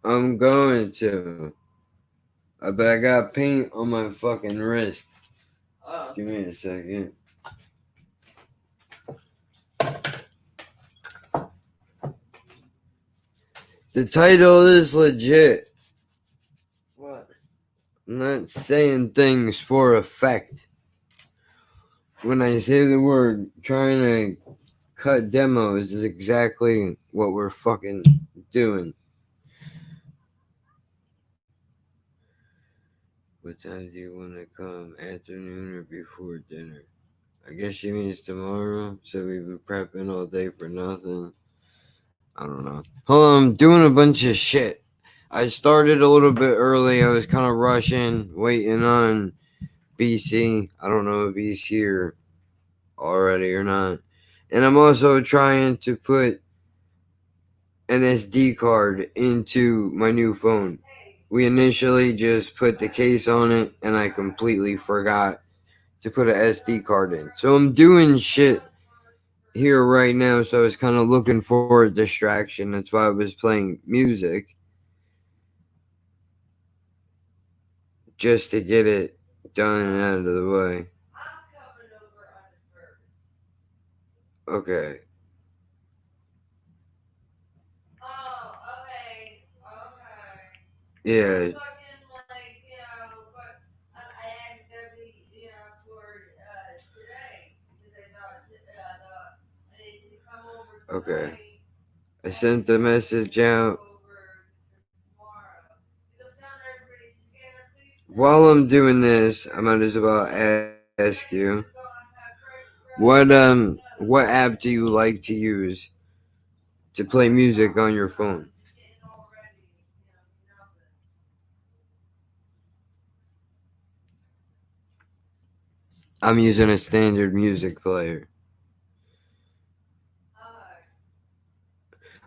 I'm going to. But I got paint on my fucking wrist. Give me a second. The title is legit. What? I'm not saying things for effect. When I say the word trying to cut demos is exactly what we're fucking doing. What time do you want to come? Afternoon or before dinner? I guess she means tomorrow, so we've been prepping all day for nothing. I don't know. Hold on, I'm doing a bunch of shit. I started a little bit early. I was kind of rushing, waiting on BC. I don't know if he's here already or not. And I'm also trying to put an SD card into my new phone. We initially just put the case on it, and I completely forgot to put an SD card in. So I'm doing shit here right now, so I was kind of looking for a distraction. That's why I was playing music, just to get it done and out of the way. Okay. Yeah. Okay. I sent the message out. While I'm doing this, I might as well ask you, what app do you like to use to play music on your phone? I'm using a standard music player.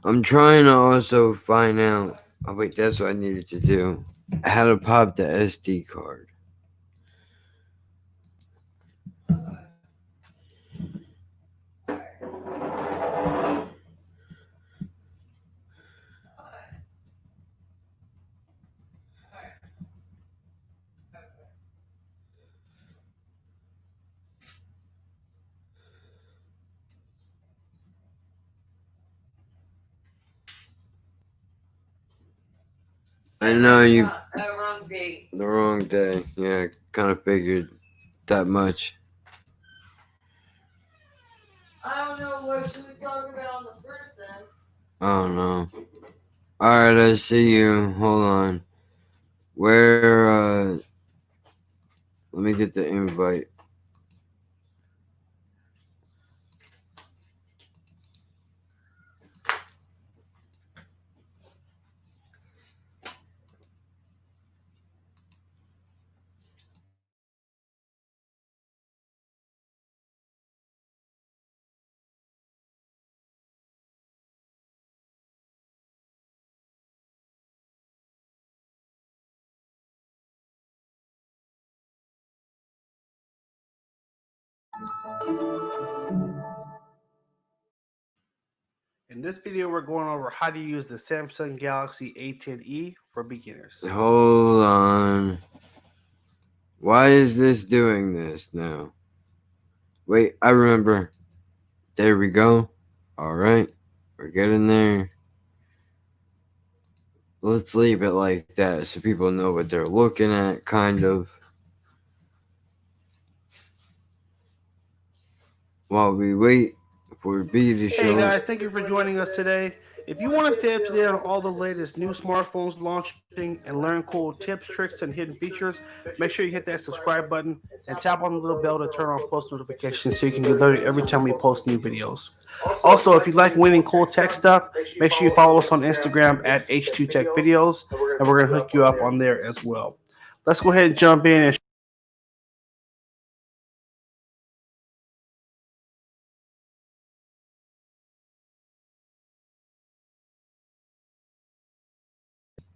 I'm trying to also find out. Oh wait, that's what I needed to do. How to pop the SD card. I know you. Wrong date. The wrong day. Yeah, kind of figured that much. I don't know what she was talking about on the first then. Oh no. Alright, I see you. Hold on. Where, let me get the invite. In this video, we're going over how to use the Samsung Galaxy A10e for beginners. Hold on. Why is this doing this now? Wait, I remember. There we go. Alright. We're getting there. Let's leave it like that so people know what they're looking at, kind of. While we wait for B to show Hey up. guys, thank you for joining us today. If you want to stay up to date on all the latest new smartphones launching and learn cool tips, tricks, and hidden features, make sure you hit that subscribe button and tap on the little bell to turn on post notifications so you can get alerted every time we post new videos. Also, if you like winning cool tech stuff, make sure you follow us on Instagram at H2Tech Videos, and we're going to hook you up on there as well. Let's go ahead and jump in and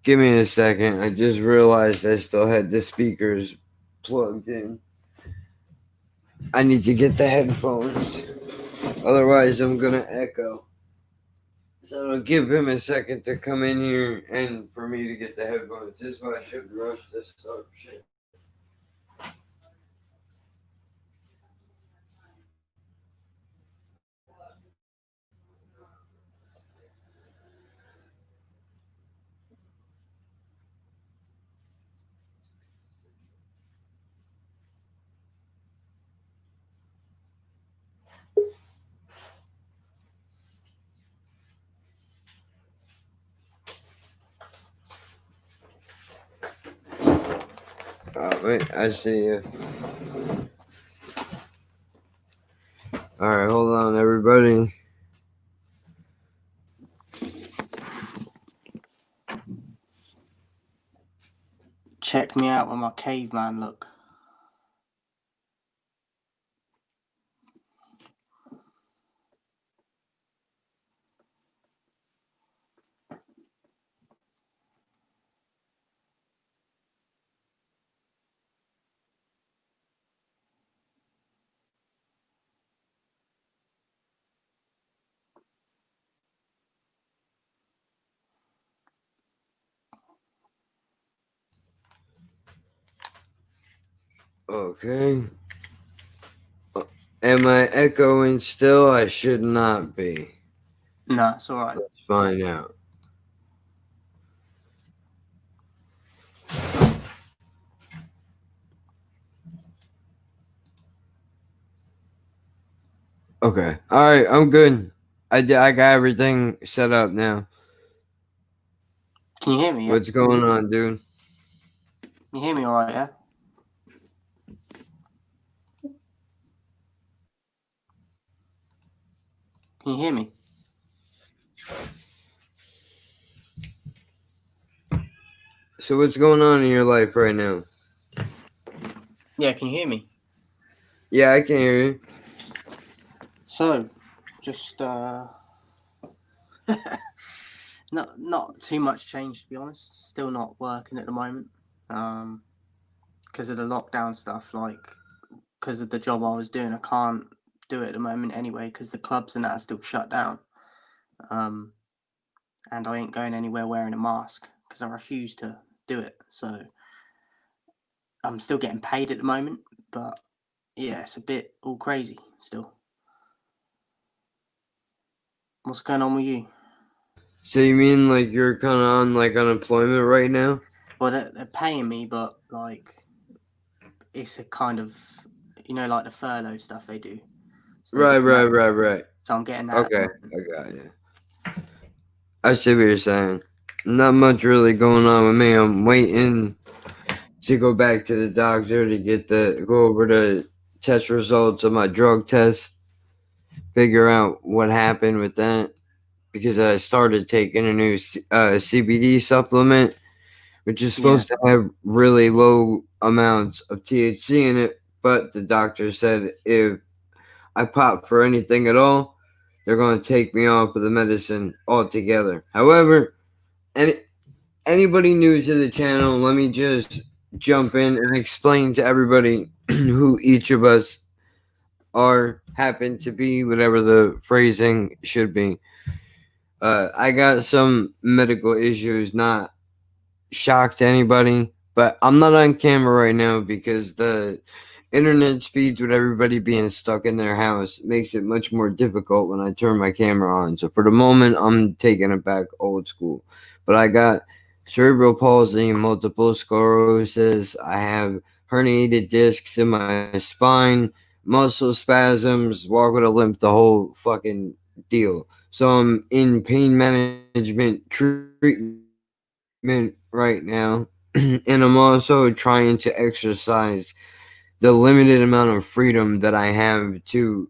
Give me a second. I just realized I still had the speakers plugged in. I need to get the headphones. Otherwise, I'm gonna echo. So give him a second to come in here and for me to get the headphones. This is why I should rush this up. Shit. Oh, wait, I see you. Alright, hold on, everybody. Check me out with my caveman look. Okay. Am I echoing still? I should not be. No, it's alright. Let's find out. Okay. Alright, I'm good. I got everything set up now. Can you hear me? Yeah? What's going on, dude? You hear me alright, yeah? Can you hear me? So what's going on in your life right now? Yeah, can you hear me? Yeah, I can hear you. So, just not too much change, to be honest. Still not working at the moment. Because of the lockdown stuff, like because of the job I was doing, I can't do it at the moment anyway, because the clubs and that are still shut down. And I ain't going anywhere wearing a mask because I refuse to do it. So I'm still getting paid at the moment, but yeah, it's a bit all crazy still. What's going on with you? So you mean like you're kind of on like unemployment right now? Well, they're paying me, but like it's a kind of, like the furlough stuff they do. So they're getting that- Right. So I'm getting that. at the Okay, moment. I got you. I see what you're saying. Not much really going on with me. I'm waiting to go back to the doctor to go over the test results of my drug test, figure out what happened with that, because I started taking a new CBD supplement, which is supposed to have really low amounts of THC in it, but the doctor said if I pop for anything at all, they're going to take me off of the medicine altogether. However, anybody new to the channel, let me just jump in and explain to everybody who each of us happen to be, whatever the phrasing should be. I got some medical issues, not shock to anybody, but I'm not on camera right now because the internet speeds with everybody being stuck in their house makes it much more difficult when I turn my camera on. So for the moment, I'm taking it back old school. But I got cerebral palsy, multiple sclerosis. I have herniated discs in my spine, muscle spasms, walk with a limp, the whole fucking deal. So I'm in pain management treatment right now. And I'm also trying to exercise the limited amount of freedom that I have to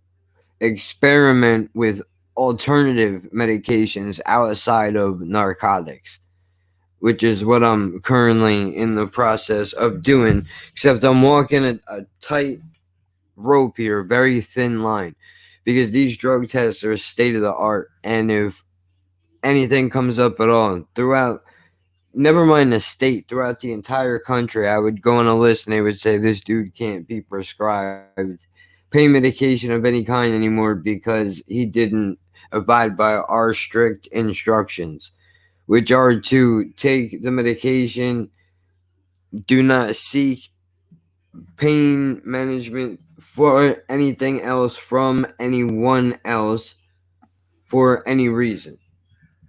experiment with alternative medications outside of narcotics, which is what I'm currently in the process of doing. Except I'm walking a tight rope here, very thin line, because these drug tests are state of the art. And if anything comes up at all throughout, never mind the state, throughout the entire country, I would go on a list and they would say this dude can't be prescribed pain medication of any kind anymore because he didn't abide by our strict instructions, which are to take the medication, do not seek pain management for anything else from anyone else for any reason.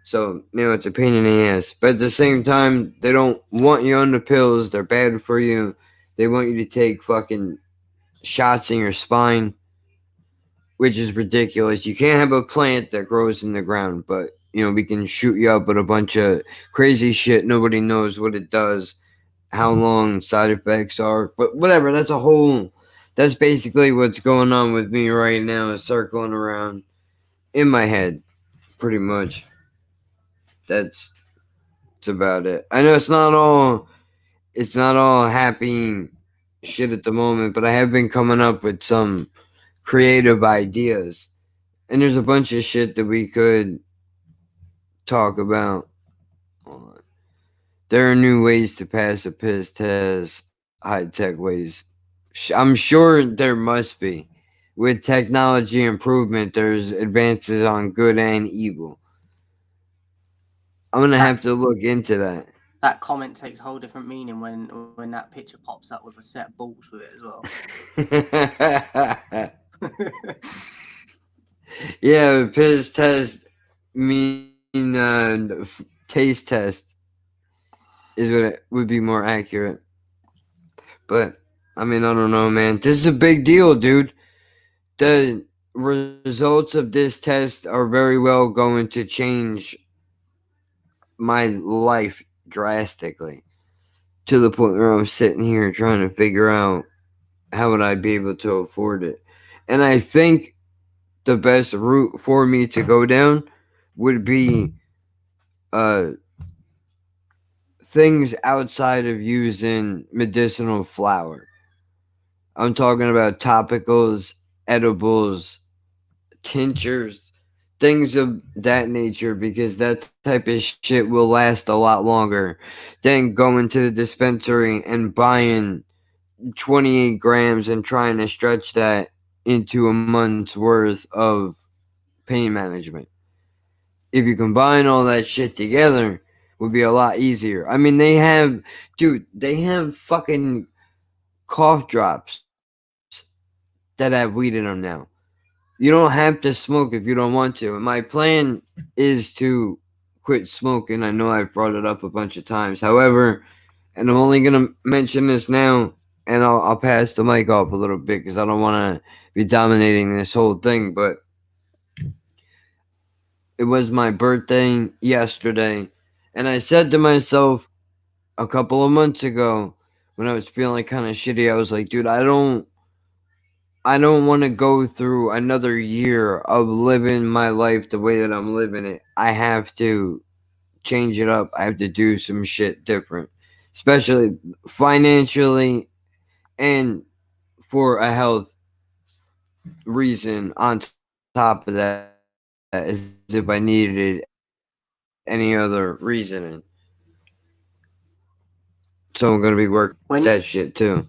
So, it's a pain in the ass. But at the same time, they don't want you on the pills. They're bad for you. They want you to take fucking shots in your spine, which is ridiculous. You can't have a plant that grows in the ground, but, we can shoot you up with a bunch of crazy shit. Nobody knows what it does, how long side effects are. But whatever, that's basically what's going on with me right now, is circling around in my head, pretty much. That's about it. I know it's not all happy shit at the moment, but I have been coming up with some creative ideas, and there's a bunch of shit that we could talk about. There are new ways to pass a piss test, high-tech ways. I'm sure there must be. With technology improvement, there's advances on good and evil. I'm gonna have to look into that. That comment takes a whole different meaning when that picture pops up with a set of balls with it as well. Yeah, piss test mean taste test is what it would be more accurate. But I don't know, man. This is a big deal, dude. The results of this test are very well going to change my life drastically, to the point where I'm sitting here trying to figure out how would I be able to afford it. And I think the best route for me to go down would be things outside of using medicinal flower. I'm talking about topicals, edibles, tinctures, things of that nature, because that type of shit will last a lot longer than going to the dispensary and buying 28 grams and trying to stretch that into a month's worth of pain management. If you combine all that shit together, it would be a lot easier. They have fucking cough drops that have weed in them now. You don't have to smoke if you don't want to. And my plan is to quit smoking. I know I've brought it up a bunch of times. However, and I'm only going to mention this now, and I'll pass the mic off a little bit because I don't want to be dominating this whole thing, but it was my birthday yesterday, and I said to myself a couple of months ago when I was feeling kind of shitty, I was like, dude, I don't want to go through another year of living my life the way that I'm living it. I have to change it up. I have to do some shit different, especially financially and for a health reason on top of that, as if I needed any other reasoning. So I'm gonna be working that shit too.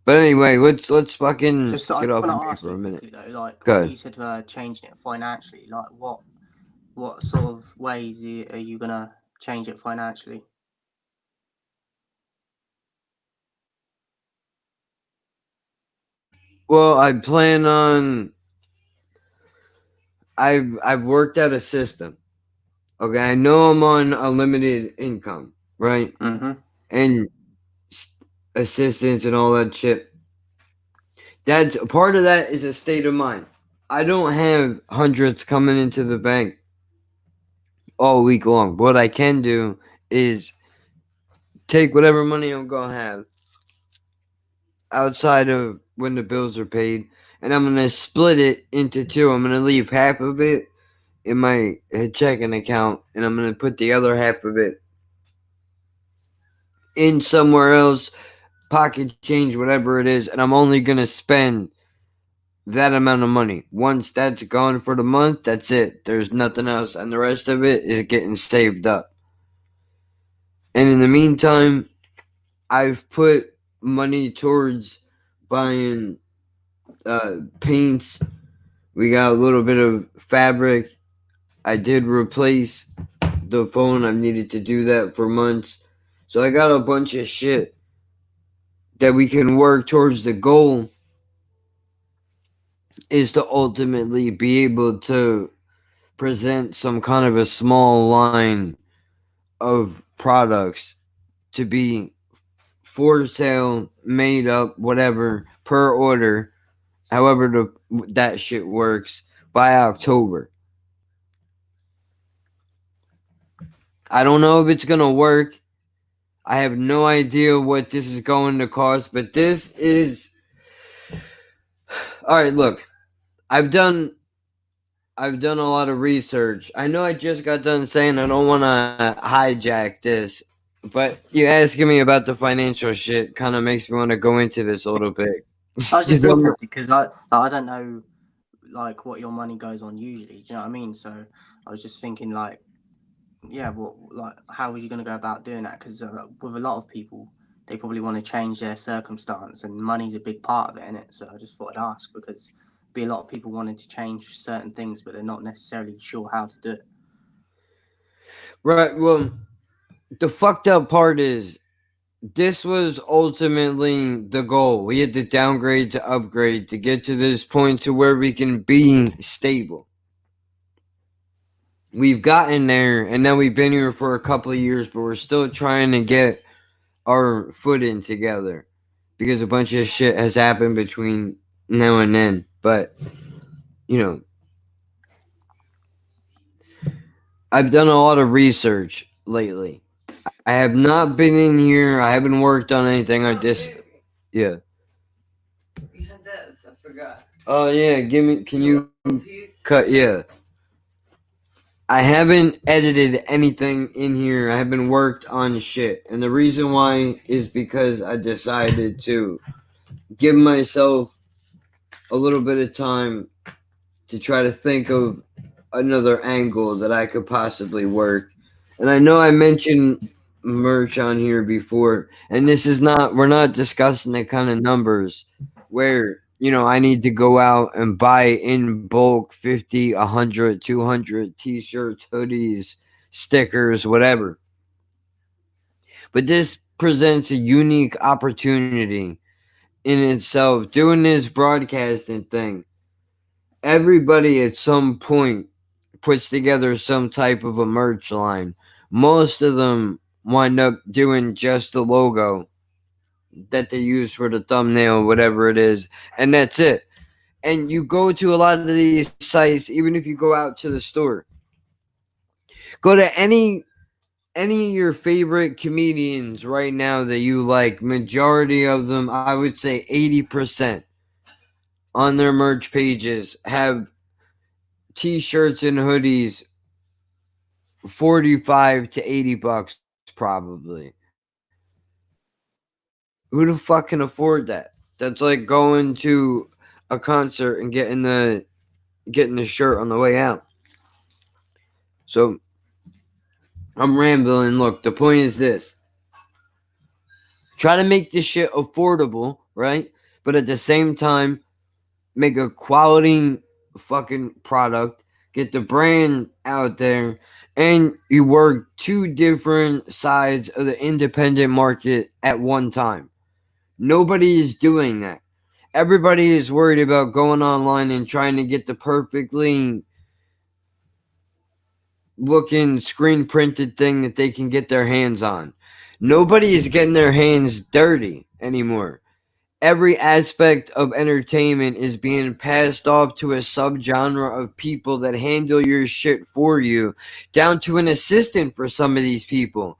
But anyway, let's fucking Just get I off want of to me ask for a you minute. quickly though, like Go when ahead. you said changing it financially, like what sort of ways are you gonna change it financially? Well, I plan on. I've worked out a system. Okay, I know I'm on a limited income, right? Mm-hmm. And assistance and all that shit. That's part of that is a state of mind. I don't have hundreds coming into the bank all week long. What I can do is take whatever money I'm gonna have outside of when the bills are paid, and I'm gonna split it into two. I'm gonna leave half of it in my checking account, and I'm gonna put the other half of it in somewhere else, pocket change, whatever it is, and I'm only gonna spend that amount of money. Once that's gone for the month, that's it. There's nothing else, and the rest of it is getting saved up. And in the meantime, I've put money towards buying paints. We got a little bit of fabric. I did replace the phone. I've needed to do that for months. So I got a bunch of shit that we can work towards. The goal is to ultimately be able to present some kind of a small line of products to be for sale, made up, whatever, per order, however that shit works, by October. I don't know if it's gonna work. I have no idea what this is going to cost, but this is all right. Look, I've done a lot of research. I know I just got done saying I don't want to hijack this, but you asking me about the financial shit kind of makes me want to go into this a little bit. I was just interested because I don't know like what your money goes on usually. Do you know what I mean? So I was just thinking like, yeah, what like how are you going to go about doing that? Because with a lot of people, they probably want to change their circumstance, and money's a big part of it, isn't it? So I just thought I'd ask because be a lot of people wanting to change certain things, but they're not necessarily sure how to do it. Right. Well, the fucked up part is this was ultimately the goal. We had to downgrade to upgrade to get to this point to where we can be stable. We've gotten there, and now we've been here for a couple of years, but we're still trying to get our footing together because a bunch of shit has happened between now and then. But, you know, I've done a lot of research lately. I have not been in here. I haven't worked on anything. I just, yeah. We had this. I forgot. Oh yeah, give me. Can you Piece. cut? Yeah. I haven't edited anything in here. I haven't worked on shit, and the reason why is because I decided to give myself a little bit of time to try to think of another angle that I could possibly work. And I know I mentioned merch on here before, and this is not. We're not discussing the kind of numbers where I need to go out and buy in bulk 50, 100, 200 t-shirts, hoodies, stickers, whatever. But this presents a unique opportunity in itself. Doing this broadcasting thing, everybody at some point puts together some type of a merch line. Most of them wind up doing just the logo that they use for the thumbnail, whatever it is, and that's it. And you go to a lot of these sites, even if you go out to the store, go to any of your favorite comedians right now that you like. Majority of them, I would say 80% on their merch pages have t-shirts and hoodies, 45 to 80 bucks probably. Who the fuck can afford that? That's like going to a concert and getting the shirt on the way out. So I'm rambling. Look, the point is this. Try to make this shit affordable, right? But at the same time, make a quality fucking product. Get the brand out there. And you work two different sides of the independent market at one time. Nobody is doing that. Everybody is worried about going online and trying to get the perfectly looking screen printed thing that they can get their hands on. Nobody is getting their hands dirty anymore. Every aspect of entertainment is being passed off to a subgenre of people that handle your shit for you, down to an assistant for some of these people,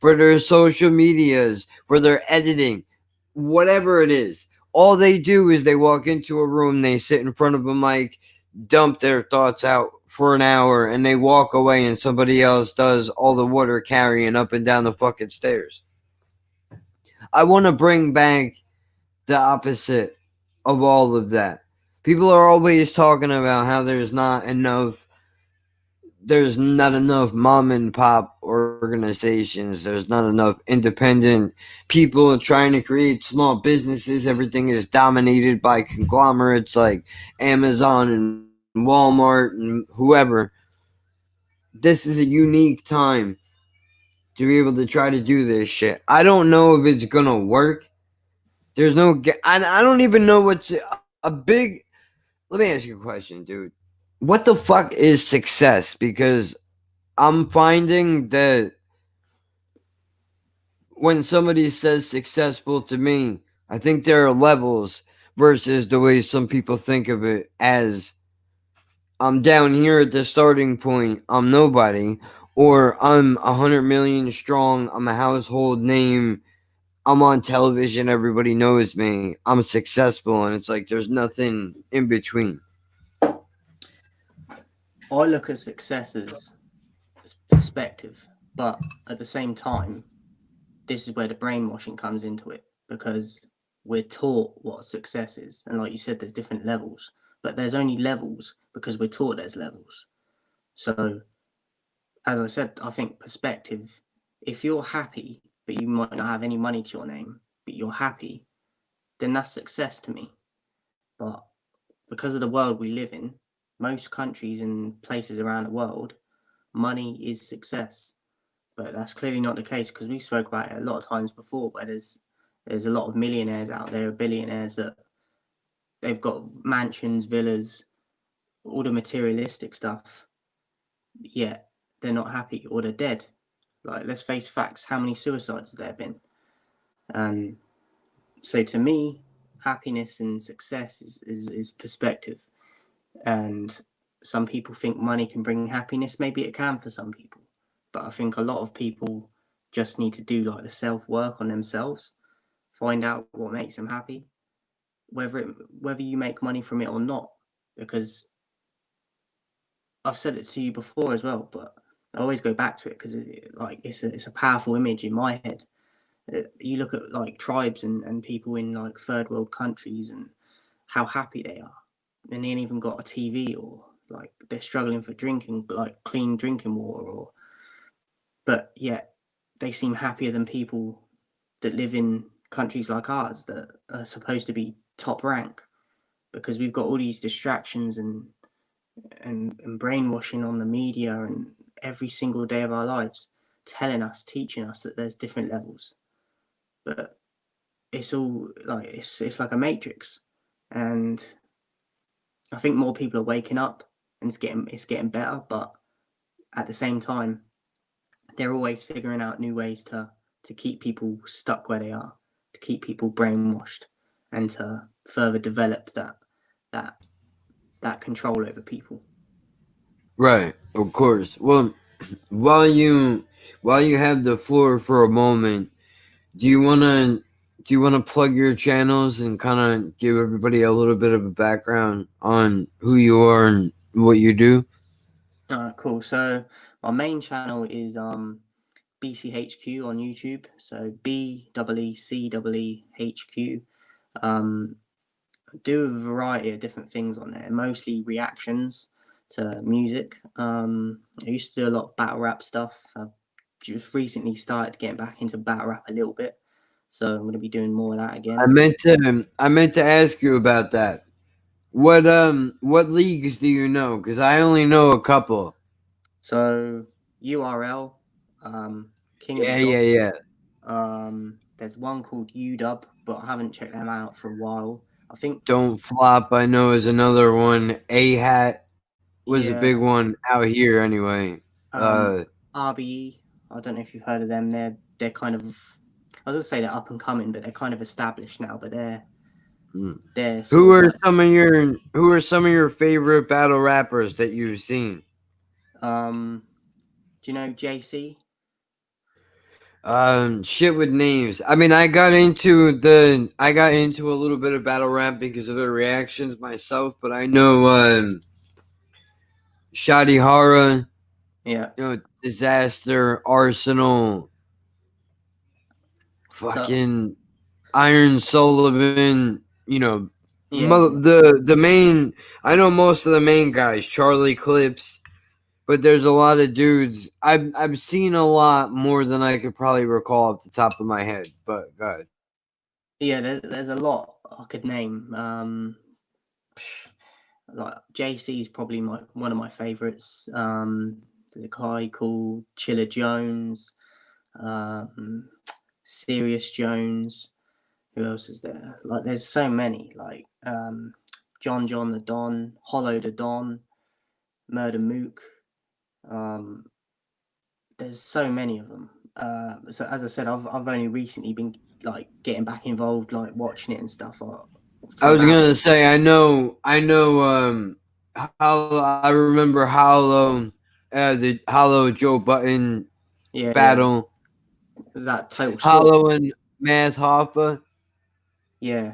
for their social medias, for their editing, whatever it is. All they do is they walk into a room, they sit in front of a mic, dump their thoughts out for an hour, and they walk away, and somebody else does all the water carrying up and down the fucking stairs. I want to bring back the opposite of all of that. People are always talking about how there's not enough mom and pop organizations. There's not enough independent people trying to create small businesses. Everything is dominated by conglomerates like Amazon and Walmart and whoever. this is a unique time to be able to try to do this shit. I don't know if it's gonna work. There's no, I don't even know what's a big. Let me ask you a question, dude. What the fuck is success? Because I'm finding that when somebody says successful to me, I think there are levels versus the way some people think of it as I'm down here at the starting point, I'm nobody, or I'm 100 million strong, I'm a household name, I'm on television, everybody knows me, I'm successful, and it's like there's nothing in between. I look at success as perspective, but at the same time, this is where the brainwashing comes into it because we're taught what success is. And like you said, there's different levels, but there's only levels because we're taught there's levels. So, as I said, I think perspective, if you're happy, but you might not have any money to your name, but you're happy, then that's success to me. But because of the world we live in, most countries and places around the world, money is success. But that's clearly not the case because we spoke about it a lot of times before where there's a lot of millionaires out there, billionaires that they've got mansions, villas, all the materialistic stuff, yet they're not happy or they're dead. Like, let's face facts, how many suicides have there been? And so to me, happiness and success is perspective. And some people think money can bring happiness. Maybe it can for some people. But I think a lot of people just need to do like the self-work on themselves, find out what makes them happy, whether you make money from it or not. Because I've said it to you before as well, but I always go back to it because it's a powerful image in my head. You look at like tribes and people in like third world countries and how happy they are, and they ain't even got a TV or like they're struggling for drinking like clean drinking water or, but yet they seem happier than people that live in countries like ours that are supposed to be top rank because we've got all these distractions and brainwashing on the media and every single day of our lives telling us, teaching us that there's different levels. But it's all like it's like a matrix. And I think more people are waking up and it's getting better, but at the same time, they're always figuring out new ways to keep people stuck where they are, to keep people brainwashed, and to further develop that control over people. Right, of course. Well, while you have the floor for a moment, do you wanna plug your channels and kind of give everybody a little bit of a background on who you are and what you do? Cool. So my main channel is BCHQ on YouTube. So BEECEEHQ. Do a variety of different things on there, mostly reactions to music. I used to do a lot of battle rap stuff. I've just recently started getting back into battle rap a little bit, so I'm going to be doing more of that again. I meant to ask you about that. What leagues do you know? Because I only know a couple. So URL, King of Yeah, the Dot. yeah. There's one called UW, but I haven't checked them out for a while. I think Don't Flop, I know, is another one. A Hat was a big yeah. one out here anyway. RBE. I don't know if you've heard of them. They're kind of, I was gonna say they're up and coming, but they're kind of established now. But they're Who sort of are like some of your favorite battle rappers that you've seen? do you know JC? Shit with names. I mean, I got into a little bit of battle rap because of the reactions myself, but I know Shadi Hara, Yeah. Disaster, Arsenal, So fucking Iron Sullivan, yeah, the main. I know most of the main guys, Charlie Clips, but there's a lot of dudes. I've seen a lot more than I could probably recall off the top of my head. But God, yeah. There's a lot I could name. Like JC is probably one of my favorites. There's a guy called Chiller Jones, um, Sirius Jones. Who else is there? Like, there's so many. Like John the Don, Hollow the Don, Murder Mook. There's so many of them. So as I said, I've only recently been like getting back involved, like watching it and stuff. I was gonna say, I know. How I remember Hollow, the Hollow Joe Button battle. Was that Total Hollow and Math Hoffa. Yeah.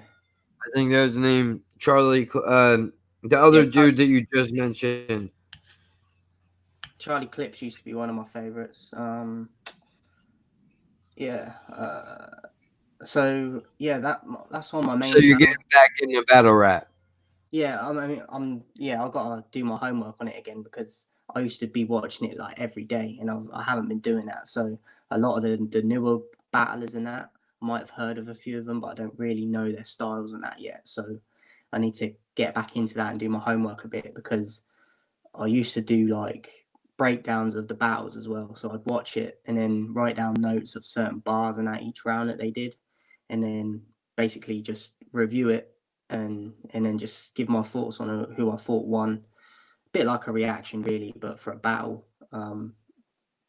I think that was the name. Charlie, the other dude that you just mentioned. Charlie Clips used to be one of my favorites. So yeah, that's on my main. So you're getting back into battle rap. Yeah, I mean, I've got to do my homework on it again because I used to be watching it like every day, and I haven't been doing that. So a lot of the newer battlers and that, I might have heard of a few of them, but I don't really know their styles and that yet. So I need to get back into that and do my homework a bit because I used to do like breakdowns of the battles as well. So I'd watch it and then write down notes of certain bars and that each round that they did, and then basically just review it and then just give my thoughts on who I thought won. A bit like a reaction, really, but for a battle.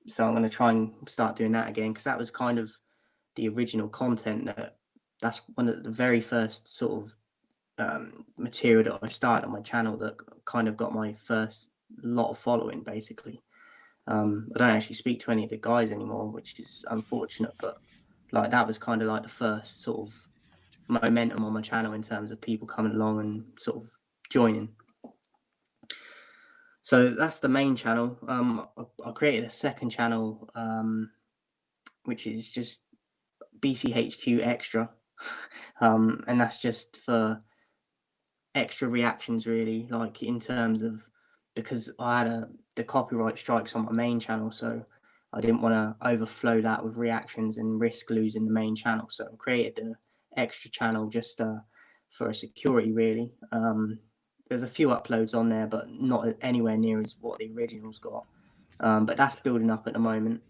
So I'm going to try and start doing that again because that was kind of the original content. That's one of the very first sort of material that I started on my channel that kind of got my first lot of following, basically. I don't actually speak to any of the guys anymore, which is unfortunate, but like that was kind of like the first sort of momentum on my channel in terms of people coming along and sort of joining. So that's the main channel. I created a second channel, which is just BCHQ Extra, and that's just for extra reactions, really, like in terms of, because I had the copyright strikes on my main channel, so I didn't want to overflow that with reactions and risk losing the main channel. So I created the extra channel just for a security, really. There's a few uploads on there, but not anywhere near as what the original's got. But that's building up at the moment.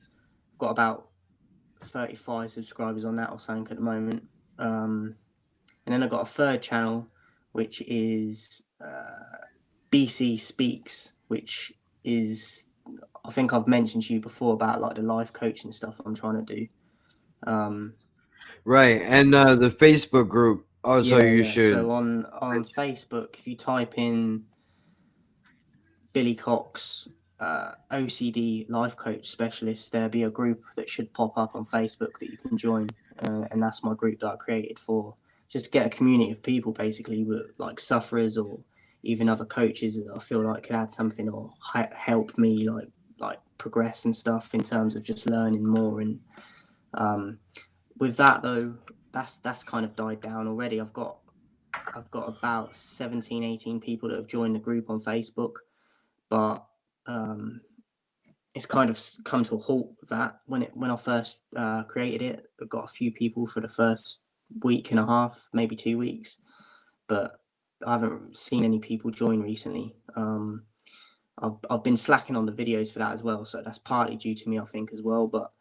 I've got about 35 subscribers on that or something at the moment. And then I've got a third channel, which is BC Speaks, which is, I think I've mentioned to you before about like the life coaching stuff I'm trying to do. Right, and the Facebook group also you should. So on Facebook, if you type in Billy Cox OCD life coach specialist, there'll be a group that should pop up on Facebook that you can join, and that's my group that I created for just to get a community of people, basically, with like sufferers or even other coaches that I feel like could add something or help me like progress and stuff in terms of just learning more. And with that though, that's kind of died down already. I've got about 17, 18 people that have joined the group on Facebook, but it's kind of come to a halt with that. When I first created it, I got a few people for the first week and a half, maybe 2 weeks, but I haven't seen any people join recently. I've been slacking on the videos for that as well, so that's partly due to me, I think, as well. But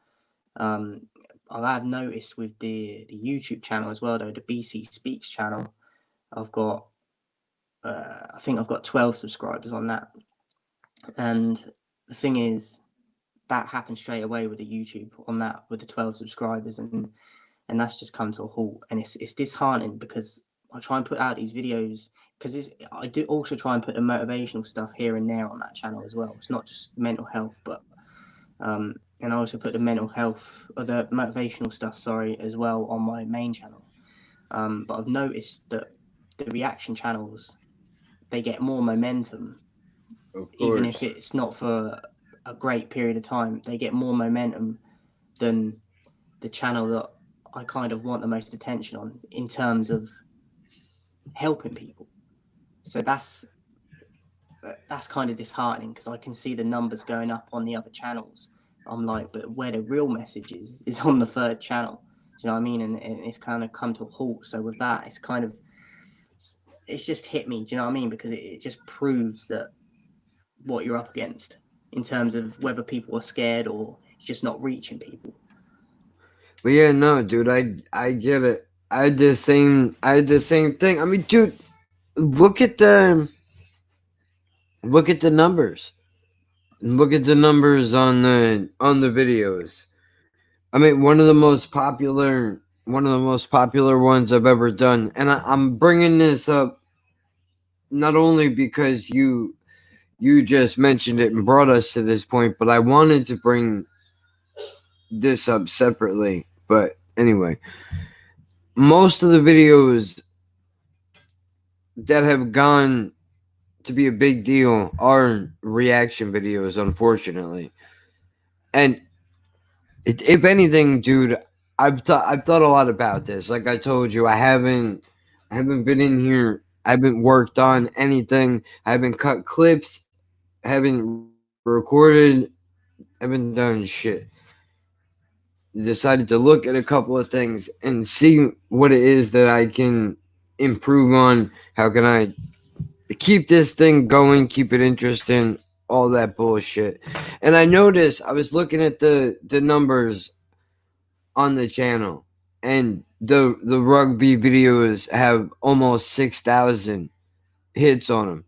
I've noticed with the YouTube channel as well, though, the BC Speaks channel, I've got I think I've got 12 subscribers on that. And the thing is, that happened straight away with the YouTube on that, with the 12 subscribers, and that's just come to a halt. And it's disheartening because I try and put out these videos because I do also try and put the motivational stuff here and there on that channel as well. It's not just mental health, but and I also put the mental health or the motivational stuff, as well on my main channel. But I've noticed that the reaction channels, they get more momentum, even if it's not for a great period of time. They get more momentum than the channel that I kind of want the most attention on in terms of helping people. So that's kind of disheartening because I can see the numbers going up on the other channels. I'm like, but where the real message is on the third channel. Do you know what I mean? And it's kind of come to a halt. So with that, it's just hit me. Do you know what I mean? Because it just proves that what you're up against. in terms of whether people are scared or it's just not reaching people. But yeah, no, dude, I get it. I had the same thing. I mean, dude, look at the numbers. Look at the numbers on the videos. I mean, one of the most popular ones I've ever done, and I'm bringing this up not only because you just mentioned it and brought us to this point, but I wanted to bring this up separately. But anyway, most of the videos that have gone to be a big deal are reaction videos, unfortunately. And if anything, dude, I've thought a lot about this. Like I told you, I haven't been in here. I haven't worked on anything. I haven't cut clips. I haven't recorded. I haven't done shit. Decided to look at a couple of things and see what it is that I can improve on. How can I keep this thing going, keep it interesting, all that bullshit. And I noticed I was looking at the numbers on the channel, and the rugby videos have almost 6,000 hits on them.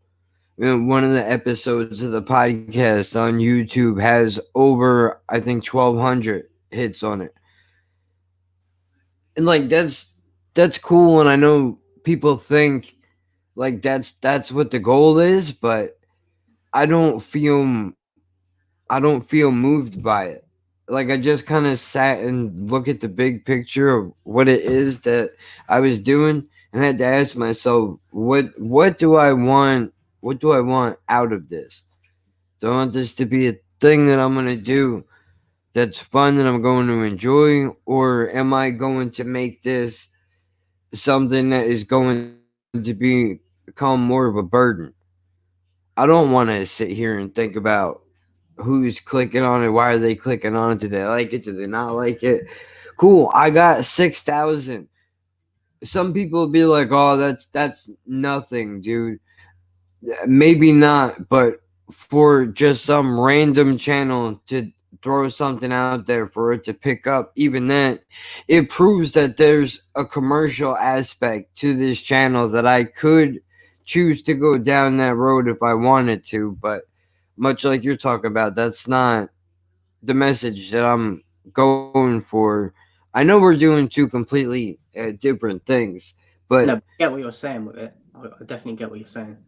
And one of the episodes of the podcast on YouTube has over, I think, 1,200 hits on it. And like that's cool, and I know people think like that's what the goal is, but I don't feel moved by it. Like I just kind of sat and look at the big picture of what it is that I was doing, and had to ask myself, what do I want? What do I want out of this? Do I want this to be a thing that I'm gonna do that's fun that I'm going to enjoy, or am I going to make this something that is going to become more of a burden? I don't want to sit here and think about who's clicking on it, why are they clicking on it, do they like it, do they not like it. Cool, I got 6,000. Some people will be like, oh, that's nothing, dude. Maybe not, but for just some random channel to throw something out there for it to pick up, even that, it proves that there's a commercial aspect to this channel that I could choose to go down that road if I wanted to. But much like you're talking about, that's not the message that I'm going for. I know we're doing two completely different things, but No, I get what you're saying with it. I definitely get what you're saying.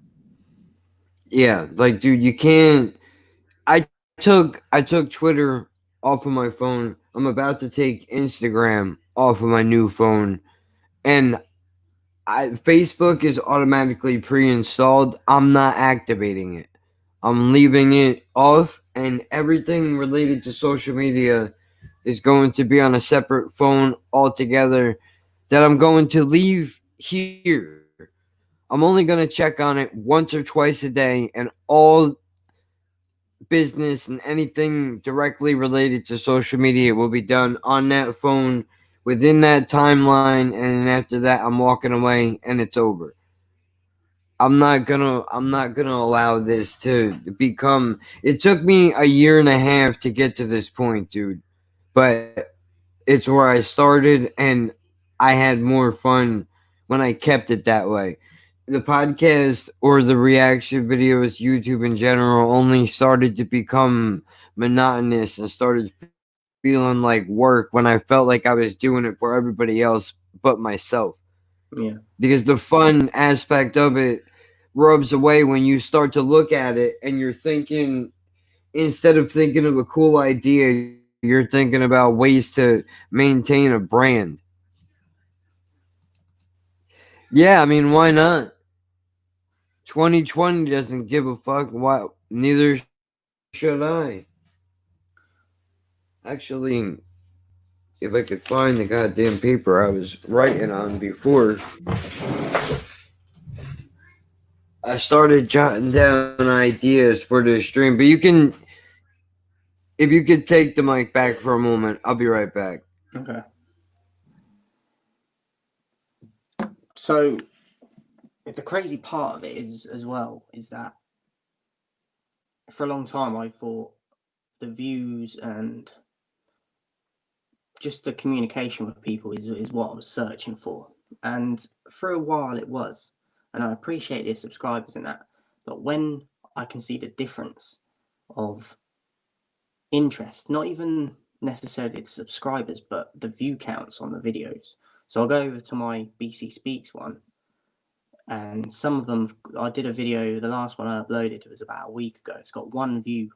yeah, like, dude, you can't. I took Twitter off of my phone. I'm about to take Instagram off of my new phone, and Facebook is automatically pre-installed. I'm not activating it. I'm leaving it off, and everything related to social media is going to be on a separate phone altogether that I'm going to leave here. I'm only going to check on it once or twice a day, and all business and anything directly related to social media will be done on that phone within that timeline, and after that I'm walking away and it's over. I'm not gonna allow this to become. It took me a year and a half to get to this point, dude, but it's where I started, and I had more fun when I kept it that way. The podcast or the reaction videos, YouTube in general, only started to become monotonous and started feeling like work when I felt like I was doing it for everybody else but myself. Yeah. Because the fun aspect of it rubs away when you start to look at it and you're thinking, instead of thinking of a cool idea, you're thinking about ways to maintain a brand. Yeah, I mean, why not? 2020 doesn't give a fuck. Why? Neither should I. Actually, if I could find the goddamn paper I was writing on before, I started jotting down ideas for the stream. But you can, if you could take the mic back for a moment, I'll be right back. Okay. So the crazy part of it is as well is that for a long time I thought the views and just the communication with people is what I was searching for. And for a while it was. And I appreciate the subscribers and that. But when I can see the difference of interest, not even necessarily the subscribers, but the view counts on the videos. So I'll go over to my BC Speaks one, and some of them, I did a video, the last one I uploaded, it was about a week ago. It's got 1 view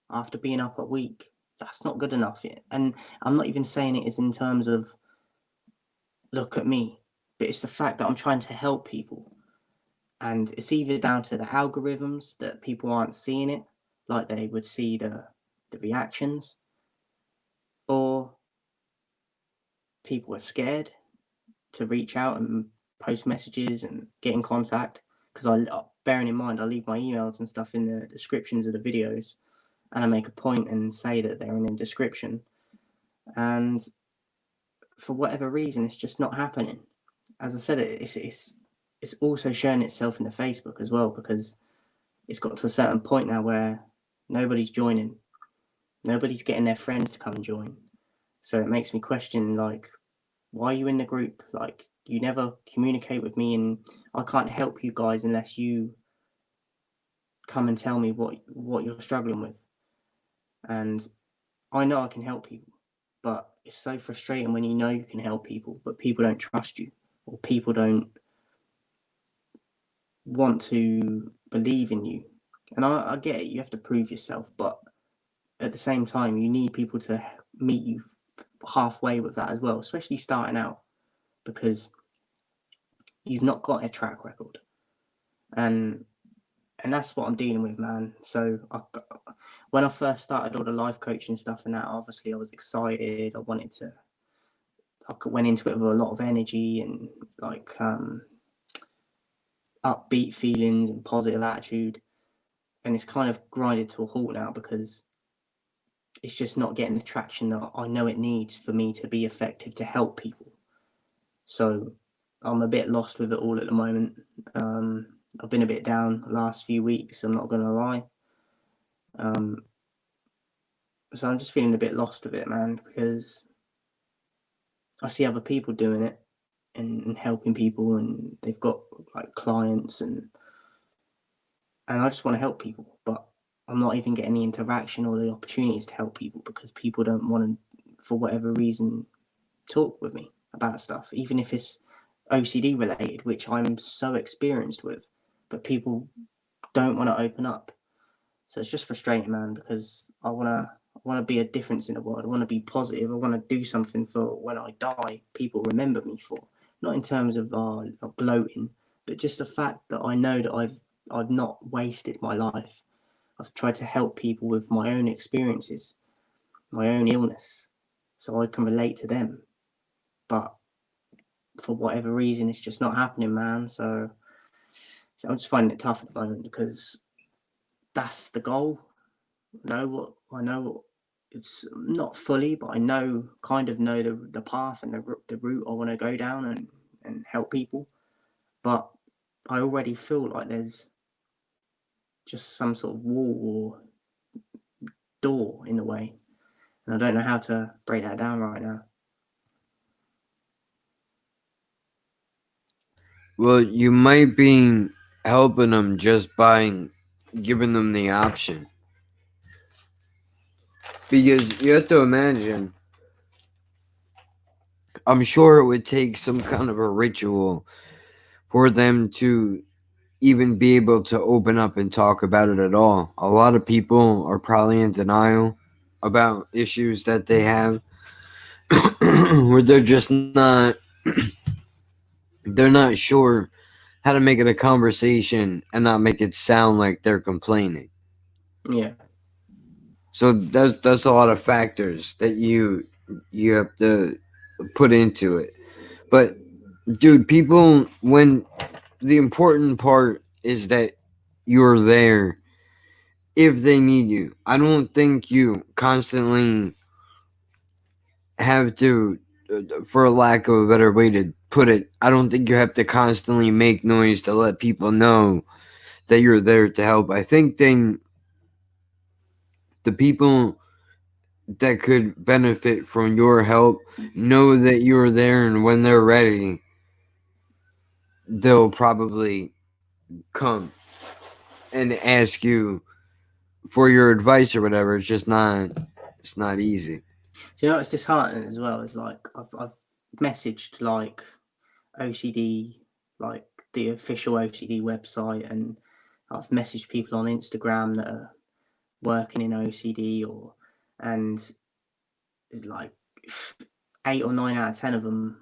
after being up a week. That's not good enough yet. And I'm not even saying it is in terms of look at me, but it's the fact that I'm trying to help people. And it's either down to the algorithms that people aren't seeing it, like they would see the reactions, or people are scared to reach out and post messages and get in contact. Because bearing in mind, I leave my emails and stuff in the descriptions of the videos, and I make a point and say that they're in the description. And for whatever reason, it's just not happening. As I said, it's also showing itself in the Facebook as well, because it's got to a certain point now where nobody's joining. Nobody's getting their friends to come and join. So it makes me question, like, why are you in the group? Like, you never communicate with me, and I can't help you guys unless you come and tell me what you're struggling with. And I know I can help people, but it's so frustrating when you know you can help people, but people don't trust you, or people don't want to believe in you. And I get it, you have to prove yourself, but at the same time, you need people to meet you halfway with that as well, especially starting out, because you've not got a track record. And that's what I'm dealing with, man. So when I first started all the life coaching stuff and that, obviously I was excited. I went into it with a lot of energy and like upbeat feelings and positive attitude. And it's kind of grinded to a halt now, because it's just not getting the traction that I know it needs for me to be effective to help people. So I'm a bit lost with it all at the moment. I've been a bit down the last few weeks, I'm not going to lie. So I'm just feeling a bit lost with it, man, because I see other people doing it and helping people, and they've got like clients, and I just want to help people, but I'm not even getting the interaction or the opportunities to help people, because people don't want to, for whatever reason, talk with me about stuff, even if it's OCD related, which I'm so experienced with, but people don't want to open up. So it's just frustrating, man, because I want to be a difference in the world. I want to be positive. I want to do something for when I die, people remember me for, not in terms of gloating, but just the fact that I know that I've not wasted my life. I've tried to help people with my own experiences, my own illness, so I can relate to them. But for whatever reason, it's just not happening, man. So I'm just finding it tough at the moment, because that's the goal. I know it's not fully, but I kind of know the path and the route I want to go down and help people. But I already feel like there's just some sort of wall or door in the way, and I don't know how to break that down right now. Well, you might be helping them just by giving them the option. Because you have to imagine, I'm sure it would take some kind of a ritual for them to even be able to open up and talk about it at all. A lot of people are probably in denial about issues that they have, where they're just not they're not sure how to make it a conversation and not make it sound like they're complaining. Yeah. So that's a lot of factors that you have to put into it. But dude, people, when the important part is that you're there if they need you. I don't think you constantly have to, for lack of a better way to put it, I don't think you have to constantly make noise to let people know that you're there to help. I think The people that could benefit from your help know that you're there, and when they're ready, they'll probably come and ask you for your advice or whatever. It's not easy. Do you know what's disheartening as well? Is like I've messaged like OCD, like the official OCD website, and I've messaged people on Instagram that are working in OCD, and like 8 or 9 out of 10 of them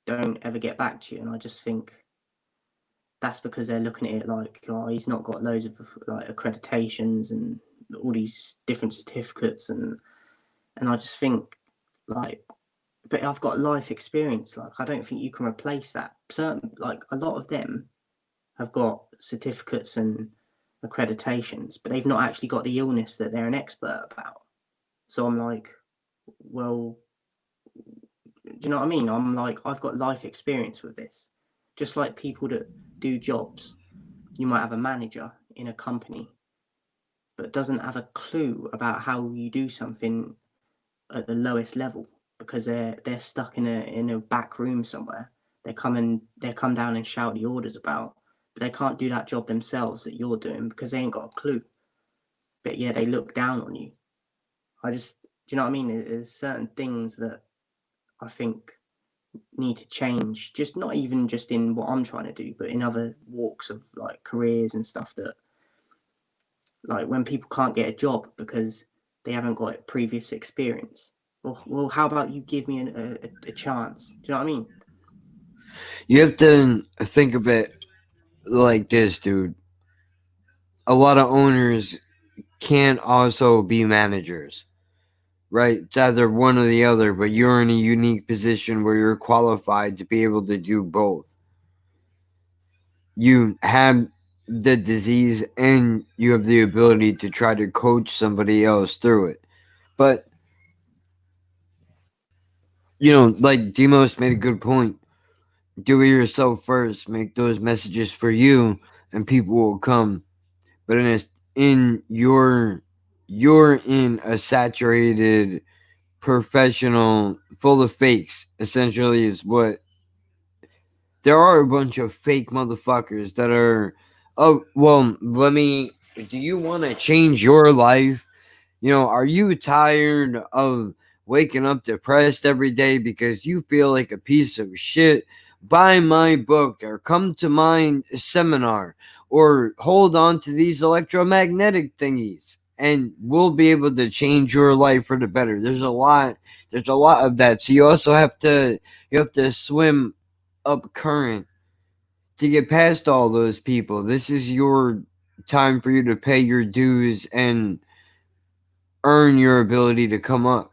don't ever get back to you, and I just think that's because they're looking at it like, oh, he's not got loads of like accreditations and all these different certificates, and I just think like, but I've got life experience. Like, I don't think you can replace that. Certain, like, a lot of them have got certificates and accreditations, but they've not actually got the illness that they're an expert about. So I'm like, well, do you know what I mean? I'm like, I've got life experience with this. Just like people that do jobs, you might have a manager in a company, but doesn't have a clue about how you do something at the lowest level because they're stuck in a back room somewhere. They come down and shout the orders about, but they can't do that job themselves that you're doing because they ain't got a clue. But yeah, they look down on you. Do you know what I mean? There's certain things that I think need to change, just not even just in what I'm trying to do, but in other walks of like careers and stuff, that like when people can't get a job because they haven't got previous experience. Well, how about you give me a chance? Do you know what I mean? You have to think of it like this, dude. A lot of owners can't also be managers, right? It's either one or the other, but you're in a unique position where you're qualified to be able to do both. You had the disease and you have the ability to try to coach somebody else through it. But, like Demos made a good point. Do it yourself first. Make those messages for you, and people will come. But you're in a saturated professional full of fakes. Essentially, is what there are a bunch of fake motherfuckers that are. Oh well, do you want to change your life? Are you tired of waking up depressed every day because you feel like a piece of shit? Buy my book or come to my seminar or hold on to these electromagnetic thingies and we'll be able to change your life for the better. There's a lot of that. So you have to swim up current to get past all those people. This is your time for you to pay your dues and earn your ability to come up.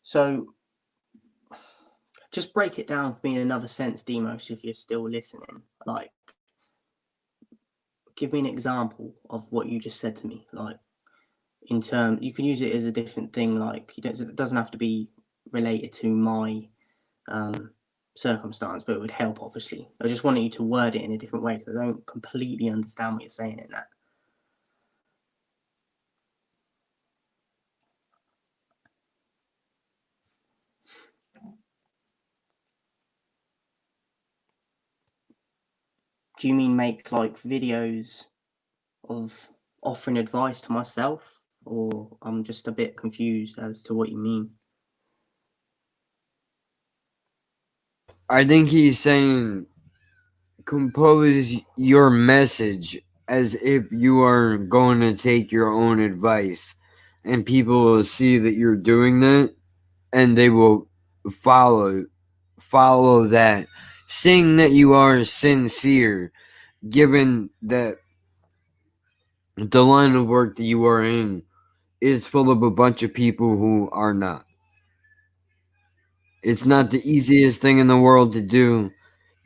So just break it down for me in another sense, Demos, if you're still listening. Like, give me an example of what you just said to me. Like, you can use it as a different thing. Like, it doesn't have to be related to my circumstance, but it would help, obviously. I just wanted you to word it in a different way because I don't completely understand what you're saying in that. Do you mean make like videos of offering advice to myself, or I'm just a bit confused as to what you mean? I think he's saying compose your message as if you are going to take your own advice, and people will see that you're doing that, and they will follow that, seeing that you are sincere, given that the line of work that you are in is full of a bunch of people who are not. It's not the easiest thing in the world to do.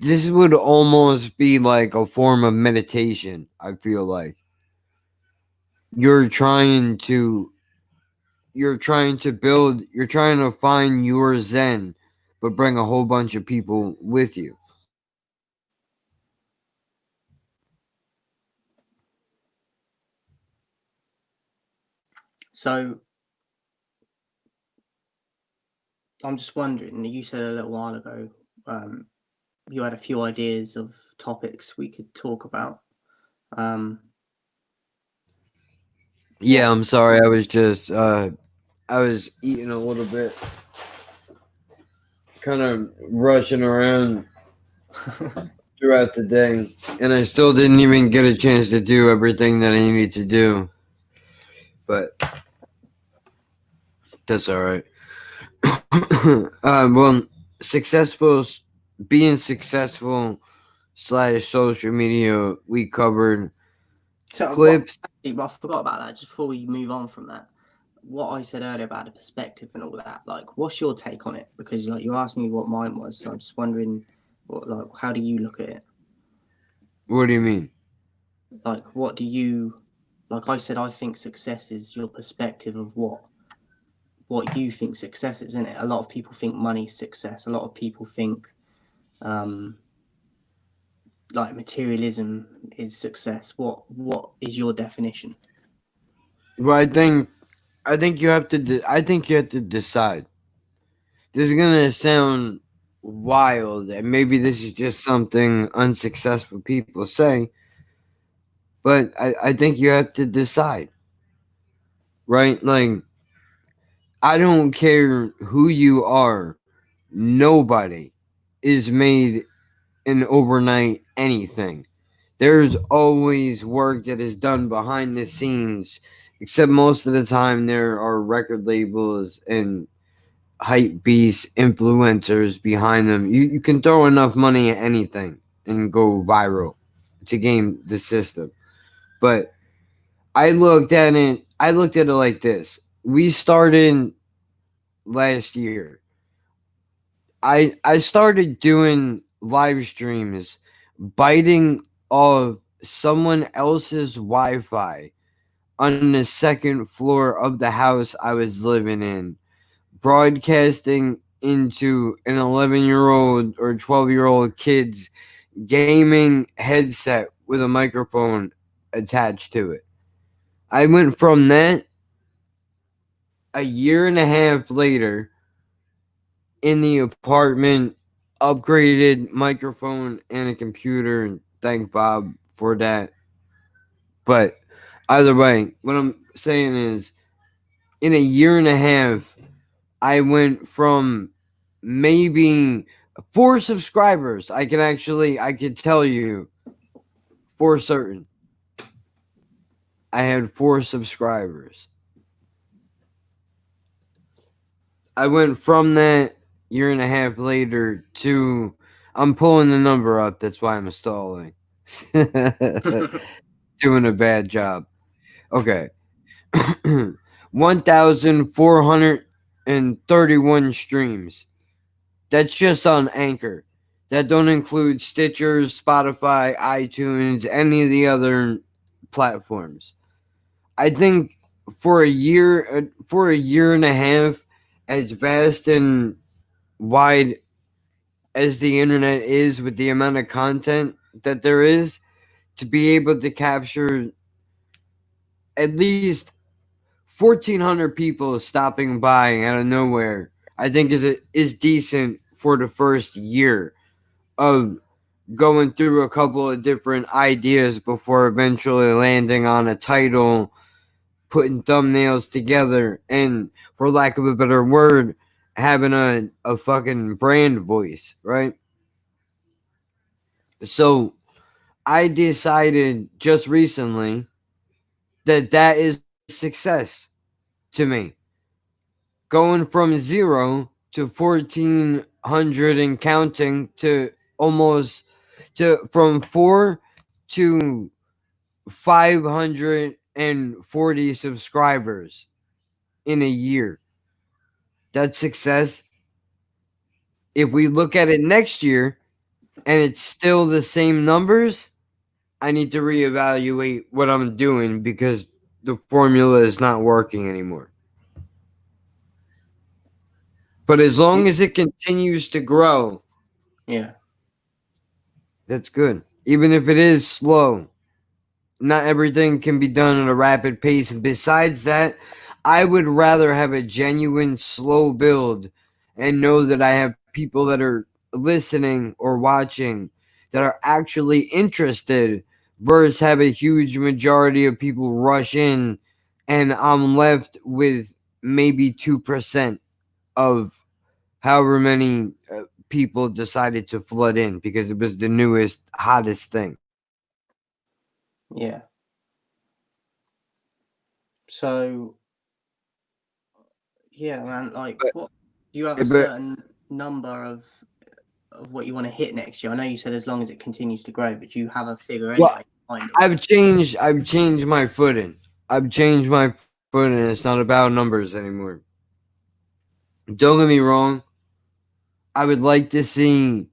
This would almost be like a form of meditation, I feel like. You're trying to find your zen, but bring a whole bunch of people with you. So I'm just wondering, you said a little while ago, you had a few ideas of topics we could talk about. Yeah, I'm sorry. I was just I was eating a little bit, kind of rushing around throughout the day, and I still didn't even get a chance to do everything that I needed to do. But that's all right. Well, being successful / social media, we covered So clips. I forgot about that. Just before we move on from that, what I said earlier about the perspective and all that. Like, what's your take on it? Because like you asked me what mine was, so I'm just wondering, how do you look at it? What do you mean? Like, what do you? Like I said, I think success is your perspective of what you think success is, isn't it? A lot of people think money's success. A lot of people think like materialism is success. What is your definition? Well, I think you have to. I think you have to decide. This is gonna sound wild, and maybe this is just something unsuccessful people say, but I think you have to decide, right? Like, I don't care who you are, nobody is made an overnight anything. There's always work that is done behind the scenes, except most of the time there are record labels and hype beast influencers behind them. You can throw enough money at anything and go viral to game the system. But I looked at it like this. We started last year. I started doing live streams, biting off someone else's Wi-Fi on the second floor of the house I was living in, broadcasting into an 11-year-old or 12-year-old kid's gaming headset with a microphone attached to it. I went from that a year and a half later in the apartment, upgraded microphone and a computer, and thank Bob for that. But either way, what I'm saying is, in a year and a half, I went from maybe 4 subscribers. I could tell you for certain. I had 4 subscribers. I went from that year and a half later to, I'm pulling the number up. That's why I'm stalling. Doing a bad job. Okay. 1,431 streams. That's just on Anchor. That don't include Stitchers, Spotify, iTunes, any of the other platforms. I think for a year and a half, as vast and wide as the internet is with the amount of content that there is, to be able to capture at least 1,400 people stopping by out of nowhere, I think is decent for the first year of going through a couple of different ideas before eventually landing on a title, putting thumbnails together, and, for lack of a better word, having a fucking brand voice, right? So I decided just recently that is success to me. Going from 0 to 1,400 and counting to from 4 to 540 subscribers in a year. That's success. If we look at it next year and it's still the same numbers, I need to reevaluate what I'm doing because the formula is not working anymore. But as long as it continues to grow, Yeah. that's good. Even if it is slow, not everything can be done at a rapid pace. And besides that, I would rather have a genuine slow build and know that I have people that are listening or watching that are actually interested versus have a huge majority of people rush in and I'm left with maybe 2% of however many people decided to flood in because it was the newest, hottest thing. Yeah. So yeah, man. Like, But, what do you have a but certain number of what you want to hit next year? I know you said as long as it continues to grow, but do you have a figure well, anyway? Behind it? I've changed my footing. I've changed my footing. It's not about numbers anymore. Don't get me wrong. I would like to see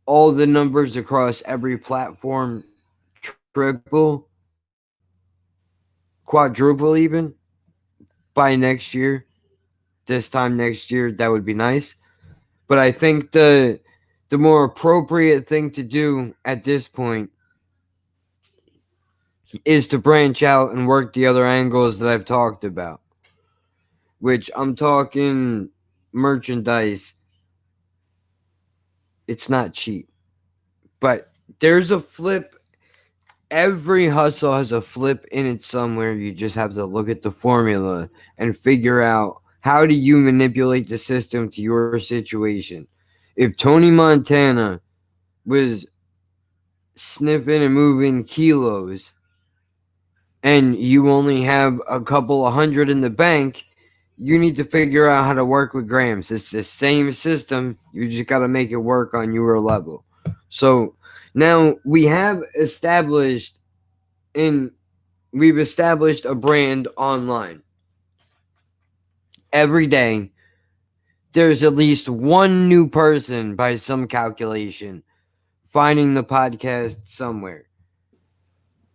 all the numbers across every platform triple, quadruple even by next year. This time next year, that would be nice. But I think the more appropriate thing to do at this point is to branch out and work the other angles that I've talked about, which I'm talking merchandise. It's not cheap, but there's a flip. Every hustle has a flip in it somewhere. You just have to look at the formula and figure out how do you manipulate the system to your situation. If Tony Montana was sniffing and moving kilos and you only have a couple of hundred in the bank, you need to figure out how to work with grams. It's the same system. You just got to make it work on your level. So now we've established a brand online. Every day, there's at least one new person by some calculation finding the podcast somewhere.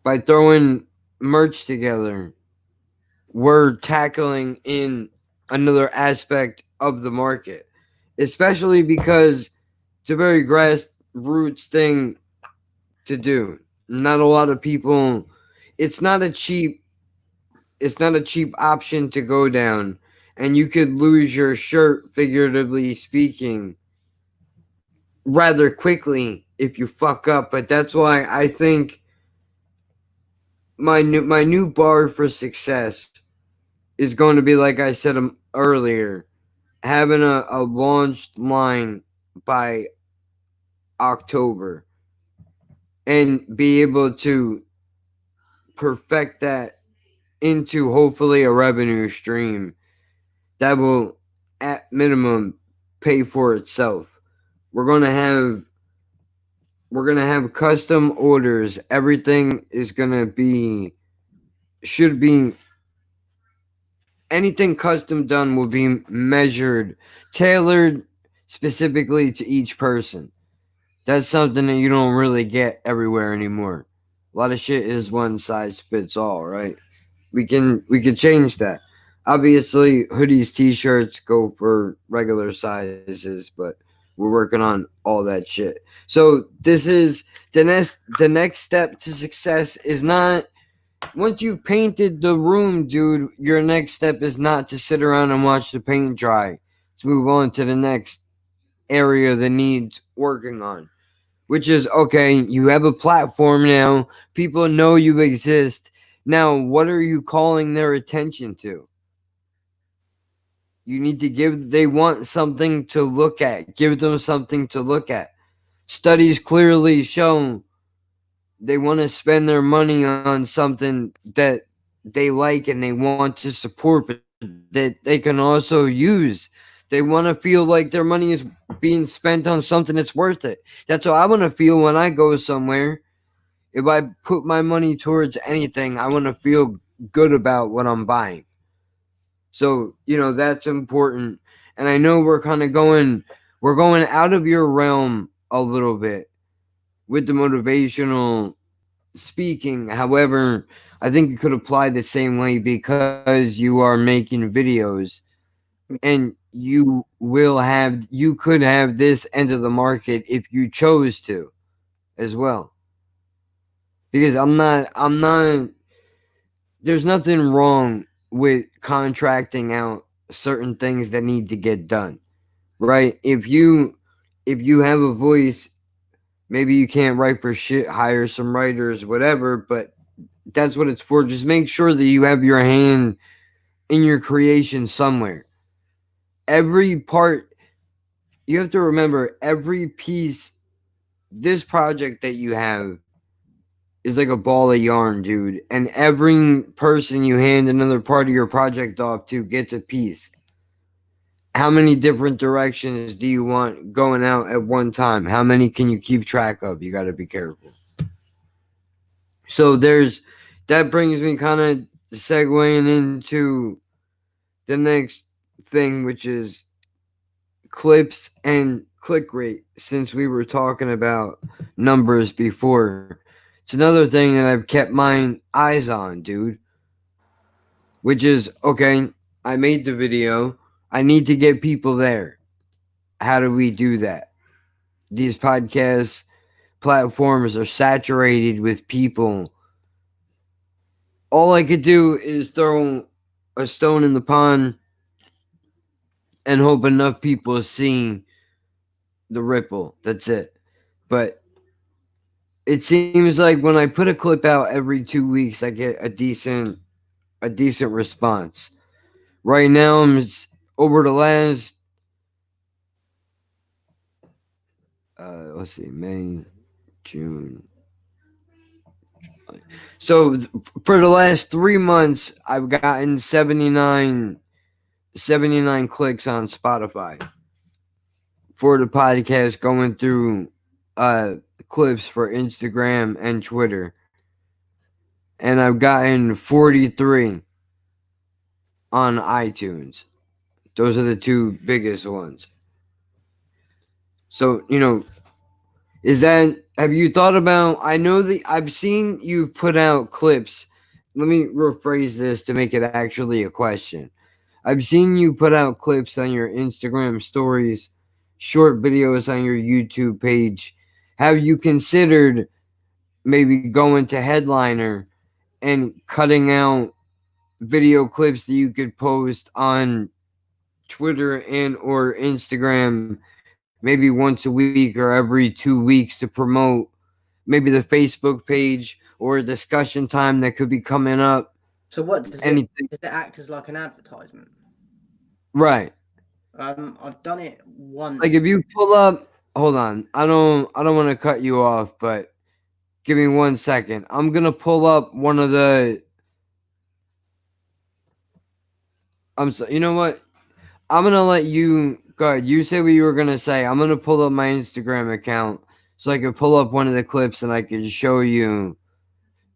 By throwing merch together, we're tackling in another aspect of the market, especially because it's a very grassroots thing to do. Not a lot of people. It's not a cheap option to go down, and you could lose your shirt, figuratively speaking, rather quickly if you fuck up. But that's why I think my new bar for success is going to be, like I said earlier, having a launched line by October and be able to perfect that into hopefully a revenue stream that will at minimum pay for itself. We're going to have custom orders. Everything is going to should be anything custom done will be measured, tailored specifically to each person. That's something that you don't really get everywhere anymore. A lot of shit is one size fits all, right? We can change that. Obviously, hoodies, t-shirts go for regular sizes, but we're working on all that shit. So this is the next step to success is not once you've painted the room, dude, your next step is not to sit around and watch the paint dry. Let's move on to the next area that needs working on, which is, okay, you have a platform now. People know you exist. Now, what are you calling their attention to? You need to they want something to look at. Give them something to look at. Studies clearly show they want to spend their money on something that they like and they want to support, but that they can also use. They want to feel like their money is being spent on something that's worth it. That's how I want to feel when I go somewhere. If I put my money towards anything, I want to feel good about what I'm buying. So, that's important. And I know we're going out of your realm a little bit with the motivational speaking. However, I think it could apply the same way because you are making videos and you could have this end of the market if you chose to as well. Because I'm not there's nothing wrong with contracting out certain things that need to get done, right? If you have a voice, maybe you can't write for shit, hire some writers, whatever, but that's what it's for. Just make sure that you have your hand in your creation somewhere. Every part, you have to remember every piece, this project that you have is like a ball of yarn, dude. And every person you hand another part of your project off to gets a piece. How many different directions do you want going out at one time? How many can you keep track of? You got to be careful. So that brings me kind of segueing into the next thing, which is clips and click rate. Since we were talking about numbers before, it's another thing that I've kept my eyes on, dude. Which is, okay, I made the video. I need to get people there. How do we do that? These podcast platforms are saturated with people. All I could do is throw a stone in the pond and hope enough people see the ripple. That's it. But it seems like when I put a clip out every 2 weeks, I get a decent response. Right now, over the last let's see, May, June. So for the last 3 months, I've gotten 79 clicks on Spotify for the podcast, going through clips for Instagram and Twitter. And I've gotten 43 on iTunes. Those are the two biggest ones. So, have you thought about, I know that I've seen you put out clips. Let me rephrase this to make it actually a question. I've seen you put out clips on your Instagram stories, short videos on your YouTube page. Have you considered maybe going to Headliner and cutting out video clips that you could post on Twitter and or Instagram maybe once a week or every 2 weeks to promote maybe the Facebook page or a discussion time that could be coming up? So what does Anything. does it act as like an advertisement? Right. I've done it once. Like if you pull up, hold on. I don't want to cut you off, but give me 1 second. I'm going to pull up one of the you know what? I'm going to let you go ahead. You say what you were going to say. I'm going to pull up my Instagram account so I can pull up one of the clips and I can show you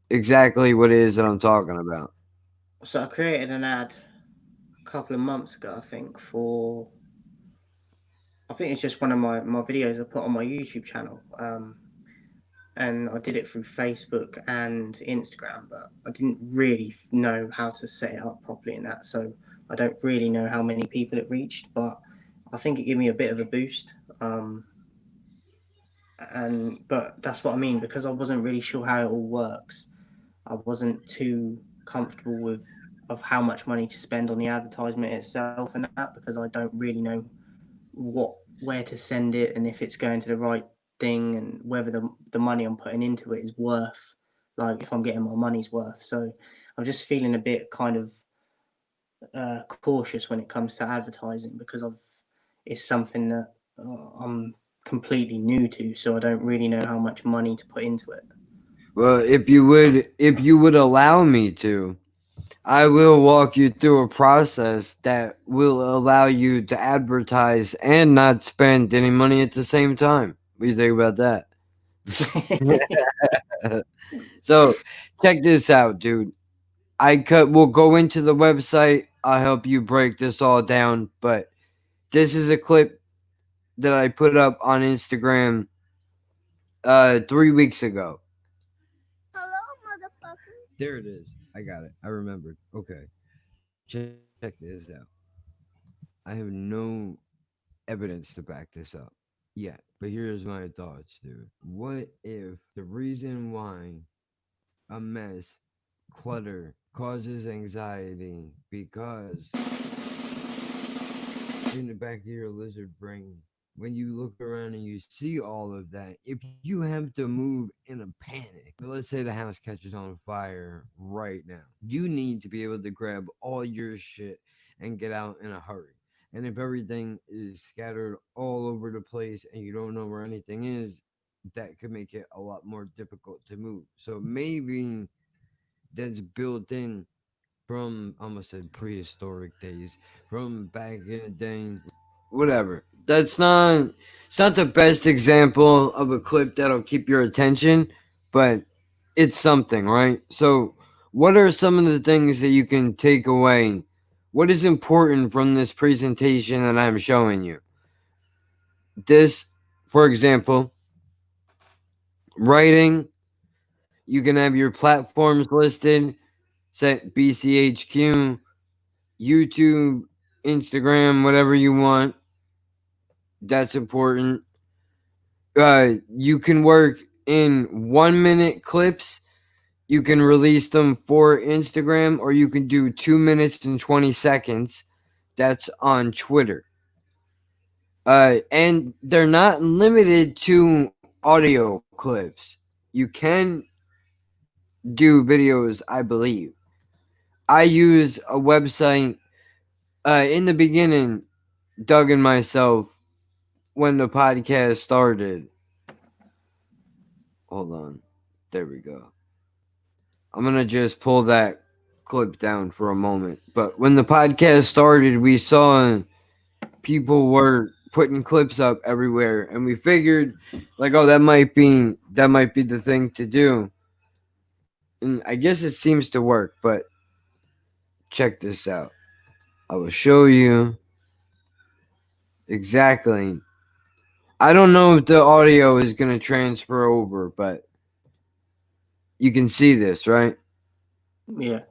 exactly what it is that I'm talking about. So I created an ad a couple of months ago, I think, I think it's just one of my videos I put on my YouTube channel. And I did it through Facebook and Instagram, but I didn't really know how to set it up properly in that. So I don't really know how many people it reached, but I think it gave me a bit of a boost. But that's what I mean, because I wasn't really sure how it all works. I wasn't too comfortable with of how much money to spend on the advertisement itself and that, because I don't really know where to send it and if it's going to the right thing and whether the money I'm putting into it is worth, like if I'm getting my money's worth. So I'm just feeling a bit kind of cautious when it comes to advertising, because it's something that I'm completely new to, so I don't really know how much money to put into it. Well, if you would allow me to, I will walk you through a process that will allow you to advertise and not spend any money at the same time. What do you think about that? So, check this out, dude. We'll go into the website. I'll help you break this all down, but this is a clip that I put up on Instagram 3 weeks ago. Hello, motherfucker. There it is. I got it. I remembered. Okay. Check this out. I have no evidence to back this up yet, but here's my thoughts, dude. What if the reason why a mess, clutter, causes anxiety because in the back of your lizard brain, when you look around and you see all of that, if you have to move in a panic, let's say the house catches on fire right now, you need to be able to grab all your shit and get out in a hurry. And if everything is scattered all over the place and you don't know where anything is, that could make it a lot more difficult to move. So maybe that's built in from, I almost said prehistoric days, from back in the day. Whatever. It's not the best example of a clip that'll keep your attention, but it's something, right? So what are some of the things that you can take away? What is important from this presentation that I'm showing you? This, for example, writing, you can have your platforms listed, set BCHQ, YouTube, Instagram, whatever you want. That's important. You can work in 1 minute clips. You can release them for Instagram, or you can do 2 minutes and 20 seconds. That's on Twitter. And they're not limited to audio clips. You can do videos, I believe. I use a website in the beginning, Doug and myself, when the podcast started. Hold on. There we go. I'm going to just pull that clip down for a moment. But when the podcast started, we saw people were putting clips up everywhere, and we figured like, oh, that might be the thing to do. And I guess it seems to work, but check this out. I will show you exactly. I don't know if the audio is going to transfer over, but you can see this, right? Yeah.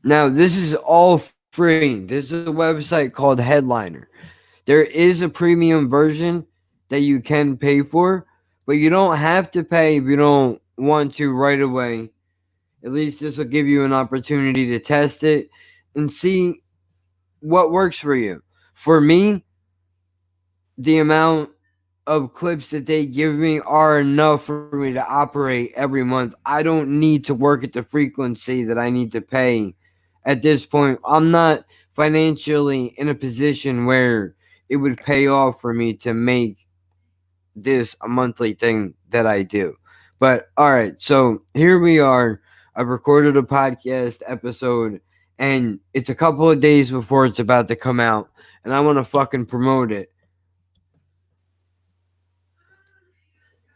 Now, this is all free. This is a website called Headliner. There is a premium version that you can pay for, but you don't have to pay if you don't want to right away. At least this will give you an opportunity to test it and see what works for you. For me, the amount of clips that they give me are enough for me to operate every month. I don't need to work at the frequency that I need to pay at this point. I'm not financially in a position where it would pay off for me to make this a monthly thing that I do. But all right, so here we are. I've recorded a podcast episode and it's a couple of days before it's about to come out, and I want to fucking promote it.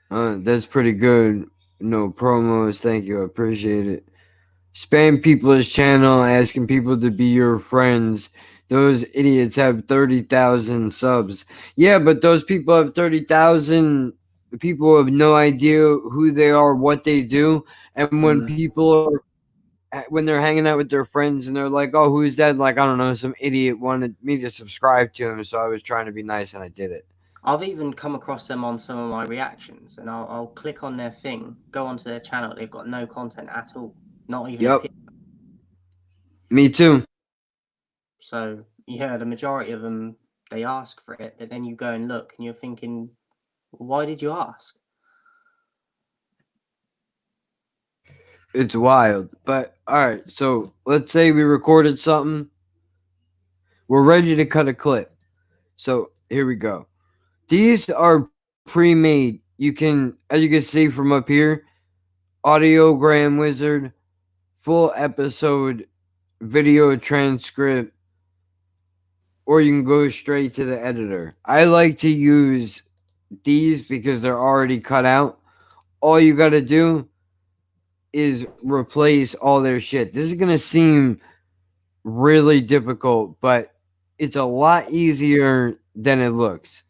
That's pretty good. No promos. Thank you. I appreciate it. Spam people's channel, asking people to be your friends. Those idiots have 30,000 subs. Yeah, but those people have 30,000. People have no idea who they are, what they do. And when when they're hanging out with their friends and they're like, oh, who's that? Like, I don't know, some idiot wanted me to subscribe to him. So I was trying to be nice and I did it. I've even come across them on some of my reactions, and I'll click on their thing, go onto their channel. They've got no content at all, not even. Yep. Me too. So yeah, the majority of them, they ask for it, but then you go and look, and you're thinking, why did you ask? It's wild. But all right, so let's say we recorded something. We're ready to cut a clip. So here we go. These are pre-made. You can, as you can see from up here, Audiogram Wizard, full episode, video transcript, or you can go straight to the editor. I like to use these because they're already cut out. All you got to do is replace all their shit. This is going to seem really difficult, but it's a lot easier than it looks.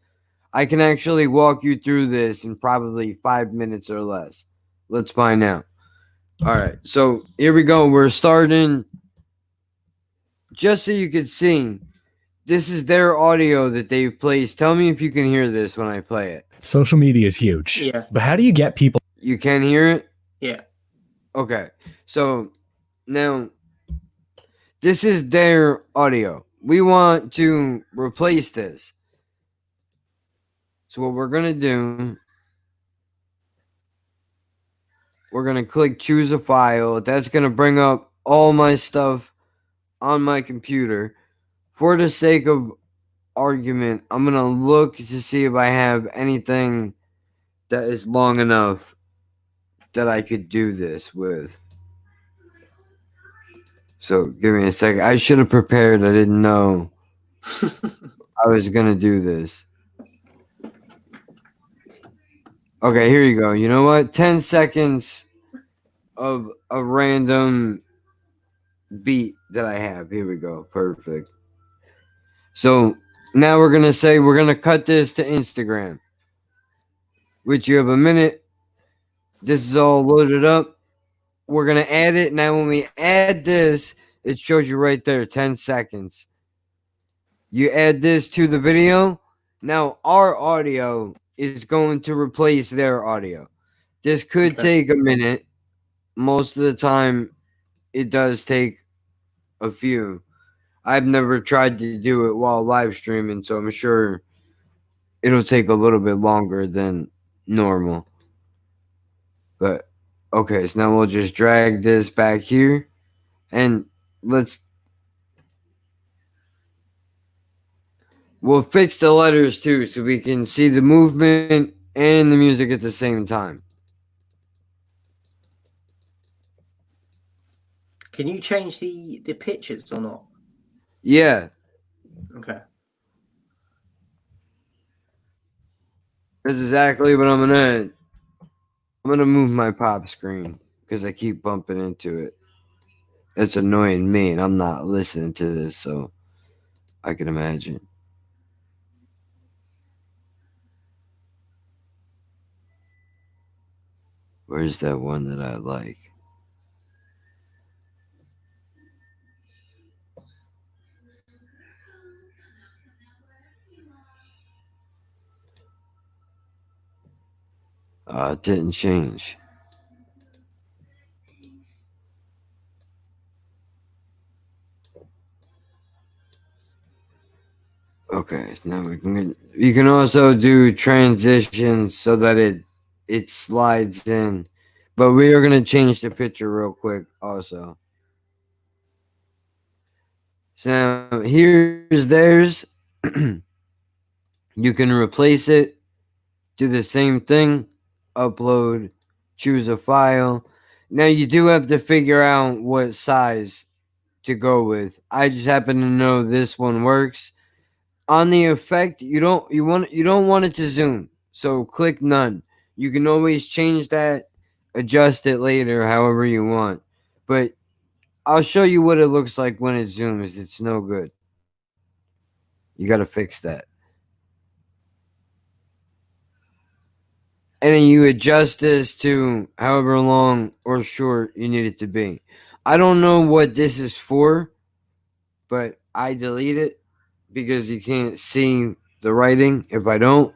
I can actually walk you through this in probably 5 minutes or less. Let's find out. All right, so here we go. We're starting. Just so you can see, this is their audio that they've placed. Tell me if you can hear this when I play it. Social media is huge. Yeah. But how do you get people? You can hear it? Yeah. Okay. So now This is their audio. We want to replace this. So what we're going to do, we're going to click choose a file. That's going to bring up all my stuff on my computer. For the sake of argument, I'm going to look to see if I have anything that is long enough that I could do this with. So give me a second. I should have prepared. I didn't know I was going to do this. Okay, here you go. You know what? 10 seconds of a random beat that I have. Here we go. Perfect. So now we're going to say we're going to cut this to Instagram, which you have a minute. This is all loaded up. We're going to add it. Now, when we add this, it shows you right there 10 seconds. You add this to the video. Now, our audio is going to replace their audio. This could take a minute. Most of the time, it does take a few. I've never tried to do it while live streaming, so I'm sure it'll take a little bit longer than normal. But okay, so now we'll just drag this back here and we'll fix the letters too so we can see the movement and the music at the same time. Can you change the pictures or not? Yeah, Okay. that's exactly what I'm gonna move my pop screen because I keep bumping into it. It's annoying me and I'm not listening to this, so I can imagine. Where's that one that I like? It didn't change. Okay, so now we can. You can also do transitions so that it slides in, but we are gonna change the picture real quick also. So now here's theirs. You can replace it. Do the same thing. Upload. Choose a file. Now you do have to figure out what size to go with. I just happen to know this one works. On the effect, you don't want it to zoom. So click none. You can always change that, adjust it later however you want. But I'll show you what it looks like when it zooms. It's no good. You got to fix that. And then you adjust this to however long or short you need it to be. I don't know what this is for, but I delete it because you can't see the writing if I don't.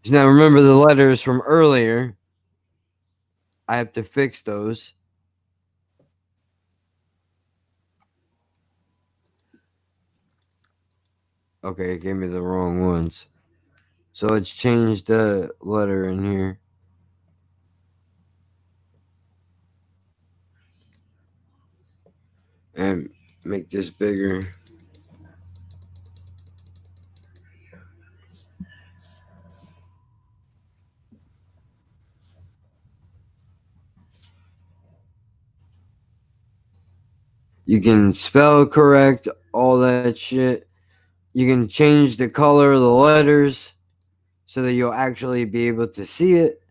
So now remember the letters from earlier. I have to fix those. Okay, it gave me the wrong ones. So let's change the letter in here. And make this bigger. You can spell correct, all that shit. You can change the color of the letters so that you'll actually be able to see it.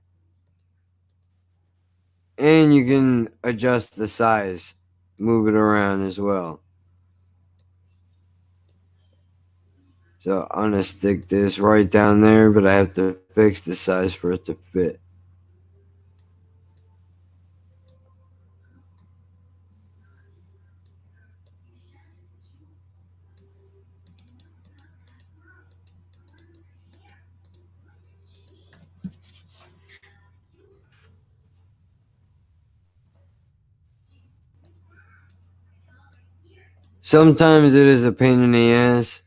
And you can adjust the size, move it around as well. So I'm going to stick this right down there, but I have to fix the size for it to fit. Sometimes it is a pain in the ass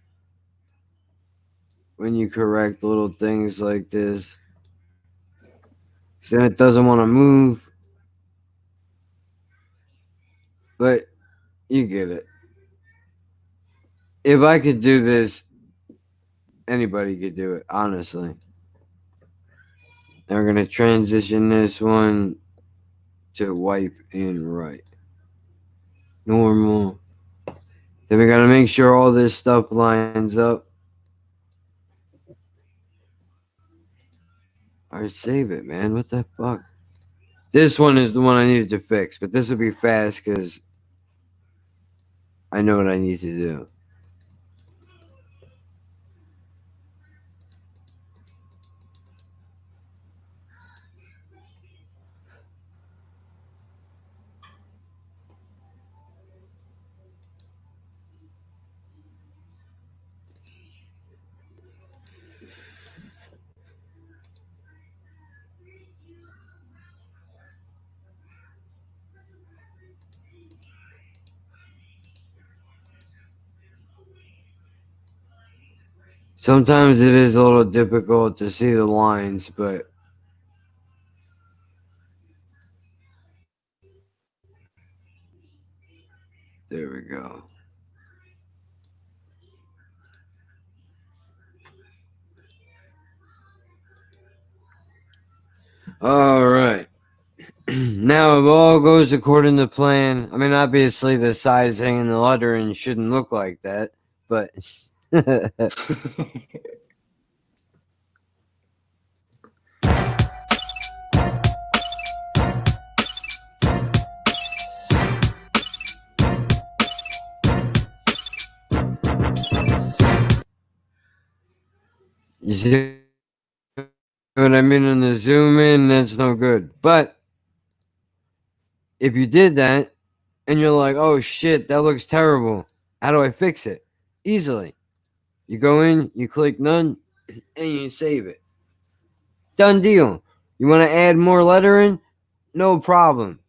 when you correct little things like this. 'Cause then it doesn't want to move. But you get it. If I could do this, anybody could do it, honestly. Now we're going to transition this one to wipe and right. Normal. Then we got to make sure all this stuff lines up. Alright, save it, man. What the fuck? This one is the one I needed to fix, but this will be fast because I know what I need to do. Sometimes it is a little difficult to see the lines, but there we go. All right. Now, if all goes according to plan, I mean, obviously the sizing and the lettering shouldn't look like that, but you see what I mean? On the zoom in, that's no good. But if you did that and you're like, oh shit, that looks terrible, how do I fix it? Easily. You go in, you click none, and you save it. Done deal. You want to add more lettering? No problem.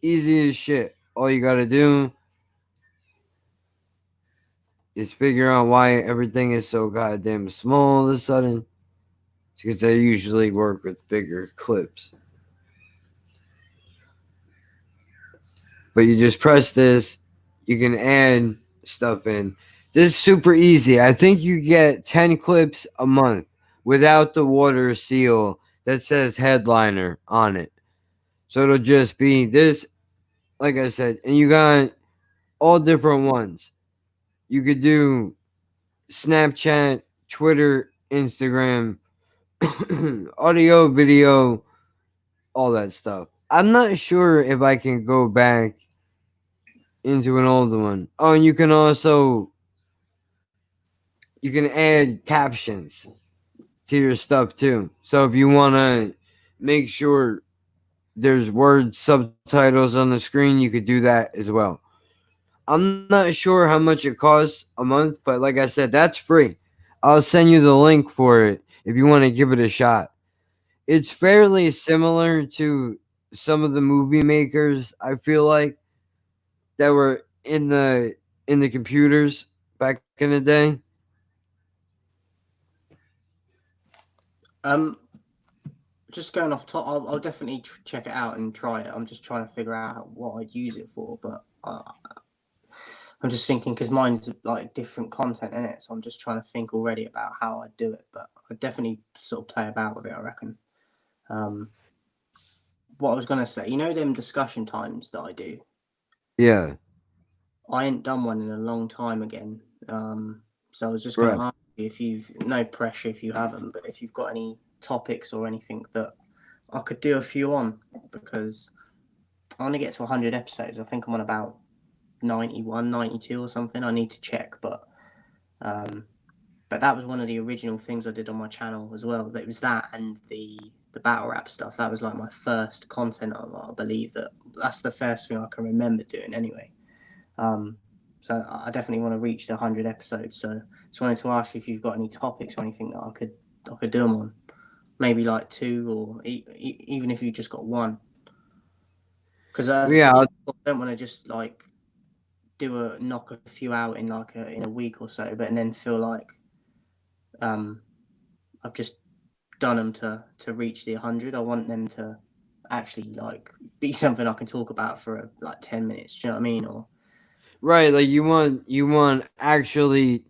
Easy as shit. All you got to do is figure out why everything is so goddamn small all of a sudden. It's because I usually work with bigger clips. But you just press this, you can add stuff in. This is super easy. I think you get 10 clips a month without the water seal that says headliner on it. So it'll just be this, like I said, and you got all different ones. You could do Snapchat, Twitter, Instagram, audio, video, all that stuff. I'm not sure if I can go back into an older one. Oh, and you can also add captions to your stuff too. So if you want to make sure there's word subtitles on the screen, you could do that as well. I'm not sure how much it costs a month, but like I said, that's free. I'll send you the link for it if you want to give it a shot. It's fairly similar to some of the movie makers, I feel like, that were in the computers back in the day. Just going off top, I'll definitely check it out and try it. I'm just trying to figure out what I'd use it for, but I'm just thinking because mine's like different content in it, so I'm just trying to think already about how I'd do it. But I'd definitely sort of play about with it, I reckon. What I was gonna say, you know, them discussion times that I do. Yeah. I ain't done one in a long time again. So I was just gonna ask you if you've no pressure if you haven't, but if you've got any topics or anything that I could do a few on, because I want to get to 100 episodes. I think I'm on about 91, 92 or something. I need to check, but that was one of the original things I did on my channel as well. That was that and the battle rap stuff. That was like my first content. I believe that's the first thing I can remember doing anyway. So I definitely want to reach the 100 episodes. So just wanted to ask if you've got any topics or anything that I could do them on. Maybe like two, or even if you just got one. Because I don't want to just like knock a few out in like in a week or so, but and then feel like I've just done them to reach the 100. I want them to actually like be something I can talk about for like 10 minutes. Do you know what I mean? Or Right, like you want actually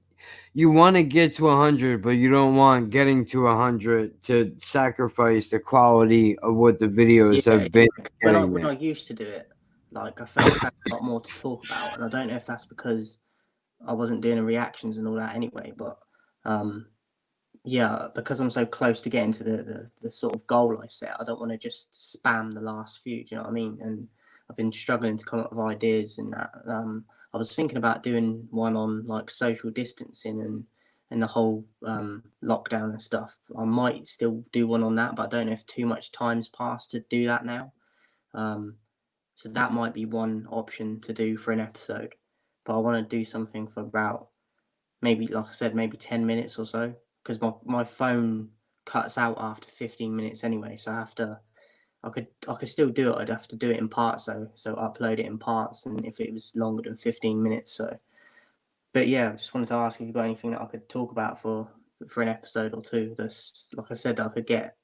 you want to get to 100, but you don't want getting to 100 to sacrifice the quality of what the videos yeah, have been getting when I there. used to do it, like I felt I had a lot more to talk about, and I don't know if that's because I wasn't doing the reactions and all that anyway, but yeah, because I'm so close to getting to the sort of goal I set, I don't want to just spam the last few. Do you know what I mean? And I've been struggling to come up with ideas and that. I was thinking about doing one on like social distancing and the whole lockdown and stuff. I might still do one on that, but I don't know if too much time's passed to do that now. So that might be one option to do for an episode. But I want to do something for about maybe, like I said, maybe 10 minutes or so, because my phone cuts out after 15 minutes anyway. So I could still do it. I'd have to do it in parts though. So upload it in parts, and if it was longer than 15 minutes. So, but yeah, I just wanted to ask if you've got anything that I could talk about for an episode or two. That's, like I said, that I could get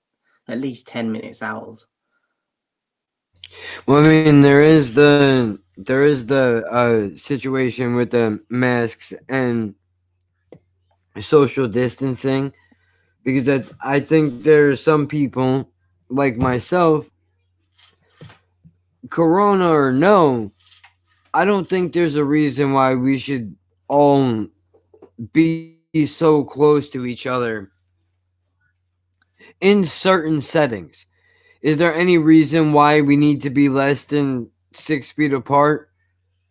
at least 10 minutes out of. Well, I mean, there is the situation with the masks and social distancing, because I think there are some people like myself, corona or no, I don't think there's a reason why we should all be so close to each other in certain settings. Is there any reason why we need to be less than 6 feet apart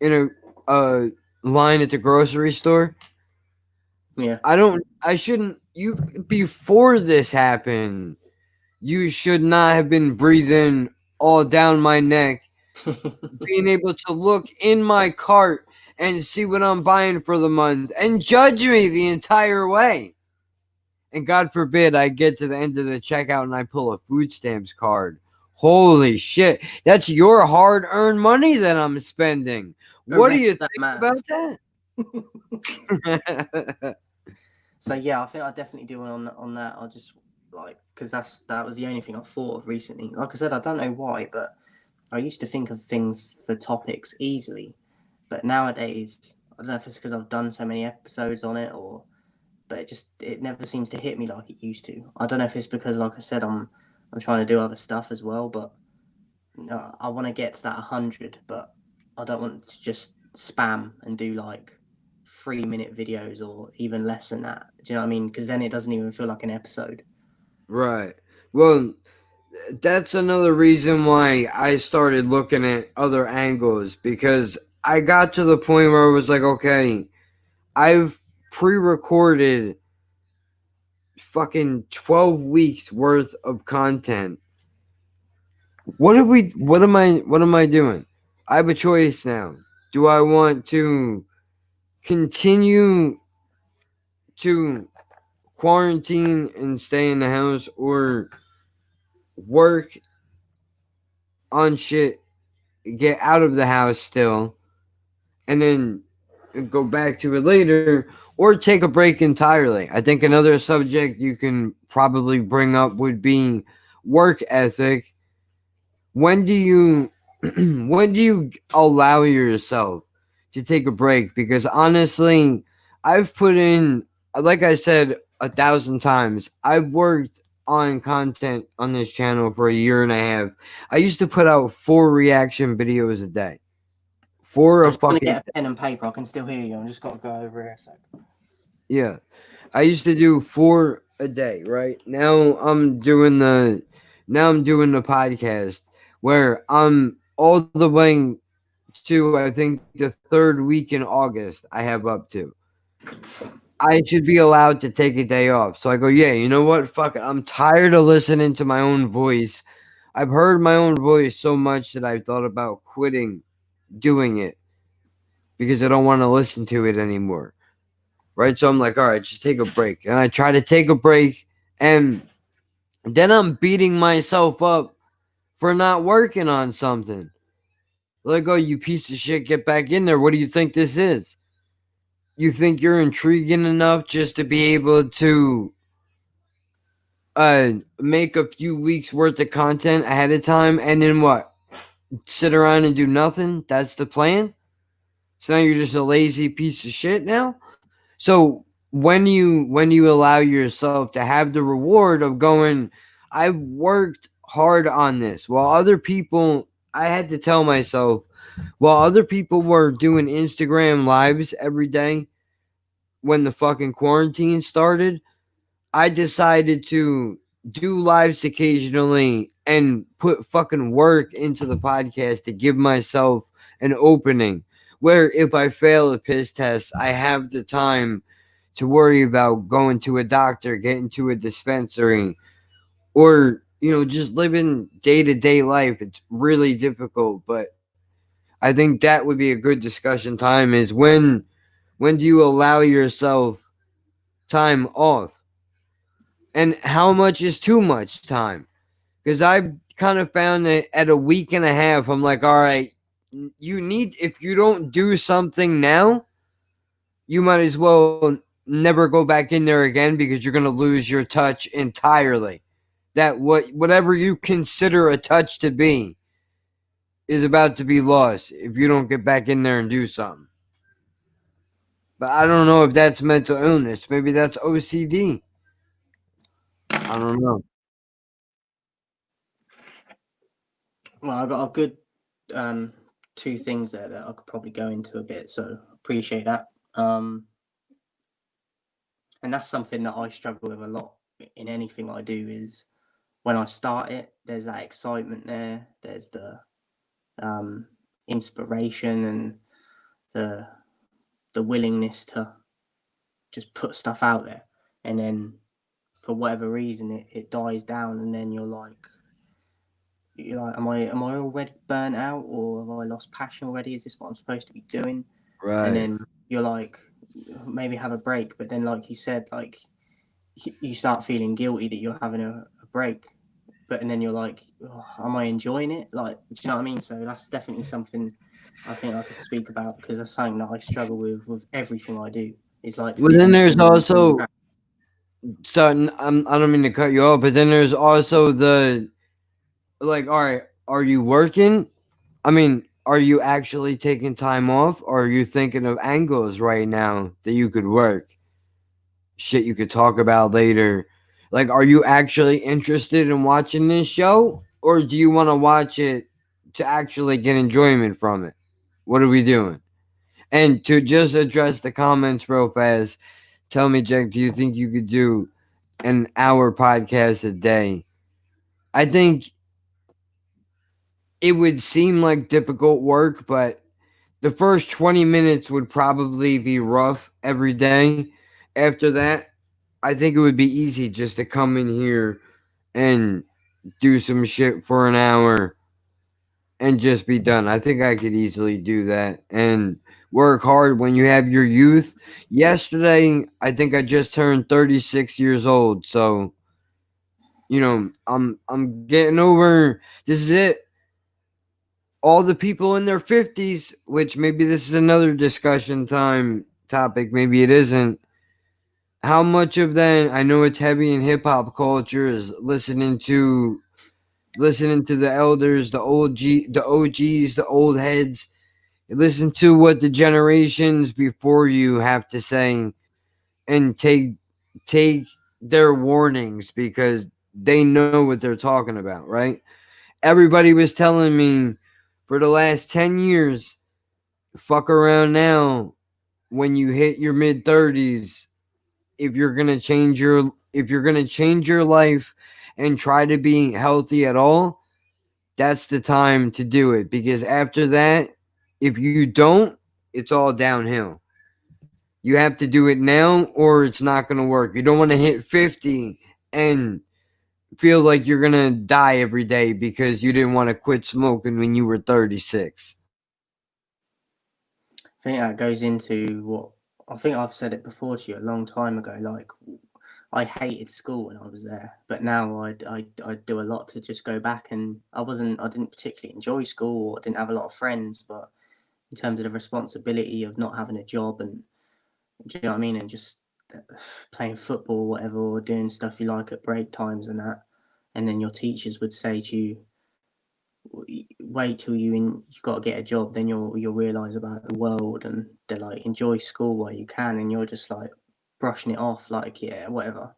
in a line at the grocery store? Yeah. I shouldn't, before this happened, you should not have been breathing all down my neck, being able to look in my cart and see what I'm buying for the month and judge me the entire way. And God forbid I get to the end of the checkout and I pull a food stamps card. Holy shit. That's your hard-earned money that I'm spending. What do you think about that? So yeah, I think I'll definitely do one on that. I'll just like, because that was the only thing I thought of recently. Like I said, I don't know why, but I used to think of things for topics easily, but nowadays I don't know if it's because I've done so many episodes on it, but it never seems to hit me like it used to. I don't know if it's because, like I said, I'm trying to do other stuff as well, but I want to get to that 100, but I don't want to just spam and do like 3-minute videos or even less than that. Do you know what I mean? Because then it doesn't even feel like an episode. Right. Well, that's another reason why I started looking at other angles, because I got to the point where I was like, okay, I've pre-recorded fucking 12 weeks worth of content. What am I doing? I have a choice now. Do I want to continue to quarantine and stay in the house, or work on shit, get out of the house still, and then go back to it later, or take a break entirely? I think another subject you can probably bring up would be work ethic. When do you allow yourself to take a break? Because honestly, I've put in, like I said 1,000 times, I've worked on content on this channel for 1.5 years. I used to put out 4 reaction videos a day. I'm just gonna get a pen and paper. I can still hear you. I'm just got to go over here a second. Yeah, I used to do 4 a day. Right now, I'm doing the podcast, where I'm all the way to, I think, the 3rd week in August. I have up to. I should be allowed to take a day off. So I go, yeah, you know what? Fuck it. I'm tired of listening to my own voice. I've heard my own voice so much that I thought about quitting doing it, because I don't want to listen to it anymore. Right? So I'm like, all right, just take a break. And I try to take a break, and then I'm beating myself up for not working on something. Like, oh, you piece of shit, get back in there. What do you think this is? You think you're intriguing enough just to be able to make a few weeks worth of content ahead of time and then what? Sit around and do nothing? That's the plan? So now you're just a lazy piece of shit now? So when you allow yourself to have the reward of going, I've worked hard on this, while other people, I had to tell myself, while other people were doing Instagram lives every day when the fucking quarantine started, I decided to do lives occasionally and put fucking work into the podcast to give myself an opening where if I fail a piss test, I have the time to worry about going to a doctor, getting to a dispensary, or, just living day-to-day life. It's really difficult, but I think that would be a good discussion time is when do you allow yourself time off? And how much is too much time? Because I've kind of found that at a week and a half, I'm like, all right, if you don't do something now, you might as well never go back in there again because you're going to lose your touch entirely. That whatever you consider a touch to be is about to be lost if you don't get back in there and do something. But I don't know if that's mental illness. Maybe that's OCD. I don't know. Well, I've got a good two things there that I could probably go into a bit, so appreciate that. And that's something that I struggle with a lot in anything I do is when I start it, there's that excitement there, there's the inspiration and the willingness to just put stuff out there, and then for whatever reason it dies down, and then you're like, am I already burnt out, or have I lost passion already? Is this what I'm supposed to be doing? Right. And then you're like, maybe have a break, but then like you said, like you start feeling guilty that you're having a break, and then you're like, oh, am I enjoying it? Like, do you know what I mean? So that's definitely something I think I could speak about, because that's something that I struggle with everything I do. It's like, well, then there's also, so I don't mean to cut you off, but then there's also the, like, all right, are you working? I mean, are you actually taking time off, or are you thinking of angles right now that you could work? Shit you could talk about later. Like, are you actually interested in watching this show, or do you want to watch it to actually get enjoyment from it? What are we doing? And to just address the comments real fast, tell me, Jack, do you think you could do an hour podcast a day? I think it would seem like difficult work, but the first 20 minutes would probably be rough every day. After that, I think it would be easy just to come in here and do some shit for an hour and just be done. I think I could easily do that and work hard when you have your youth. Yesterday, I think I just turned 36 years old, so I'm getting over. This is it. All the people in their 50s, which maybe this is another discussion time topic, maybe it isn't. How much of that, I know it's heavy in hip hop culture, is listening to the elders, the OGs, the old heads. Listen to what the generations before you have to say and take their warnings because they know what they're talking about, right? Everybody was telling me for the last 10 years, fuck around now when you hit your mid 30s. If you're going to change your life and try to be healthy at all, that's the time to do it, because after that, if you don't, it's all downhill. You have to do it now or it's not going to work. You don't want to hit 50 and feel like you're going to die every day because you didn't want to quit smoking when you were 36. I think that goes into what I think I've said it before to you a long time ago. Like, I hated school when I was there, but now I'd do a lot to just go back. And I didn't particularly enjoy school, or I didn't have a lot of friends, but in terms of the responsibility of not having a job, and do you know what I mean, and just playing football or whatever, or doing stuff you like at break times and that, and then your teachers would say to you, wait till you got to get a job, then you'll realize about the world. And they're like, enjoy school while you can, and you're just like brushing it off, like, yeah, whatever.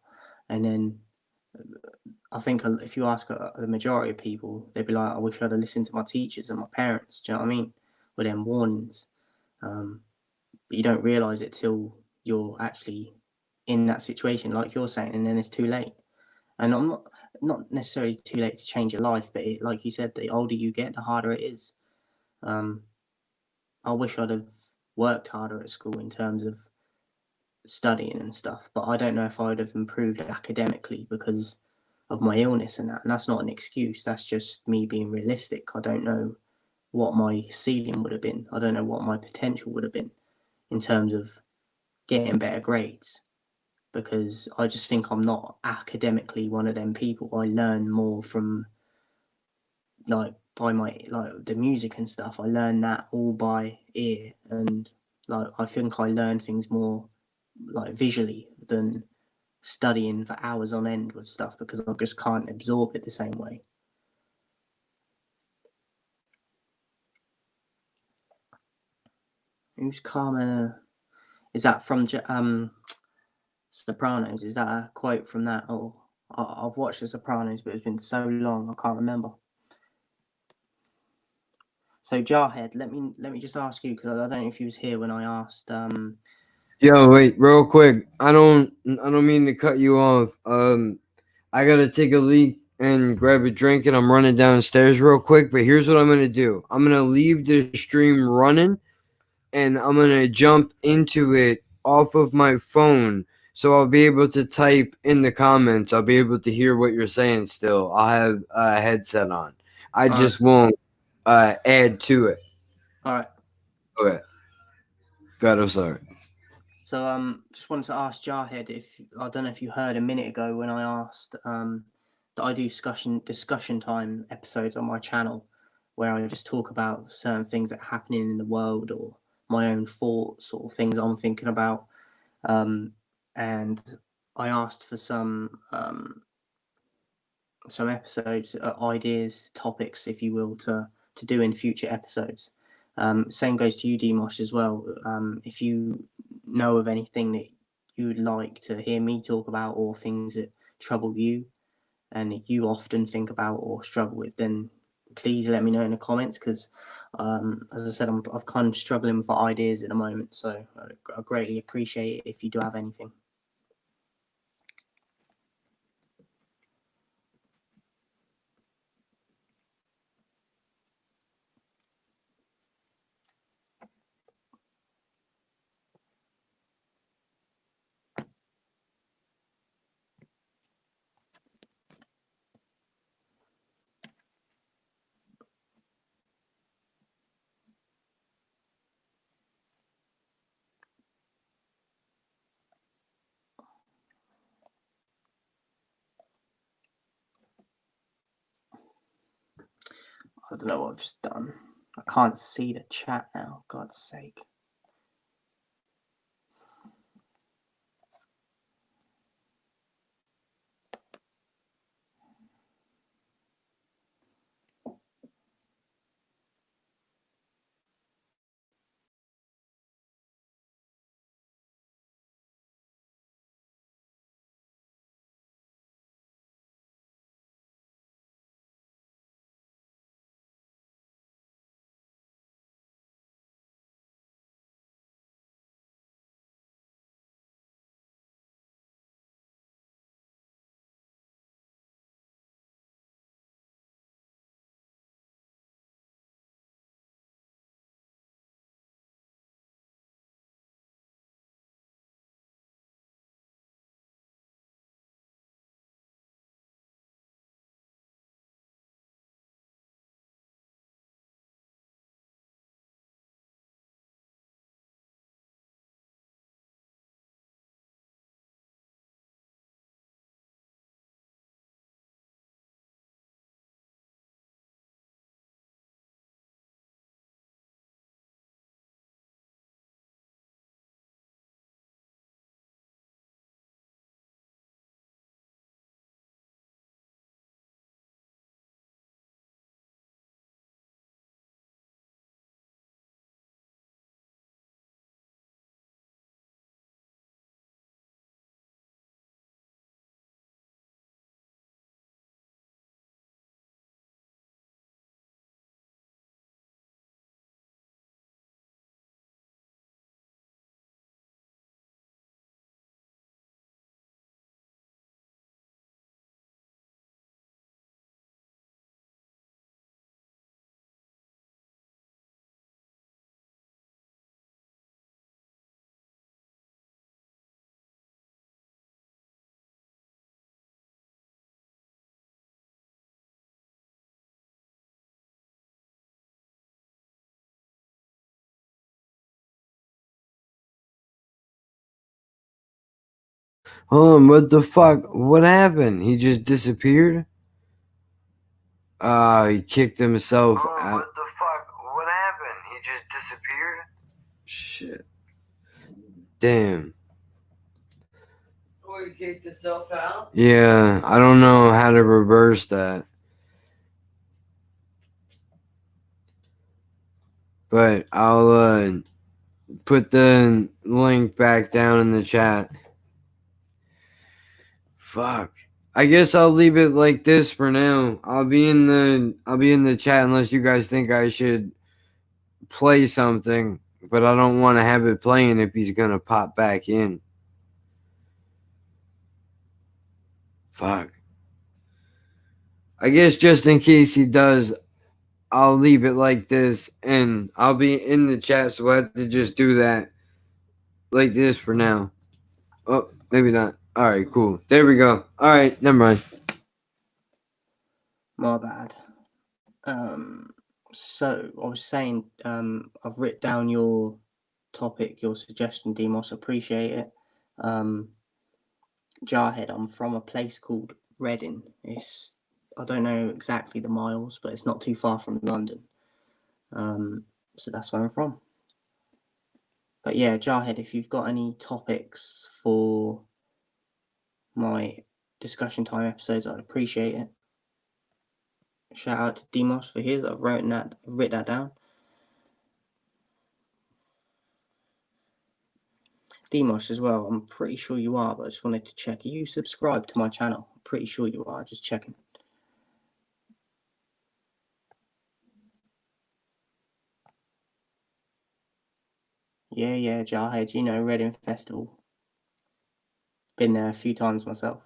And then I think if you ask the majority of people, they'd be like, I wish I'd have listened to my teachers and my parents. Do you know what I mean? With them warnings. But you don't realize it till you're actually in that situation, like you're saying, and then it's too late. And I'm not necessarily too late to change your life, but like you said, the older you get, the harder it is. I wish I'd have worked harder at school in terms of studying and stuff, but I don't know if I'd have improved academically because of my illness and that. And that's not an excuse. That's just me being realistic. I don't know what my ceiling would have been. I don't know what my potential would have been in terms of getting better grades, because I just think I'm not academically one of them people. I learn more from like by my like the music and stuff. I learn that all by ear, and like I think I learn things more like visually than studying for hours on end with stuff, because I just can't absorb it the same way. Who's Carmen? Is that from Sopranos? Is that a quote from that? Or I've watched The Sopranos, but it's been so long I can't remember. So Jarhead, let me just ask you, because I don't know if you was here when I asked. Yo, wait, real quick. I don't mean to cut you off. I gotta take a leak and grab a drink, and I'm running downstairs real quick. But here's what I'm gonna do. I'm gonna leave the stream running, and I'm gonna jump into it off of my phone, so I'll be able to type in the comments. I'll be able to hear what you're saying. Still, I'll have a headset on. I just won't add to it. All right. Okay. God, I'm sorry. So just wanted to ask Jarhead, if I don't know if you heard a minute ago when I asked that I do discussion time episodes on my channel, where I just talk about certain things that are happening in the world, or my own thoughts, or things I'm thinking about. And I asked for some episodes, ideas, topics, if you will, to do in future episodes. Same goes to you, Demos, as well. If you know of anything that you would like to hear me talk about, or things that trouble you and you often think about or struggle with, then please let me know in the comments, because as I said, I'm kind of struggling with ideas at the moment, so I greatly appreciate it if you do have anything. I don't know what I've just done. I can't see the chat now, God's sake. Hold on, what the fuck? What happened? He just disappeared? He kicked himself out. What the fuck? What happened? He just disappeared? Shit. Damn. Or he kicked himself out. Yeah, I don't know how to reverse that. But I'll put the link back down in the chat. Fuck. I guess I'll leave it like this for now. I'll be in the chat unless you guys think I should play something, but I don't want to have it playing if he's gonna pop back in. Fuck. I guess just in case he does, I'll leave it like this and I'll be in the chat, so I have to just do that like this for now. Oh, maybe not. Alright, cool. There we go. Alright, never mind. My bad. So I was saying, I've written down your topic, your suggestion, Demos. Appreciate it. Jarhead, I'm from a place called Reading. I don't know exactly the miles, but it's not too far from London. So that's where I'm from. But yeah, Jarhead, if you've got any topics for my discussion time episodes, I'd appreciate it. Shout out to Demos for his. I've written that down. Demos as well. I'm pretty sure you are, but I just wanted to check. Are you subscribed to my channel? I'm pretty sure you are. Just checking. Yeah, Jarhead. You know, Reading Festival. Been there a few times myself.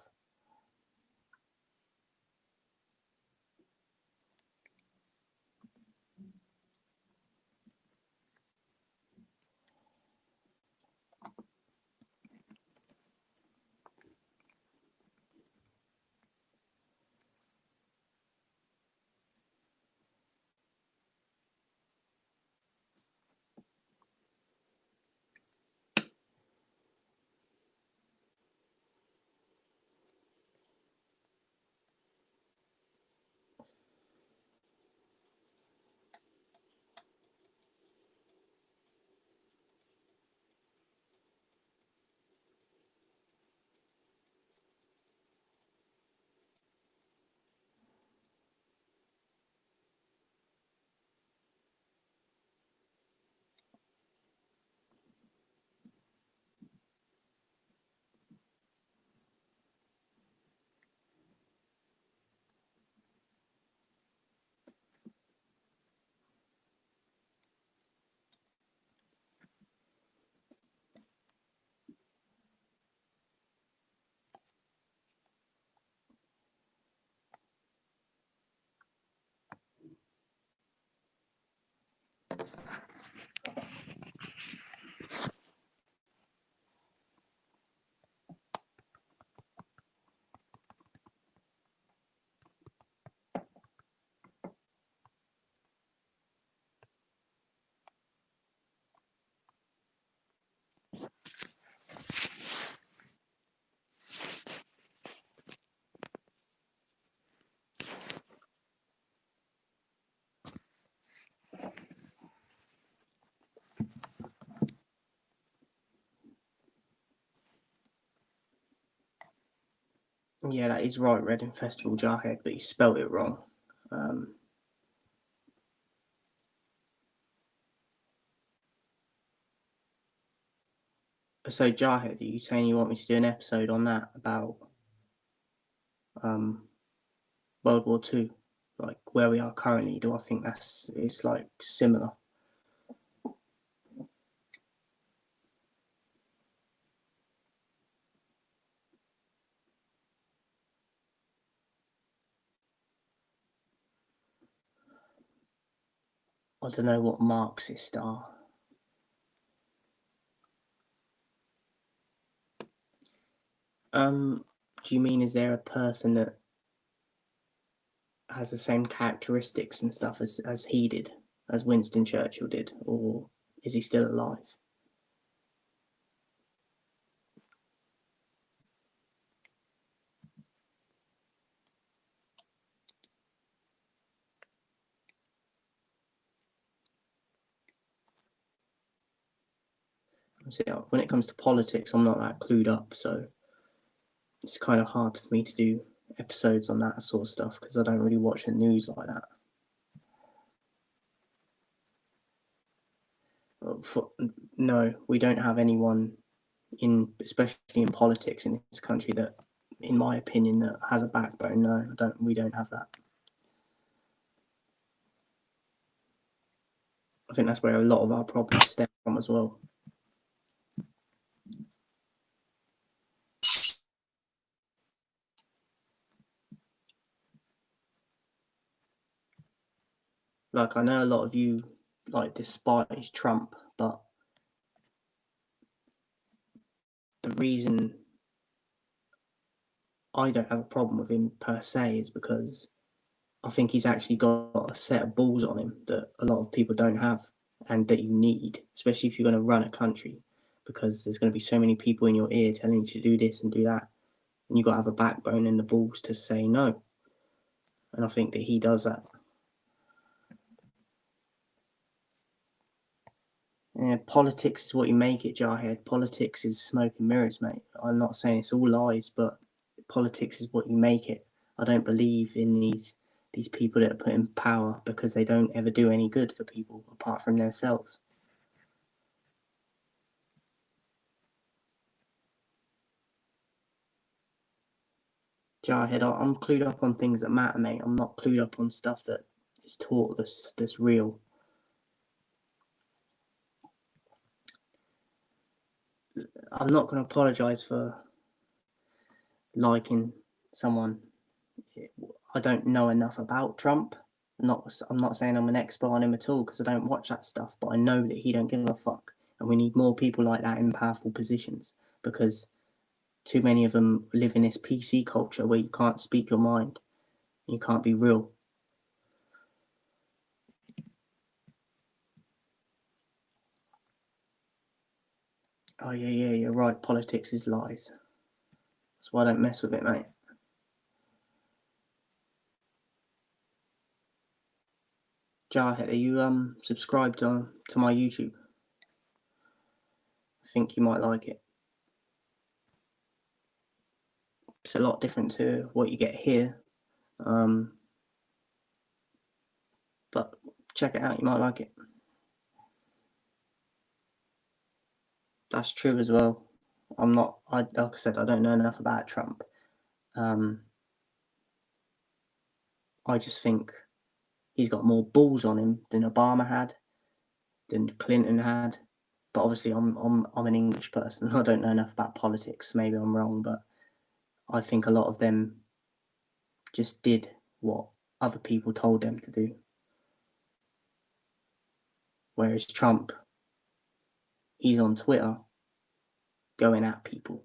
Yeah, that is right, Reading Festival, Jarhead, but you spelt it wrong. So, Jarhead, are you saying you want me to do an episode on that about World War II, like where we are currently? Do I think it's like similar? I don't know what Marxists are. Do you mean, is there a person that has the same characteristics and stuff as he did, as Winston Churchill did, or is he still alive? So, when it comes to politics, I'm not that clued up, so it's kind of hard for me to do episodes on that sort of stuff because I don't really watch the news like that. No, we don't have anyone especially in politics in this country that, in my opinion, that has a backbone. No, we don't have that. I think that's where a lot of our problems stem from as well. Like, I know a lot of you despise Trump, but the reason I don't have a problem with him per se is because I think he's actually got a set of balls on him that a lot of people don't have and that you need, especially if you're going to run a country, because there's going to be so many people in your ear telling you to do this and do that. And you've got to have a backbone and the balls to say no. And I think that he does that. Yeah, politics is what you make it, Jarhead. Politics is smoke and mirrors, mate. I'm not saying it's all lies, but politics is what you make it. I don't believe in these people that are put in power because they don't ever do any good for people apart from themselves. Jarhead, I'm clued up on things that matter, mate. I'm not clued up on stuff that is taught that's real. I'm not going to apologise for liking someone. I don't know enough about Trump. I'm not saying I'm an expert on him at all because I don't watch that stuff, but I know that he don't give a fuck. And we need more people like that in powerful positions because too many of them live in this PC culture where you can't speak your mind. You can't be real. Oh, yeah, you're right. Politics is lies. That's why I don't mess with it, mate. Jarhead, are you subscribed to my YouTube? I think you might like it. It's a lot different to what you get here. But check it out, you might like it. That's true as well. Like I said, I don't know enough about Trump. I just think he's got more balls on him than Obama had, than Clinton had. But obviously, I'm an English person. I don't know enough about politics. Maybe I'm wrong, but I think a lot of them just did what other people told them to do. Whereas Trump, he's on Twitter going at people.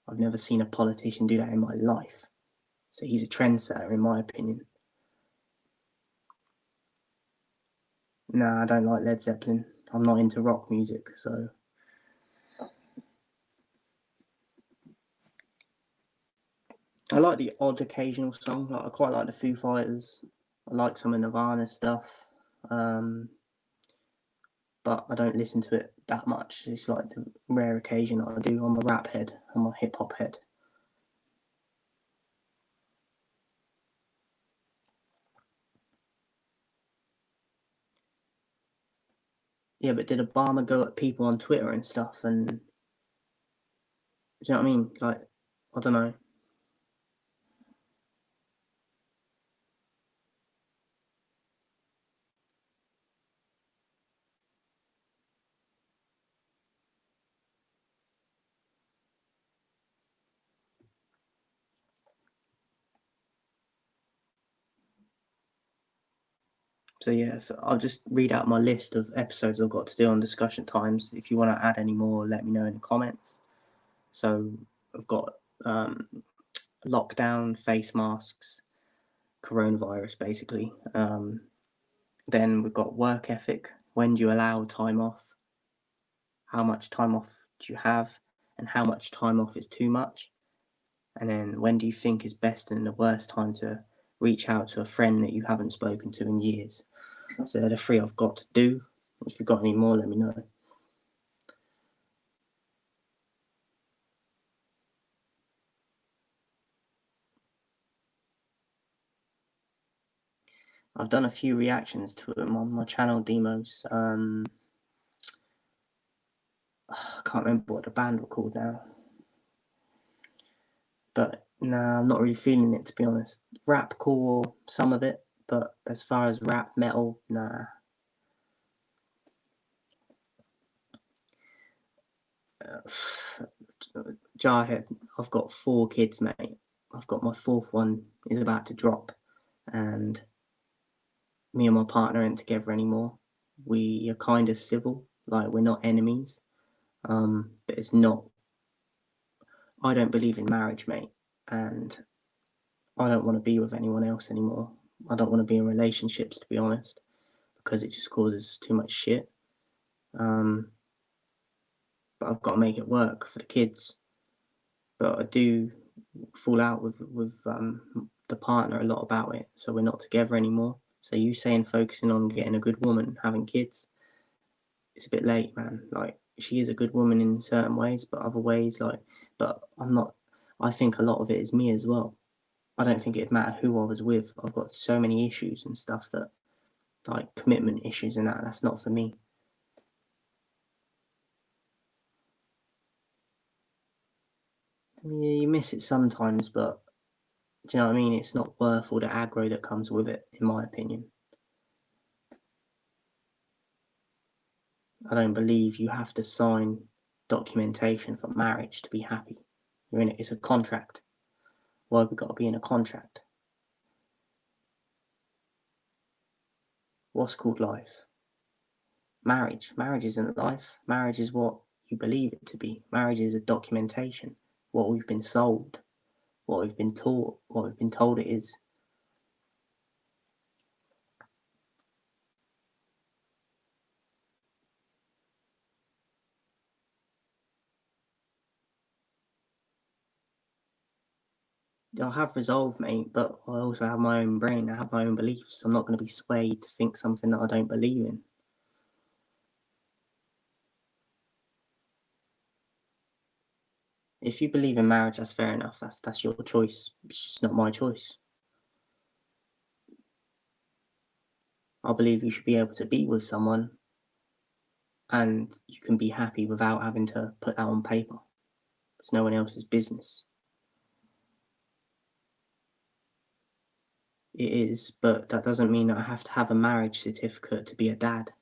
I've never seen a politician do that in my life. So he's a trendsetter, in my opinion. Nah, I don't like Led Zeppelin. I'm not into rock music, so. I like the odd occasional song. Like, I quite like the Foo Fighters. I like some of Nirvana stuff. But I don't listen to it that much. It's like the rare occasion that I do. I'm a rap head. I'm a hip hop head. Yeah, but did Obama go at people on Twitter and stuff? And do you know what I mean? Like, I don't know. So yeah, so I'll just read out my list of episodes I've got to do on Discussion Times. If you want to add any more, let me know in the comments. So I've got lockdown, face masks, coronavirus, basically. Then we've got work ethic. When do you allow time off? How much time off do you have? And how much time off is too much? And then when do you think is best and the worst time to reach out to a friend that you haven't spoken to in years? So they're the three I've got to do. If you've got any more, let me know. I've done a few reactions to him on my channel, Demos. I can't remember what the band were called now. But nah, I'm not really feeling it, to be honest. Rap core, some of it, but as far as rap metal, nah. Jarhead, I've got 4 kids, mate. I've got my 4th one is about to drop, and me and my partner aren't together anymore. We are kind of civil, like we're not enemies, but it's not. I don't believe in marriage, mate, and I don't want to be with anyone else anymore. I don't want to be in relationships, to be honest, because it just causes too much shit. But I've got to make it work for the kids. But I do fall out with the partner a lot about it, so we're not together anymore. So you saying focusing on getting a good woman, having kids, it's a bit late, man. Like, she is a good woman in certain ways, but other ways, like, but I'm not. I think a lot of it is me as well. I don't think it'd matter who I was with. I've got so many issues and stuff that, like, commitment issues and that's not for me. Yeah, you miss it sometimes, but do you know what I mean? It's not worth all the aggro that comes with it, in my opinion. I don't believe you have to sign documentation for marriage to be happy. You're in it. It's a contract. Why have we got to be in a contract? What's called life? Marriage. Marriage isn't life. Marriage is what you believe it to be. Marriage is a documentation. What we've been sold, what we've been taught, what we've been told it is. I have resolve, mate, but I also have my own brain. I have my own beliefs. I'm not going to be swayed to think something that I don't believe in. If you believe in marriage, that's fair enough. That's your choice. It's just not my choice. I believe you should be able to be with someone and you can be happy without having to put that on paper. It's no one else's business. It is, but that doesn't mean that I have to have a marriage certificate to be a dad.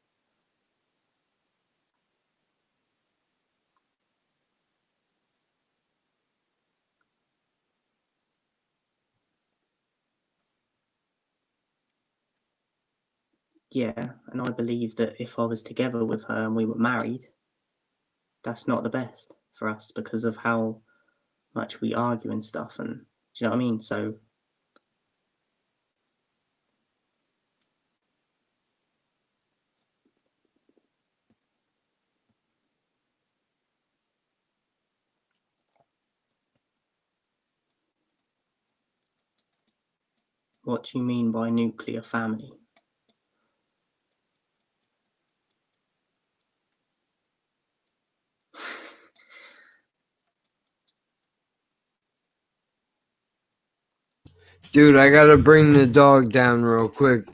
Yeah, and I believe that if I was together with her and we were married, that's not the best for us because of how much we argue and stuff. And do you know what I mean? So what do you mean by nuclear family? Dude, I gotta bring the dog down real quick.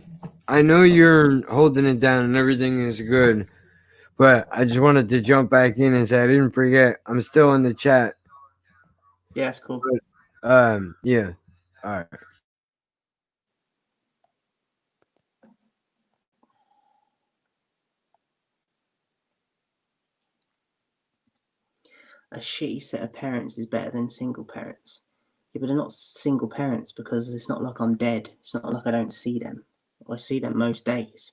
I know you're holding it down and everything is good, but I just wanted to jump back in and say I didn't forget. I'm still in the chat. Yeah, that's cool. Yeah. All right. A shitty set of parents is better than single parents. Yeah, but they're not single parents because it's not like I'm dead. It's not like I don't see them. I see them most days.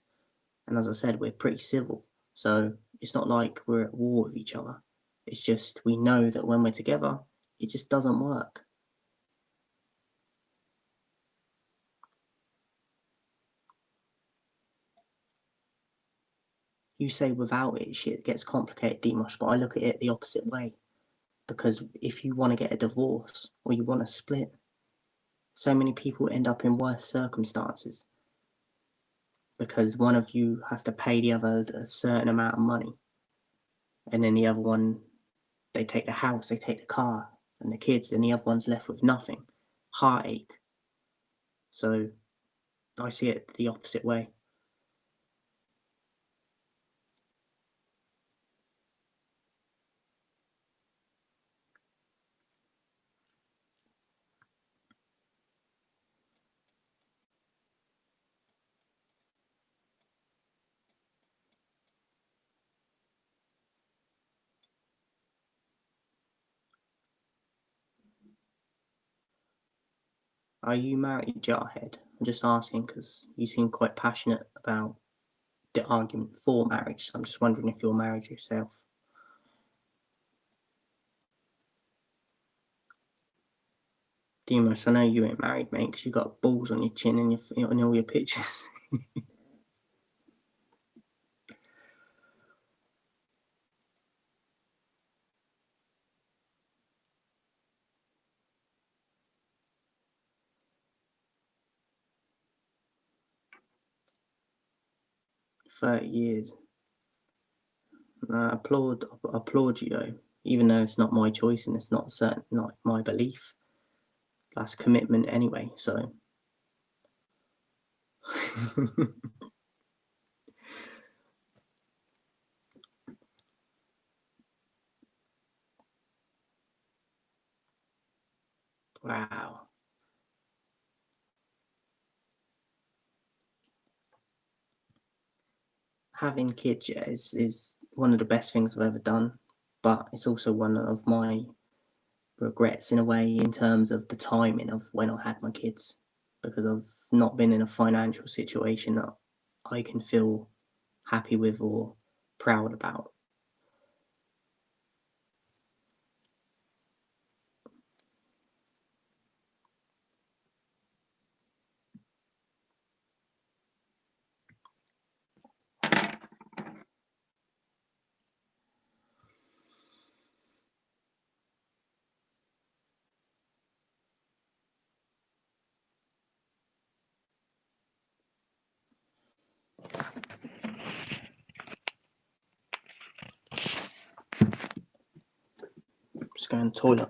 And as I said, we're pretty civil. So it's not like we're at war with each other. It's just we know that when we're together, it just doesn't work. You say without it, shit gets complicated, Dimash, but I look at it the opposite way. Because if you want to get a divorce or you want to split, so many people end up in worse circumstances because one of you has to pay the other a certain amount of money. And then the other one, they take the house, they take the car and the kids, and the other one's left with nothing. Heartache. So I see it the opposite way. Are you married, Jarhead? I'm just asking because you seem quite passionate about the argument for marriage. So I'm just wondering if you're married yourself. Demas, I know you ain't married, mate, because you got balls on your chin and on all your pictures. 30 years. I applaud you though, even though it's not my choice and it's not my belief. That's commitment anyway. So. Wow. Having kids, yeah, is one of the best things I've ever done, but it's also one of my regrets in a way in terms of the timing of when I had my kids, because I've not been in a financial situation that I can feel happy with or proud about. Just going to the toilet.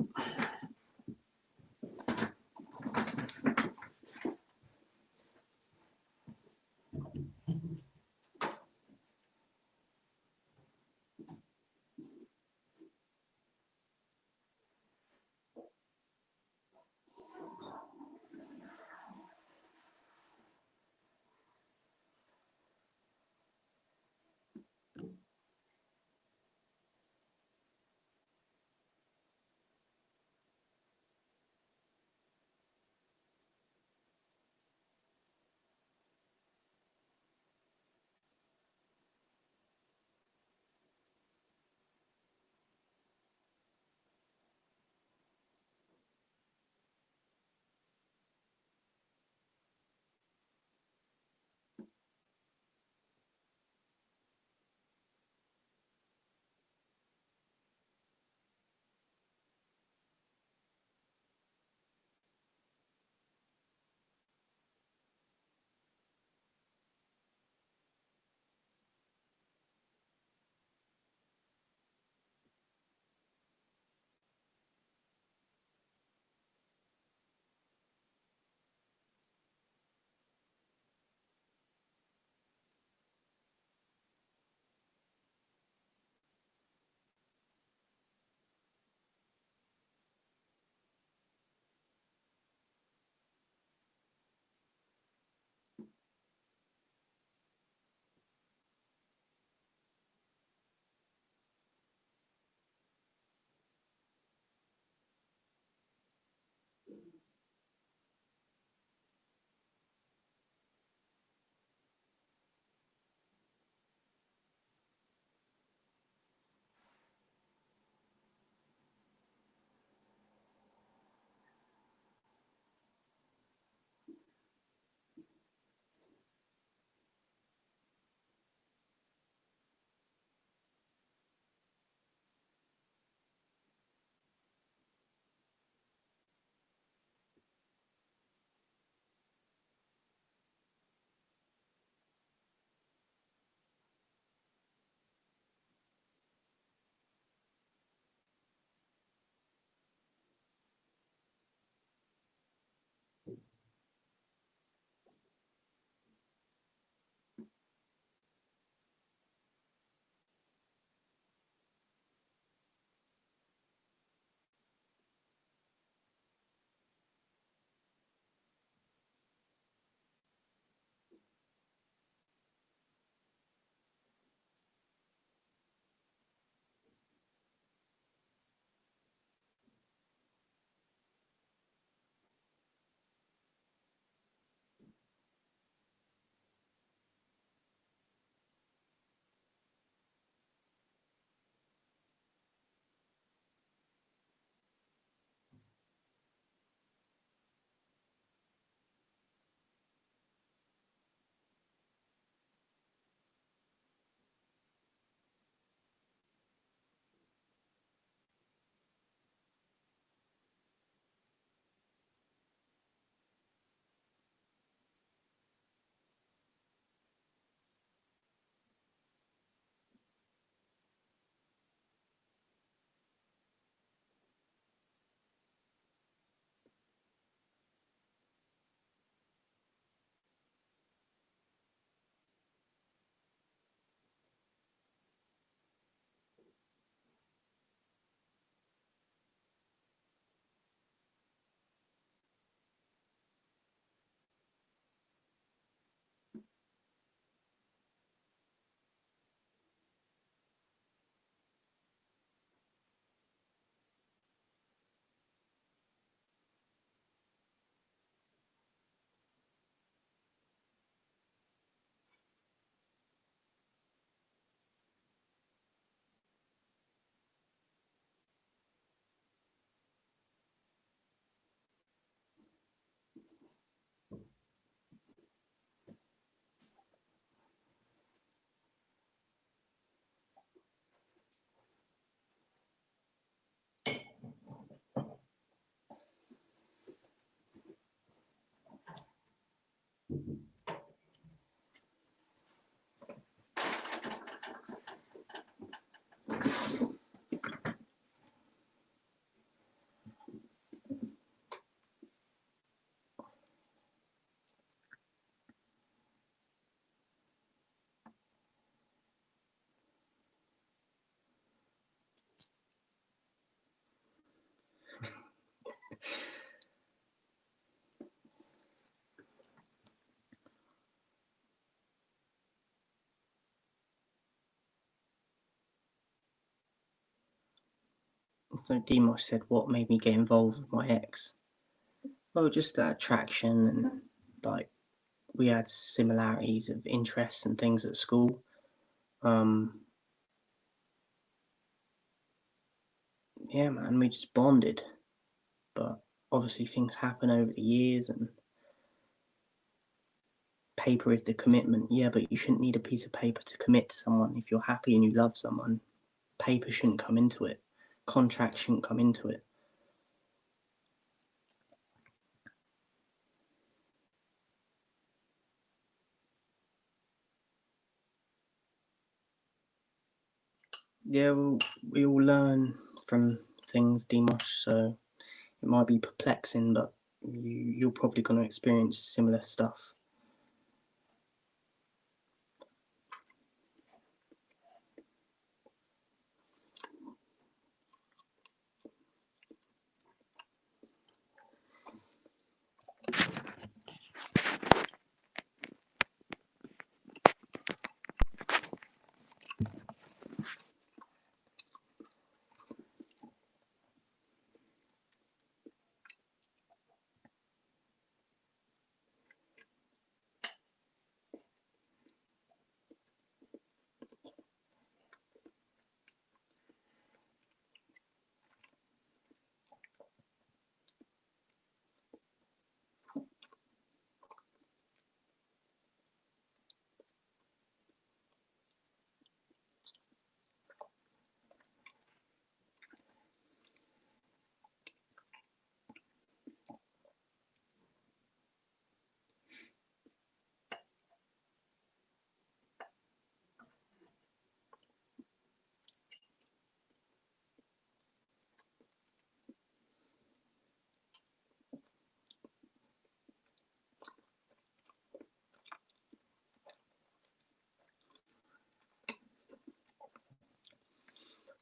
So Demos said, what made me get involved with my ex? Well, just that attraction, and like we had similarities of interests and things at school. Yeah, man, we just bonded. But obviously things happen over the years, and paper is the commitment. Yeah, but you shouldn't need a piece of paper to commit to someone. If you're happy and you love someone, paper shouldn't come into it. Contract shouldn't come into it. Yeah, well, we all learn from things, Demos, so it might be perplexing, but you're probably going to experience similar stuff.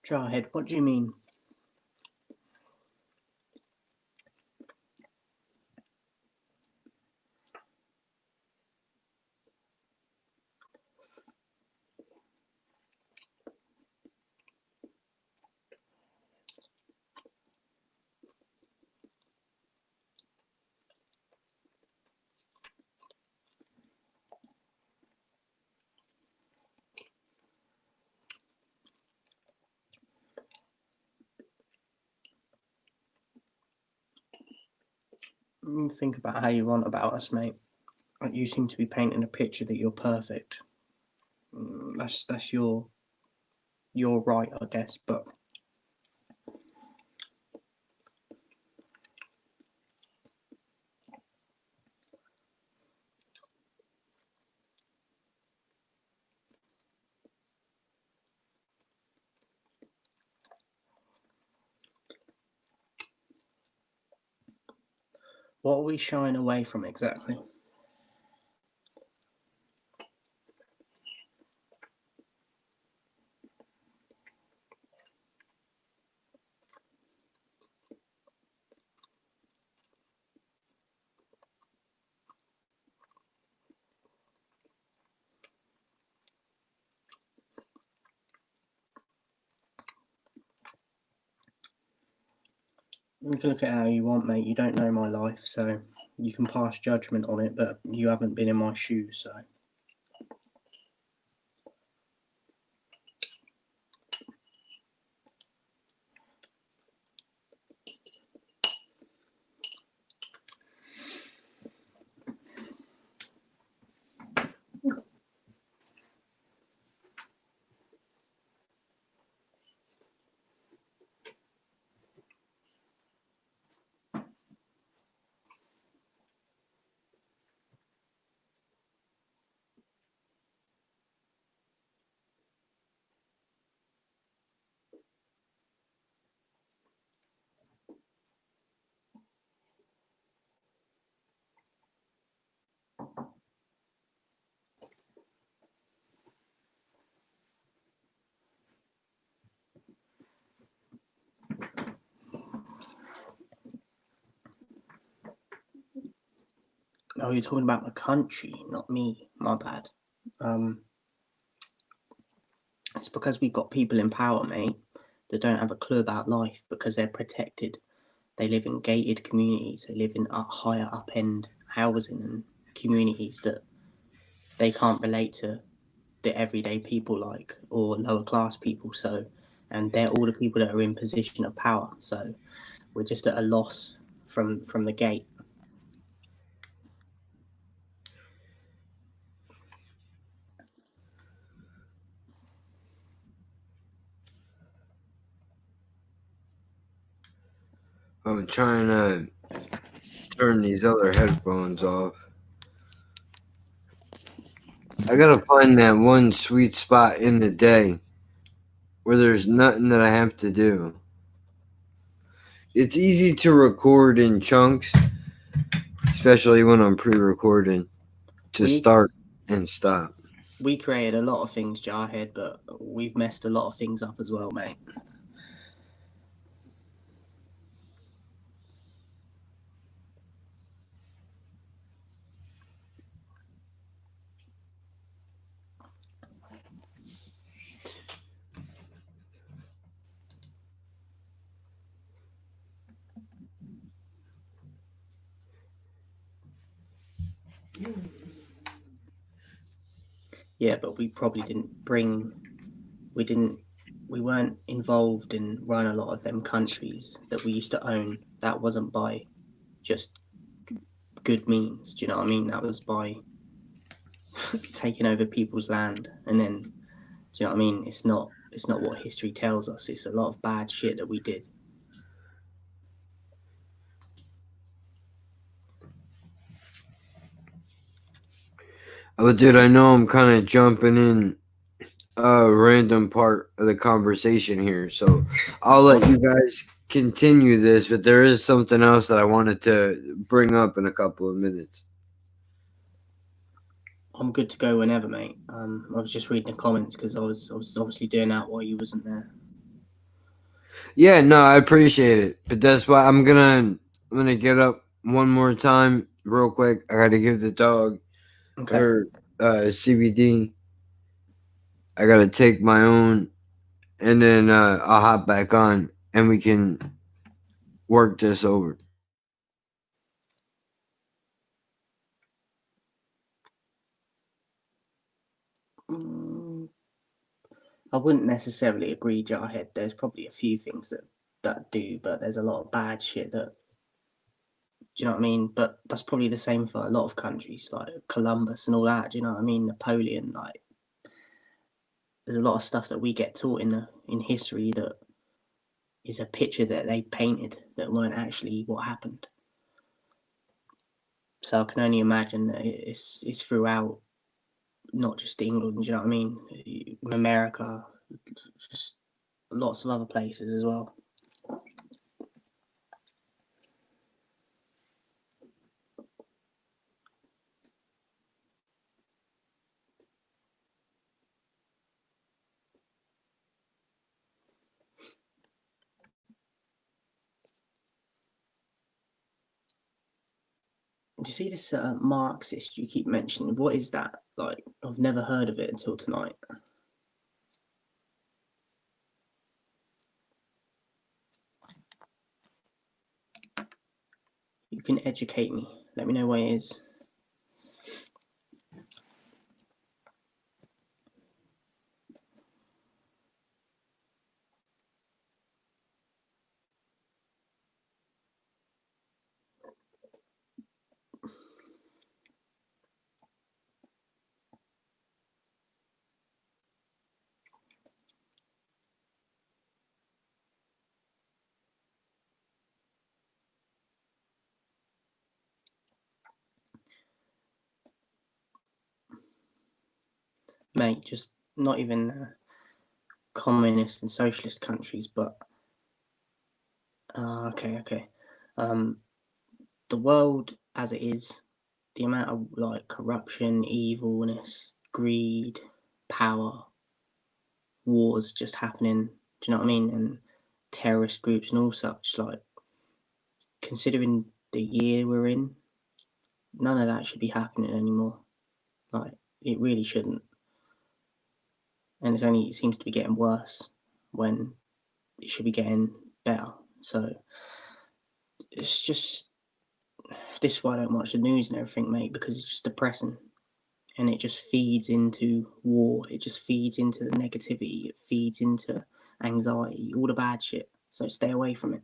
Jarhead, what do you mean? Think about how you want about us, mate. You seem to be painting a picture that you're perfect. That's your right, I guess, but what are we shying away from exactly? You can look at it how you want, mate. You don't know my life, so you can pass judgment on it, but you haven't been in my shoes, so. Oh, you're talking about the country, not me. My bad. It's because we've got people in power, mate. that don't have a clue about life because they're protected. They live in gated communities. They live in higher up end housing and communities that they can't relate to the everyday people or lower class people. So, and they're all the people that are in position of power. So we're just at a loss from the gate. I'm trying to turn these other headphones off. I gotta find that one sweet spot in the day where there's nothing that I have to do. It's easy to record in chunks, especially when I'm pre-recording, to start and stop. We created a lot of things, Jarhead, but we've messed a lot of things up as well, mate. Yeah, but we probably we weren't involved and run a lot of them countries that we used to own. That wasn't by just good means. Do you know what I mean? That was by taking over people's land, and then, do you know what I mean? It's not what history tells us. It's a lot of bad shit that we did. Oh, dude, I know I'm kind of jumping in a random part of the conversation here, so I'll let you guys continue this, but there is something else that I wanted to bring up in a couple of minutes. I'm good to go whenever, mate. I was just reading the comments because I was obviously doing that while you wasn't there. Yeah, no, I appreciate it, but that's why I'm gonna get up one more time real quick. I gotta give the dog her CBD. I gotta take my own, and then I'll hop back on, and we can work this over. I wouldn't necessarily agree, Jarhead. There's probably a few things that do, but there's a lot of bad shit that. Do you know what I mean? But that's probably the same for a lot of countries, like Columbus and all that. Do you know what I mean? Napoleon, like, there's a lot of stuff that we get taught in history that is a picture that they painted that weren't actually what happened. So I can only imagine that it's throughout, not just England. Do you know what I mean? America, just lots of other places as well. Do you see this Marxist you keep mentioning? What is that? Like, I've never heard of it until tonight. You can educate me. Let me know what it is. Mate, just not even communist and socialist countries, but okay. The world as it is, the amount of like corruption, evilness, greed, power, wars just happening. Do you know what I mean? And terrorist groups and all such. Like, considering the year we're in, none of that should be happening anymore. Like, it really shouldn't. And it seems to be getting worse when it should be getting better. So it's just, this is why I don't watch the news and everything, mate, because it's just depressing. And it just feeds into war. It just feeds into the negativity. It feeds into anxiety, all the bad shit. So stay away from it.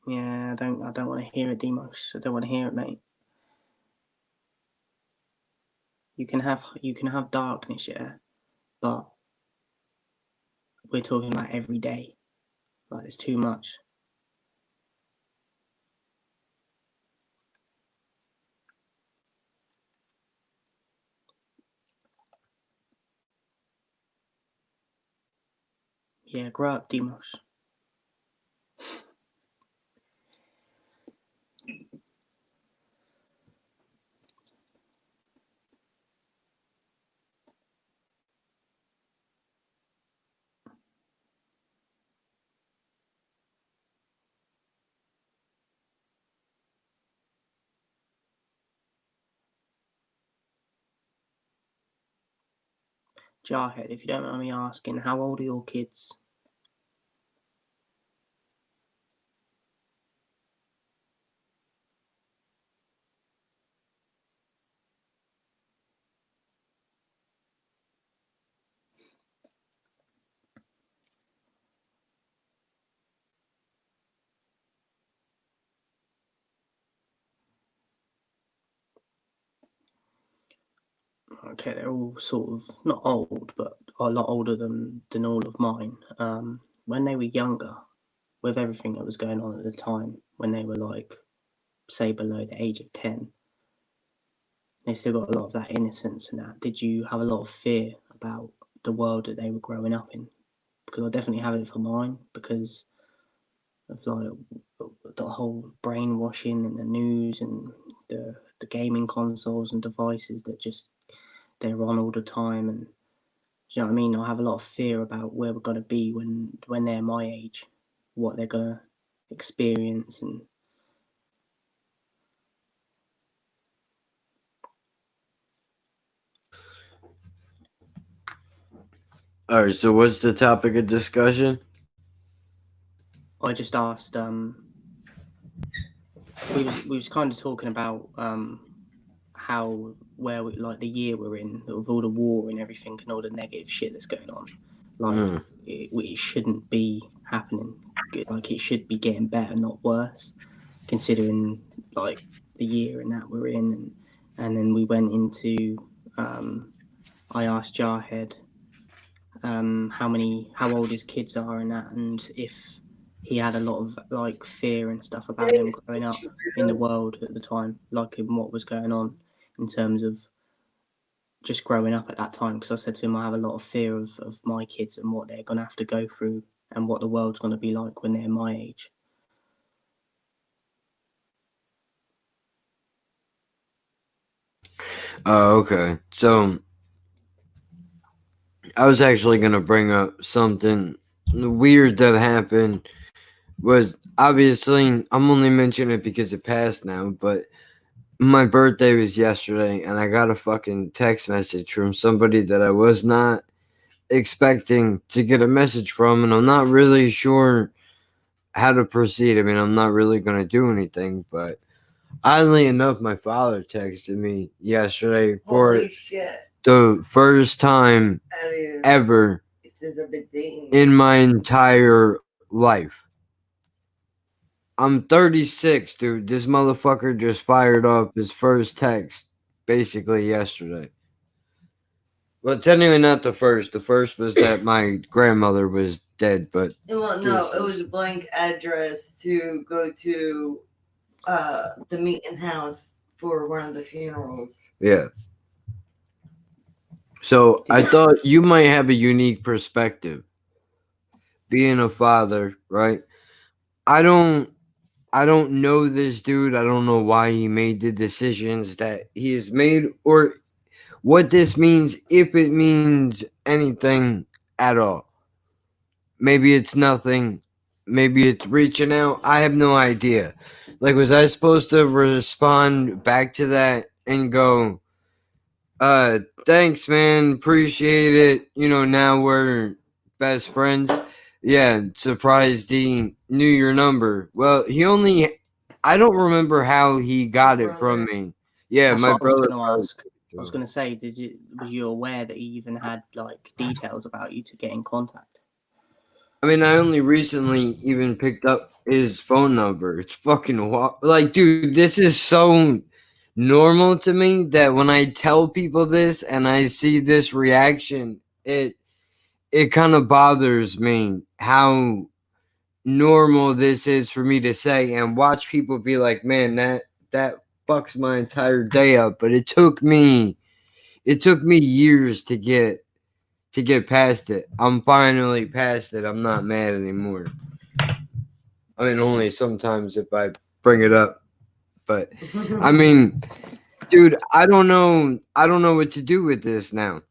Yeah, I don't want to hear it, Demos. I don't want to hear it, mate. You can have darkness, yeah, but we're talking about every day. Like, it's too much. Yeah, grow up, Demos. Jarhead, if you don't mind me asking, how old are your kids? Okay, they're all sort of not old, but a lot older than all of mine. When they were younger, with everything that was going on at the time, when they were like, say, below the age of 10, they still got a lot of that innocence and that. Did you have a lot of fear about the world that they were growing up in? Because I definitely have it for mine, because of like the whole brainwashing and the news and the gaming consoles and devices that just they're on all the time. And do you know what I mean? I have a lot of fear about where we're gonna be when they're my age, what they're gonna experience. And All right, so what's the topic of discussion? I just asked, we was kind of talking about how, where we, like, the year we're in, with all the war and everything and all the negative shit that's going on, like it shouldn't be happening. Like, it should be getting better, not worse, considering like the year and that we're in. And then we went into, I asked Jarhead how old his kids are and that, and if he had a lot of like fear and stuff about them growing up in the world at the time, like in what was going on in terms of just growing up at that time. Because I said to him, I have a lot of fear of my kids and what they're gonna have to go through and what the world's gonna be like when they're my age. Oh, okay. So I was actually gonna bring up something weird that happened. Was obviously, I'm only mentioning it because it passed now, but my birthday was yesterday, and I got a fucking text message from somebody that I was not expecting to get a message from, and I'm not really sure how to proceed. I mean, I'm not really gonna do anything, but oddly enough, my father texted me yesterday for Holy shit. the first time ever in my entire life. I'm 36, dude. This motherfucker just fired up his first text basically yesterday. Well, technically not the first. The first was that my grandmother was dead, but Well, no, it was a blank address to go to the meeting house for one of the funerals. yeah. So I thought you might have a unique perspective being a father, right? I don't know this dude. I don't know why he made the decisions that he has made, or what this means, if it means anything at all. Maybe it's nothing. Maybe it's reaching out. I have no idea. Like, was I supposed to respond back to that and go, Thanks, man. Appreciate it. You know, now we're best friends. Yeah, surprised he knew your number. Well, I don't remember how he got it from me. Yeah, That's my what I was brother. going to ask. I was going to say, was you aware that he even had like details about you to get in contact? I mean, I only recently even picked up his phone number. It's fucking like, dude, this is so normal to me that when I tell people this and I see this reaction, it kind of bothers me how normal this is for me to say and watch people be like, man, that fucks my entire day up. But it took me years to get past it. I'm finally past it. I'm not mad anymore. I mean, only sometimes if I bring it up. But I mean, dude, I don't know what to do with this now.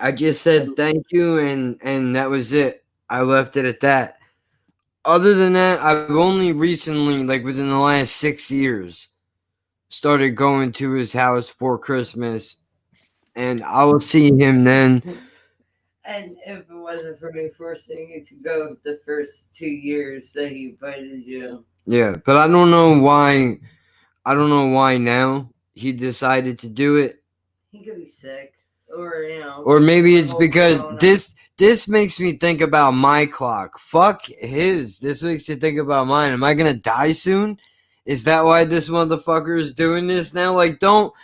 I just said thank you and that was it. I left it at that. Other than that, I've only recently, like within the last 6 years, started going to his house for Christmas, and I will see him then. And if it wasn't for me forcing you to go the first 2 years that he invited you. Yeah, but I don't know why. I don't know why now he decided to do it. He could be sick. Or, you know. Or maybe it's whole because corona. this makes me think about my clock. Fuck his. This makes you think about mine. Am I gonna die soon? Is that why this motherfucker is doing this now? Like, don't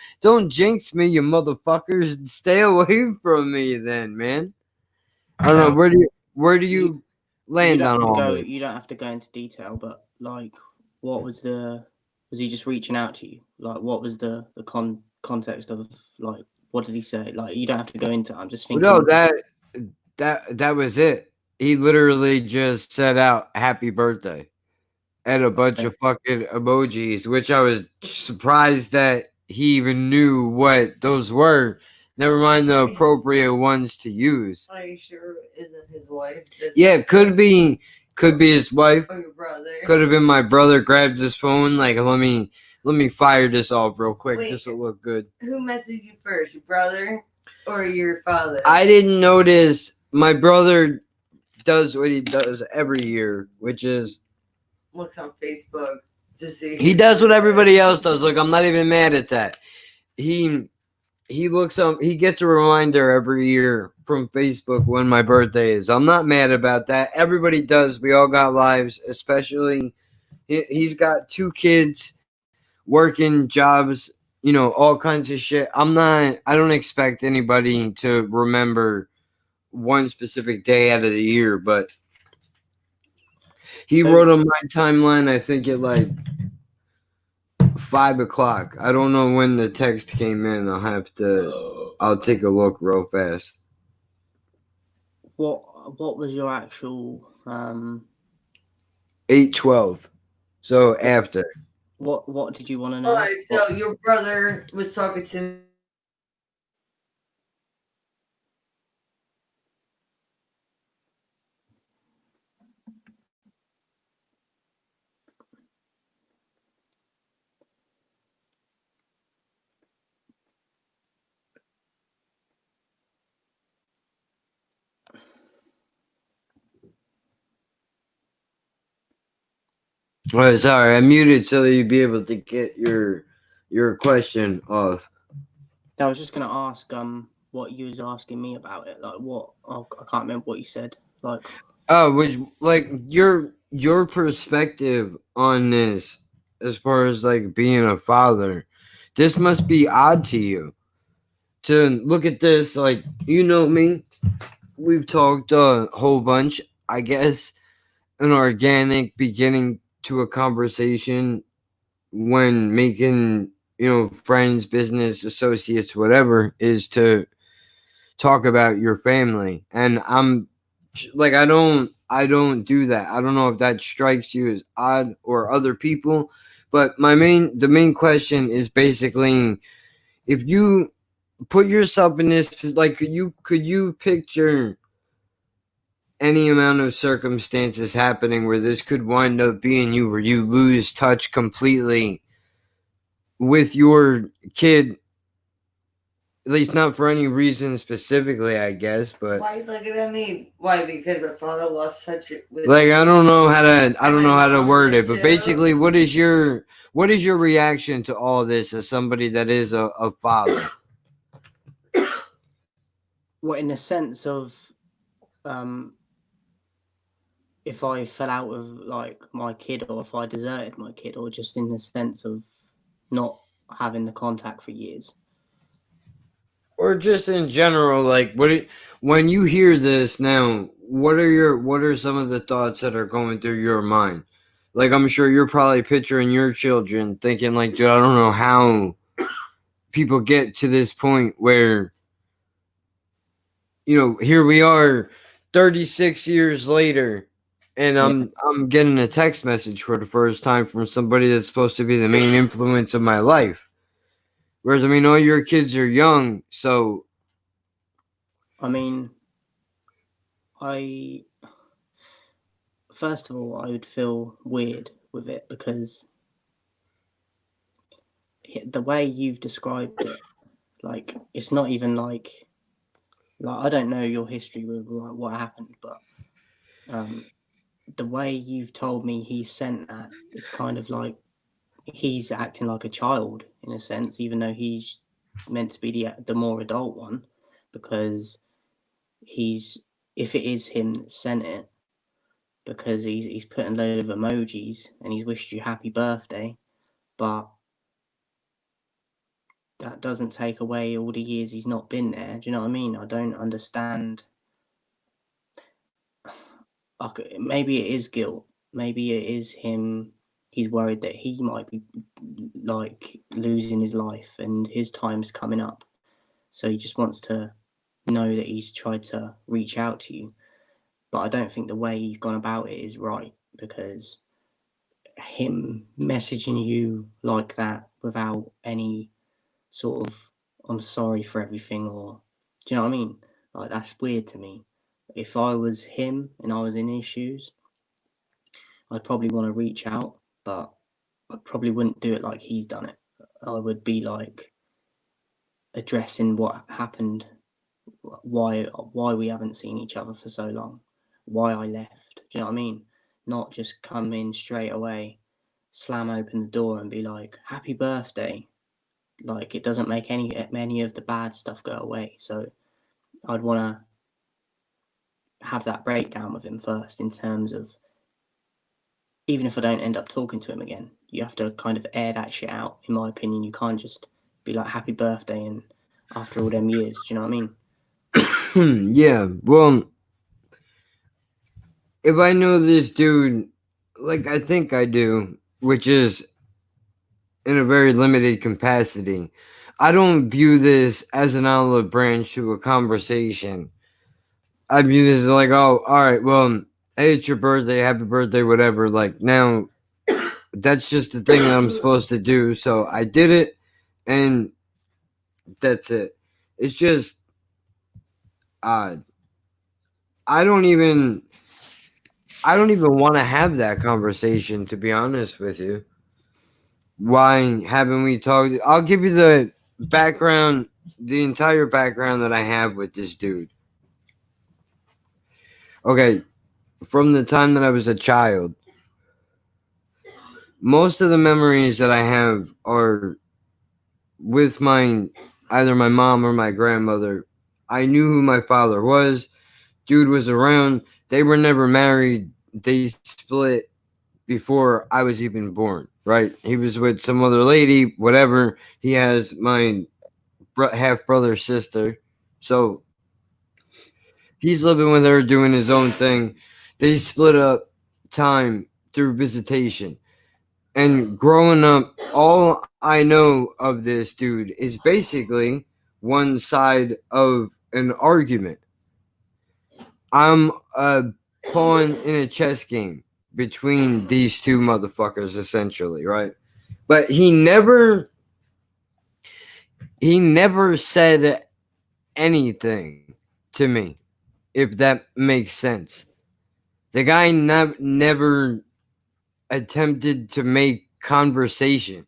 jinx me, you motherfuckers. Stay away from me, then, man. I don't know. Where do you land on all this? You don't have to go into detail, but like, what was he just reaching out to you? Like, what was the context of, like, what did he say? Like, you don't have to go into it. I'm just thinking. No, that was it. He literally just said out happy birthday and a bunch of fucking emojis, which I was surprised that he even knew what those were. Never mind the appropriate ones to use. Are you sure it isn't his wife? Yeah, could be his wife. Or your brother. Could have been my brother grabbed his phone, like, let me fire this off real quick. Wait. This will look good. Who messaged you first, your brother or your father? I didn't notice. My brother does what he does every year, which is looks on Facebook to see. He does what everybody else does. Look, I'm not even mad at that. He looks up. He gets a reminder every year from Facebook when my birthday is. I'm not mad about that. Everybody does. We all got lives, especially he's got 2 kids, working jobs, you know, all kinds of shit. I don't expect anybody to remember one specific day out of the year, but he wrote on my timeline, I think at like 5 o'clock. I don't know when the text came in. I'll take a look real fast. What was your actual 8:12. So after. What did you want to know? Alright, so your brother was talking to Oh, sorry, I muted so that you'd be able to get your question off. I was just gonna ask what you was asking me about it. Like I can't remember what you said. Like which like your perspective on this as far as like being a father. This must be odd to you. To look at this, like, you know me. We've talked a whole bunch, I guess, an organic beginning to a conversation when making, you know, friends, business, associates, whatever, is to talk about your family. And I'm like, I don't do that. I don't know if that strikes you as odd or other people, but the main question is basically, if you put yourself in this, like, could you picture any amount of circumstances happening where this could wind up being you, where you lose touch completely with your kid At least not for any reason specifically, I guess. But Why are you looking at me? Why? Because my father was such a. like, I don't know how to mom word did it. But too. basically, what is your reaction to all this as somebody that is a father? What, in the sense of if I fell out with like my kid, or if I deserted my kid, or just in the sense of not having the contact for years? Or just in general, like when you hear this now, what are some of the thoughts that are going through your mind? Like, I'm sure you're probably picturing your children thinking like, dude, I don't know how people get to this point where, here we are 36 years later, and I'm getting a text message for the first time from somebody that's supposed to be the main influence of my life. Whereas, I mean, all your kids are young, so I mean, first of all, I would feel weird with it because the way you've described it, like, it's not even like I don't know your history with what happened, but the way you've told me he sent that, it's kind of like he's acting like a child in a sense, even though he's meant to be the more adult one, because if it is him that sent it, because he's put a load of emojis and he's wished you happy birthday, but that doesn't take away all the years he's not been there. Do you know what I mean? I don't understand. Maybe it is guilt. Maybe it is him. He's worried that he might be like losing his life and his time's coming up. So he just wants to know that he's tried to reach out to you. But I don't think the way he's gone about it is right, because him messaging you like that without any sort of I'm sorry for everything, or do you know what I mean? Like, that's weird to me. If I was him and I was in his shoes, I'd probably want to reach out, but I probably wouldn't do it like he's done it. I would be like addressing what happened, why we haven't seen each other for so long, why I left. Do you know what I mean? Not just come in straight away, slam open the door and be like, happy birthday. Like, it doesn't make any of the bad stuff go away. So I'd want to have that breakdown with him first, in terms of, even if I don't end up talking to him again, you have to kind of air that shit out, in my opinion. You can't just be like, happy birthday, and after all them years, do you know what I mean? Yeah, well, if I know this dude, like I think I do, which is in a very limited capacity, I don't view this as an olive branch to a conversation. I view this as like, oh, all right, well, hey, it's your birthday, happy birthday, whatever. Like, now, that's just the thing that I'm supposed to do, so I did it, and that's it. It's just odd. I don't even want to have that conversation, to be honest with you. Why haven't we talked? I'll give you the background, the entire background that I have with this dude. Okay, from the time that I was a child, most of the memories that I have are with either my mom or my grandmother. I knew who my father was. Dude was around. They were never married. They split before I was even born, right? He was with some other lady, whatever. He has my half brother, sister. So he's living with her, doing his own thing. They split up time through visitation. And growing up, all I know of this dude is basically one side of an argument. I'm a pawn in a chess game between these two motherfuckers, essentially, right? But he never said anything to me, if that makes sense. The guy never attempted to make conversation,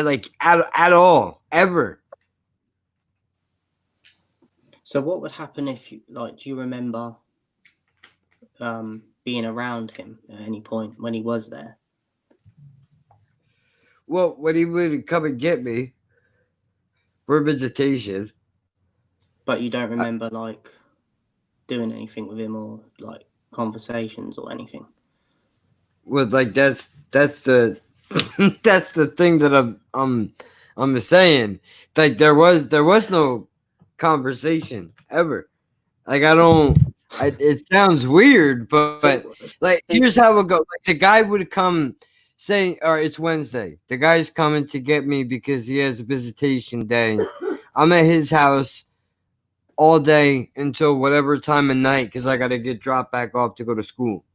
like, at all, ever. So what would happen if you do you remember being around him at any point when he was there? Well, when he would come and get me for visitation, But you don't remember doing anything with him or conversations or anything? well, like that's the that's the thing that I'm saying. Like there was no conversation ever. Like I don't. It sounds weird, but like here's how it goes. Like the guy would come saying, "All right, it's Wednesday. The guy's coming to get me because he has a visitation day. I'm at his house all day until whatever time of night because I got to get dropped back off to go to school.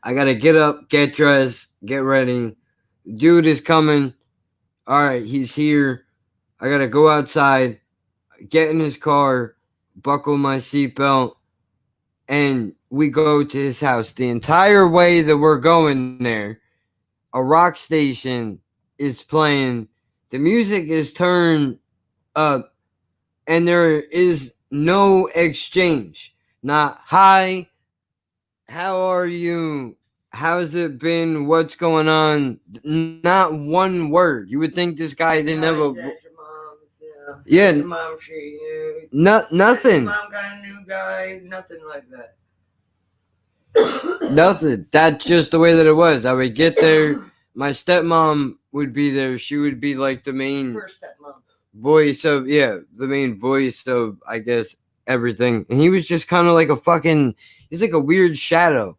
I got to get up, get dressed, get ready. Dude is coming. All right, he's here. I got to go outside, get in his car, buckle my seatbelt, and we go to his house. The entire way that we're going there, a rock station is playing. The music is turned up, and there is no exchange. Not hi, how are you? How's it been? What's going on? Not one word. You would think this guy didn't have a. That's your mom's, Yeah. Your mom treating you. Nothing. Your mom got a new guy. Nothing like that. Nothing. That's just the way that it was. I would get there. My stepmom would be there. She would be like the main First stepmom. voice of the main voice of I guess everything. And he was just kind of like he's like a weird shadow.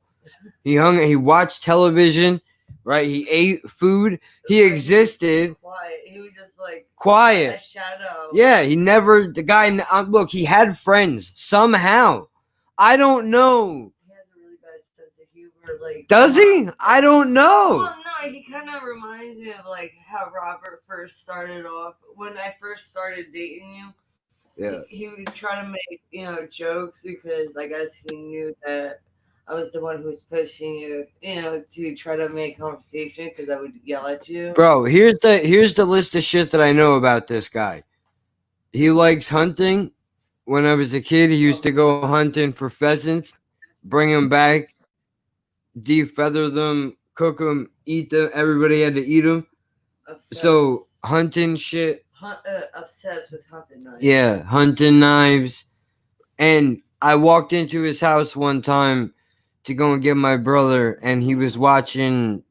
He watched television, right? He ate food. He existed Quiet. He was just like quiet. a shadow. Yeah, the guy look, he had friends somehow. I don't know. He has a really bad sense of humor. Like, Does he? I don't know. Well, no, he kind of reminds me of like how Robert first started off. When I first started dating you, Yeah. he would try to make jokes because I guess he knew that I was the one who was pushing you, to try to make conversation because I would yell at you. Bro, here's the list of shit that I know about this guy. He likes hunting. When I was a kid, he used to go hunting for pheasants, bring them back, defeather them, cook them, eat them. Everybody had to eat them. Obsessed. So hunting shit. Obsessed with hunting knives. Yeah, hunting knives. And I walked into his house one time to go and get my brother, and he was watching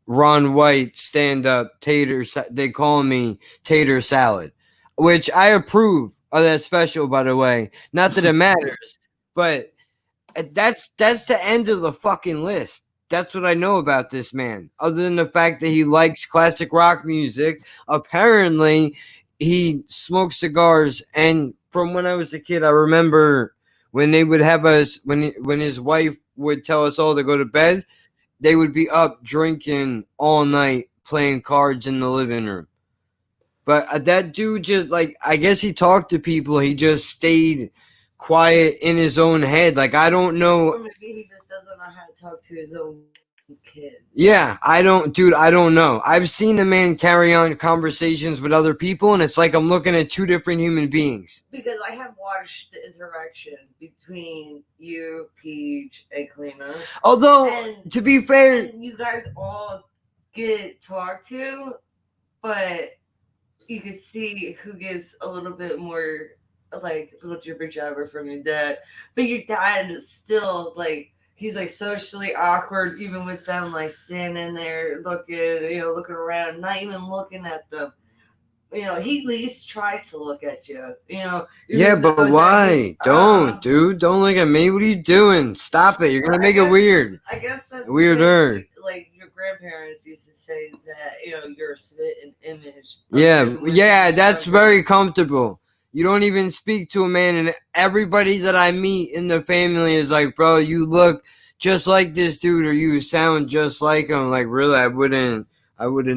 Ron White stand up they call me Tater Salad, which I approve of that special, by the way. Not that it matters, but that's the end of the fucking list. That's what I know about this man. Other than the fact that he likes classic rock music, apparently he smokes cigars. And from when I was a kid, I remember when they would have us, when his wife would tell us all to go to bed, they would be up drinking all night, playing cards in the living room. But that dude just, I guess he talked to people. He just stayed quiet in his own head. I don't know. Or maybe he just doesn't know how to talk to his own kids. Yeah, I don't know. I've seen the man carry on conversations with other people, and it's like I'm looking at two different human beings. Because I have watched the interaction between you, Peach, and Kalina. Although, And- to be fair, And you guys all get talked to, but you can see who gets a little bit more little jibber jabber from your dad. But your dad is still he's socially awkward even with them standing there looking around, not even looking at them. He at least tries to look at you. yeah, even though but that why? he- Don't, dude. Don't look at me. What are you doing? Stop it. You're going to make it weird. I guess that's Weirder. because, your grandparents used to say that you're a spitting image. Yeah, that's very comfortable. You don't even speak to a man, and everybody that I meet in the family is like, bro, you look just like this dude, or you sound just like him. Really, I wouldn't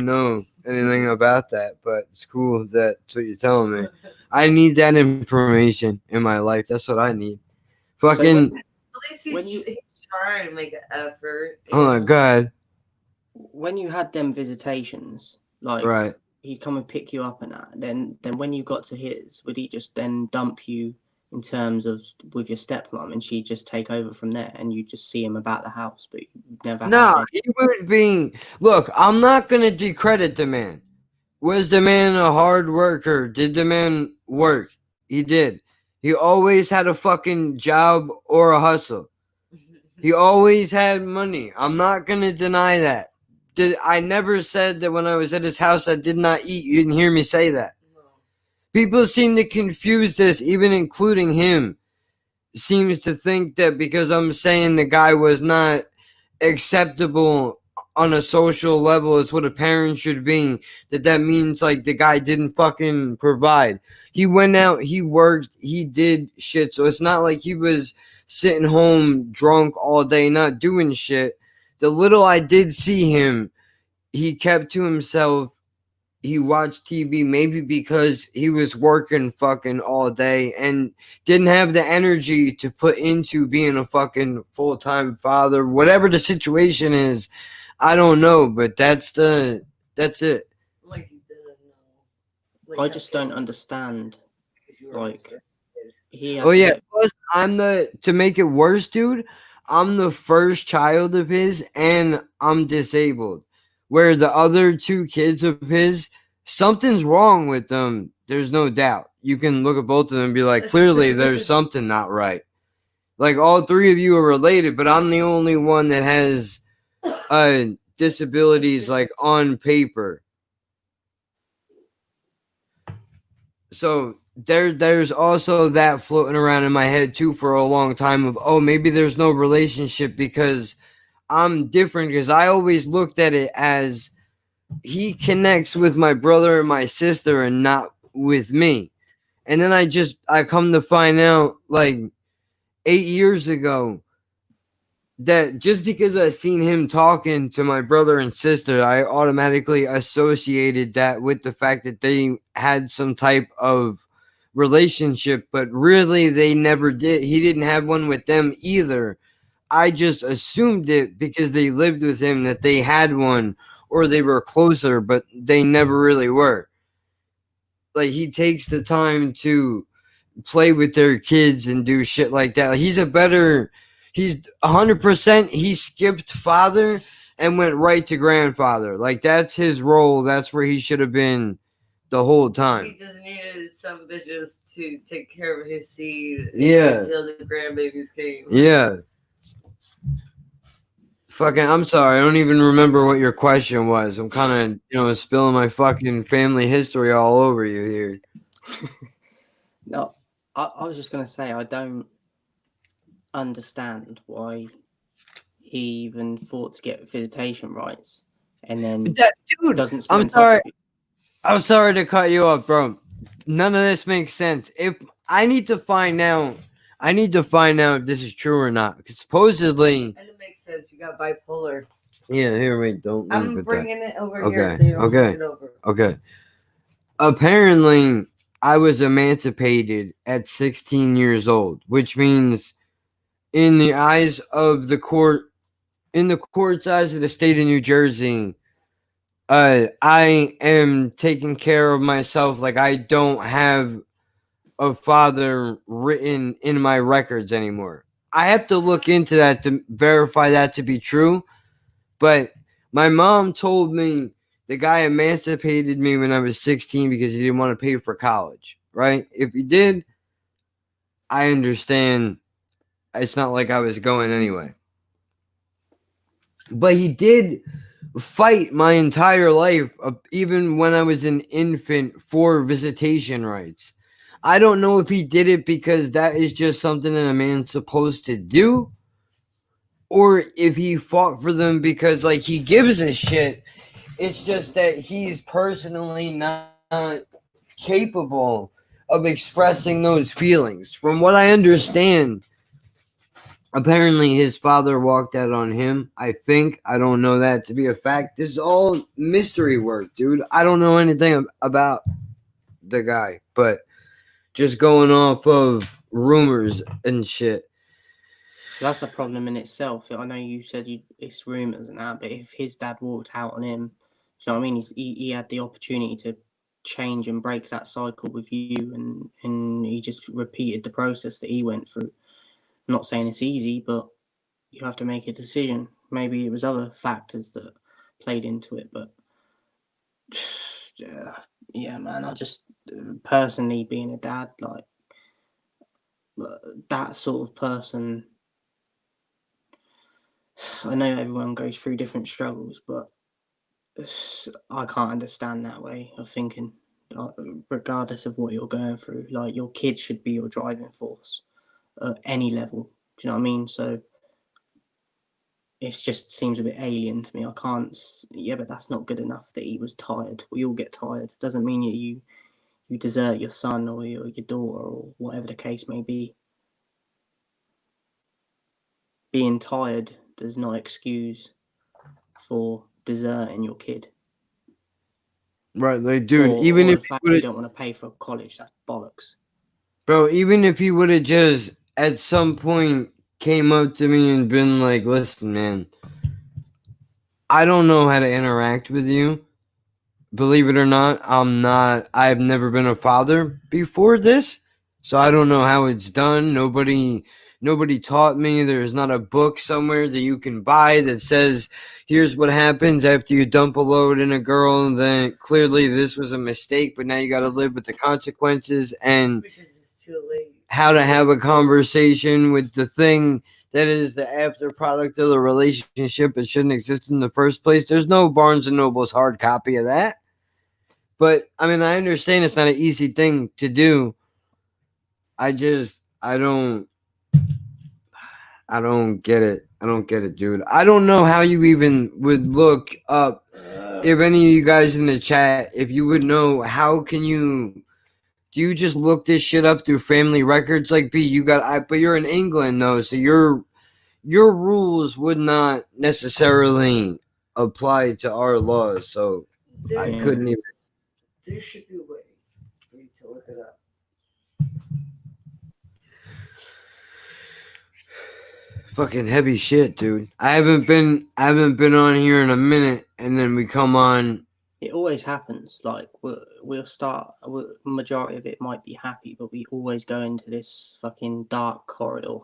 know anything about that, but it's cool that's what you're telling me. I need that information in my life. That's what I need. Fucking. At least he's trying to make an effort. Hold on, go ahead. When you had them visitations, Right. he'd come and pick you up and that. Then when you got to his, would he just then dump you in terms of with your stepmom, and she'd just take over from there, and you just see him about the house, but you never No, had any. he would be. Look, I'm not gonna decredit the man. Was the man a hard worker? Did the man work? He did. He always had a fucking job or a hustle. He always had money. I'm not gonna deny that. I never said that when I was at his house I did not eat. You didn't hear me say that. People seem to confuse this, even including him. Seems to think that because I'm saying the guy was not acceptable on a social level as what a parent should be, that means like the guy didn't fucking provide. He went out, he worked, he did shit. So it's not like he was sitting home drunk all day not doing shit. The little I did see him, he kept to himself. He watched TV maybe because he was working fucking all day and didn't have the energy to put into being a fucking full-time father. Whatever the situation is, I don't know, but that's it. Like he didn't know. I just don't understand. Like he. Oh yeah, plus to make it worse, dude, I'm the first child of his and I'm disabled. Where the other two kids of his, something's wrong with them. There's no doubt. You can look at both of them and be like, clearly there's something not right. Like all three of you are related, but I'm the only one that has disabilities like on paper. So there's also that floating around in my head too for a long time of, oh, maybe there's no relationship because I'm different, because I always looked at it as he connects with my brother and my sister and not with me. And then I come to find out like 8 years ago that just because I seen him talking to my brother and sister, I automatically associated that with the fact that they had some type of relationship, but really they never did. He didn't have one with them either. I just assumed it because they lived with him that they had one or they were closer, but they never really were. Like he takes the time to play with their kids and do shit like that. He's 100%. He skipped father and went right to grandfather. Like that's his role. That's where he should have been the whole time. He just needed some bitches to take care of his seed. Yeah. Until the grandbabies came. Yeah. Fucking, I'm sorry. I don't even remember what your question was. I'm kind of, spilling my fucking family history all over you here. No, I was just gonna say I don't understand why he even thought to get visitation rights, and then Dude, doesn't I'm spend sorry. time. I'm sorry to cut you off, bro. None of this makes sense. If I need to find out if this is true or not. Because supposedly, And it makes sense. You got bipolar. yeah. Here, wait. Don't. I'm put bringing it over Okay, here so you don't okay. bring it over. Okay. Apparently, I was emancipated at 16 years old, which means, in the eyes of the court, in the court's eyes of the state of New Jersey, I am taking care of myself. Like I don't have a father written in my records anymore. I have to look into that to verify that to be true. But my mom told me the guy emancipated me when I was 16 because he didn't want to pay for college, right? If he did, I understand. It's not like I was going anyway. But he did fight my entire life, even when I was an infant, for visitation rights. I don't know if he did it because that is just something that a man's supposed to do, or if he fought for them because like he gives a shit. It's just that he's personally not capable of expressing those feelings. From what I understand, apparently his father walked out on him. I don't know that to be a fact. This is all mystery work, dude. I don't know anything about the guy, but just going off of rumors and shit. That's a problem in itself. I know you said it's rumors and that, but if his dad walked out on him you know what I mean? He had the opportunity to change and break that cycle with you, and he just repeated the process that he went through. I'm not saying it's easy, but you have to make a decision. Maybe it was other factors that played into it, but yeah, man, I just personally being a dad, like that sort of person. I know everyone goes through different struggles, but I can't understand that way of thinking. Regardless of what you're going through, like your kid should be your driving force at any level. Do you know what I mean? So it just seems a bit alien to me. I can't. Yeah, but that's not good enough. That he was tired. We all get tired. Doesn't mean that you desert your son or your daughter or whatever the case may be. Being tired does not excuse for deserting your kid. Right, like, dude, Or even the if fact you don't want to pay for college, that's bollocks. bro, even if he would have just at some point came up to me and been like, listen, man, I don't know how to interact with you. Believe it or not, I've never been a father before this, so I don't know how it's done. Nobody taught me. There's not a book somewhere that you can buy that says, here's what happens after you dump a load in a girl, and then clearly this was a mistake, but now you got to live with the consequences, and Because it's too late. how to have a conversation with the thing that is the after product of the relationship. It shouldn't exist in the first place. There's no Barnes and Noble's hard copy of that. But I mean, I understand it's not an easy thing to do. I don't get it. I don't get it, dude. I don't know how you even would look up, if any of you guys in the chat, if you would know, how can you, do you just look this shit up through family records? Like, but you're in England though, so your rules would not necessarily apply to our laws, so I There's- couldn't even. There should be a way for you to look it up. Fucking heavy shit, dude. I haven't been on here in a minute, and then we come on. It always happens. Like we'll start. Majority of it might be happy, but we always go into this fucking dark corridor.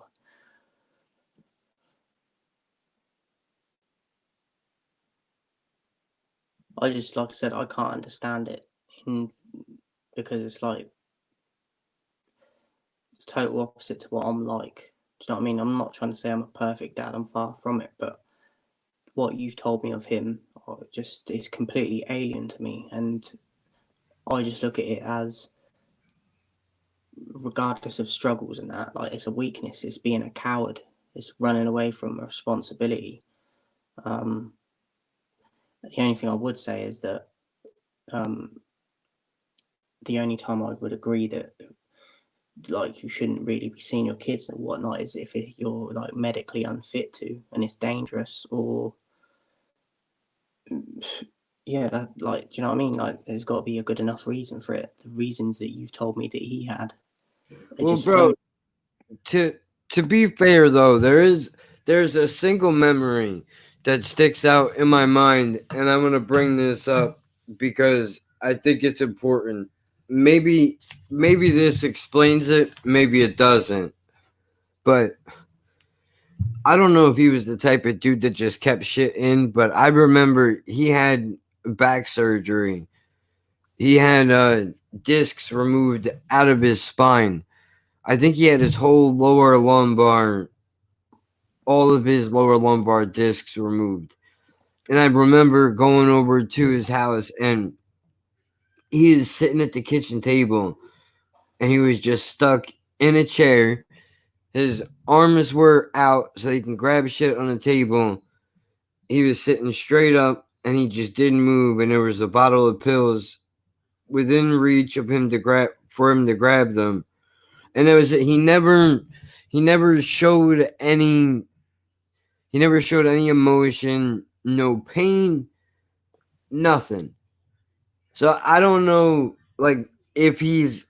I just, like I said, I can't understand it, because it's like the total opposite to what I'm like. Do you know what I mean? I'm not trying to say I'm a perfect dad. I'm far from it, but what you've told me of him just is completely alien to me, and I just look at it as, regardless of struggles and that, like, it's a weakness. It's being a coward. It's running away from a responsibility. The only thing I would say is that the only time I would agree that, like, you shouldn't really be seeing your kids and whatnot is if you're like medically unfit to, and it's dangerous, or yeah, that, like, do you know what I mean? Like, there's got to be a good enough reason for it. The reasons that you've told me that he had. Well, bro, to be fair though, there's a single memory that sticks out in my mind, and I'm gonna bring this up because I think it's important. Maybe this explains it, maybe it doesn't. But I don't know if he was the type of dude that just kept shit in, but I remember he had back surgery. He had discs removed out of his spine. I think he had his whole lower lumbar, all of his lower lumbar discs removed. And I remember going over to his house, and he was sitting at the kitchen table, and he was just stuck in a chair. His arms were out so he can grab shit on the table. He was sitting straight up, and he just didn't move. And there was a bottle of pills within reach of him to grab them. And it was, he never showed any emotion, no pain, nothing. So I don't know, like, if he's,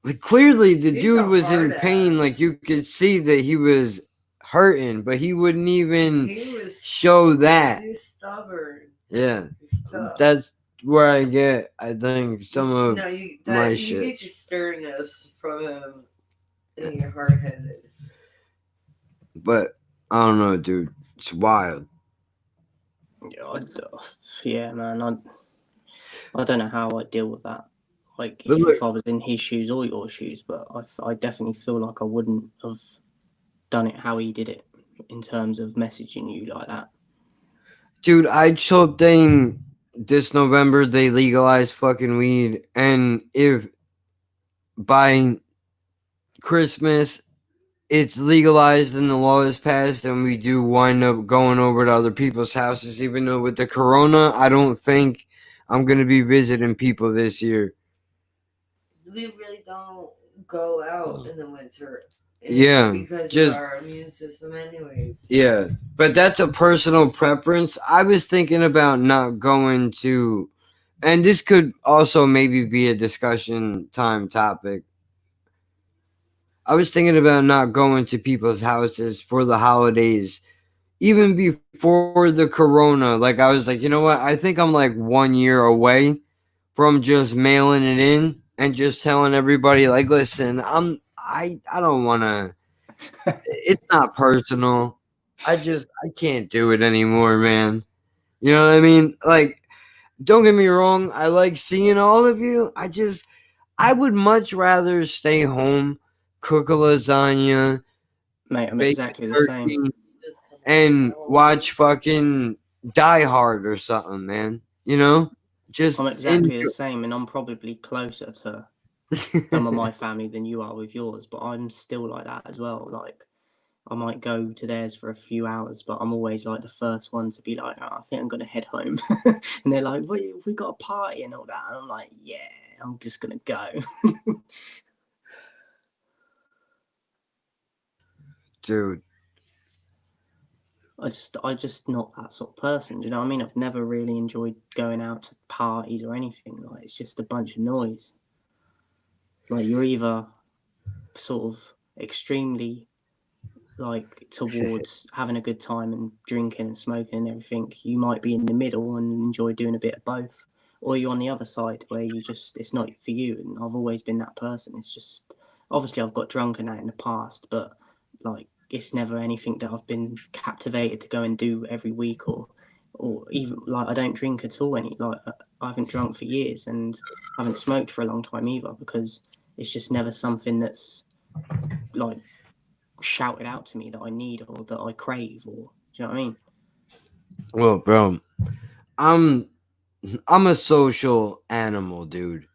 like, clearly the dude was in pain. Like, you could see that he was hurting, but he wouldn't even He was show that. He was stubborn. Yeah, It's tough. that's where I get, I think, some of No, you my you shit. get your sternness from him, and you're hard headed. But I don't know, dude. It's wild. Yeah, man. I don't know how I deal with that. Like, But look, if I was in his shoes or your shoes, but I definitely feel like I wouldn't have done it how he did it in terms of messaging you like that. dude, I just hope this November they legalize fucking weed, and if by Christmas it's legalized and the law is passed, and we do wind up going over to other people's houses, even though with the corona, I don't think I'm gonna be visiting people this year. We really don't go out in the winter. Yeah, Because just of our immune system, anyways. yeah, but that's a personal preference. I was thinking about not going to, and this could also maybe be a discussion time topic. I was thinking about not going to people's houses for the holidays, even before the corona. Like, I was like, you know what? I think I'm like 1 year away from just mailing it in and just telling everybody, like, listen, I don't want to. It's not personal. I can't do it anymore, man. You know what I mean? Like, don't get me wrong. I like seeing all of you. I would much rather stay home, cook a lasagna, Mate, I'm bake exactly a the turkey, same. and watch fucking Die Hard or something, man. You know? Just I'm exactly the same, and I'm probably closer to some of my family than you are with yours, but I'm still like that as well. Like, I might go to theirs for a few hours, but I'm always like the first one to be like, oh, I think I'm gonna head home. And they're like, we got a party and all that. And I'm like, yeah, I'm just gonna go. Dude. I just not that sort of person. You know what I mean? I've never really enjoyed going out to parties or anything. Like, it's just a bunch of noise. Like, you're either sort of extremely like towards having a good time and drinking and smoking and everything. You might be in the middle and enjoy doing a bit of both, or you're on the other side where it's not for you. And I've always been that person. It's just, obviously I've got drunk and that in the past, but like, it's never anything that I've been captivated to go and do every week, or even like, I don't drink at all. I haven't drunk for years, and I haven't smoked for a long time either, because it's just never something that's like shouted out to me that I need or that I crave, or do you know what I mean? Well, bro, I'm a social animal, dude.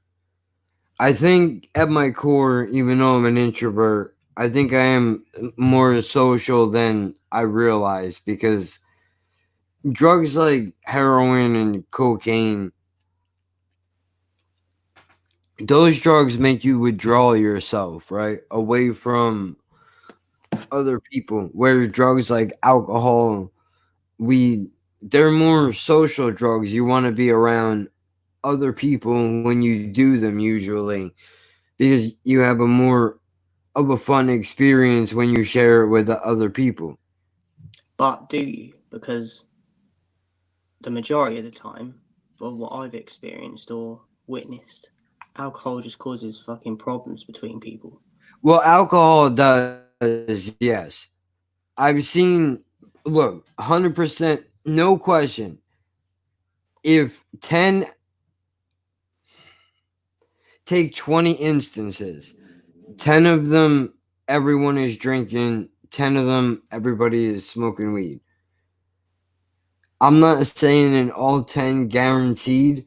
I think at my core, even though I'm an introvert, I think I am more social than I realize, because drugs like heroin and cocaine, those drugs make you withdraw yourself, right? Away from other people. Where drugs like alcohol, weed, they're more social drugs. You want to be around other people when you do them, usually, because you have a more of a fun experience when you share it with the other people. But do you? Because the majority of the time, for what I've experienced or witnessed, alcohol just causes fucking problems between people. Well, alcohol does, yes. I've seen, look, 100%, no question. If 10, take 20 instances, 10 of them, everyone is drinking, 10 of them, everybody is smoking weed. I'm not saying in all 10 guaranteed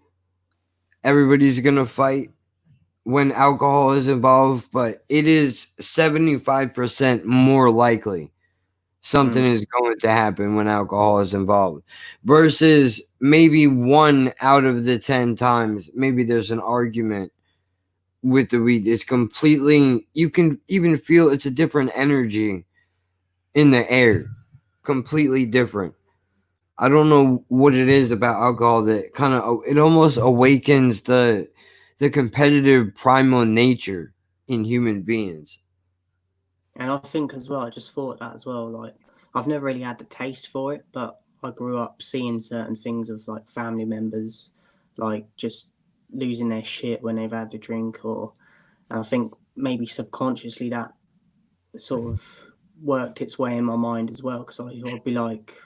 everybody's going to fight when alcohol is involved, but it is 75% more likely something is going to happen when alcohol is involved, versus maybe 1 out of the 10 times maybe there's an argument with the weed. It's completely, you can even feel it's a different energy in the air, completely different. I don't know what it is about alcohol that kind of, it almost awakens the competitive primal nature in human beings. And I think as well, I just thought that as well, like, I've never really had the taste for it, but I grew up seeing certain things of like family members, like just losing their shit when they've had a drink, and I think maybe subconsciously that sort of worked its way in my mind as well, because I'd be like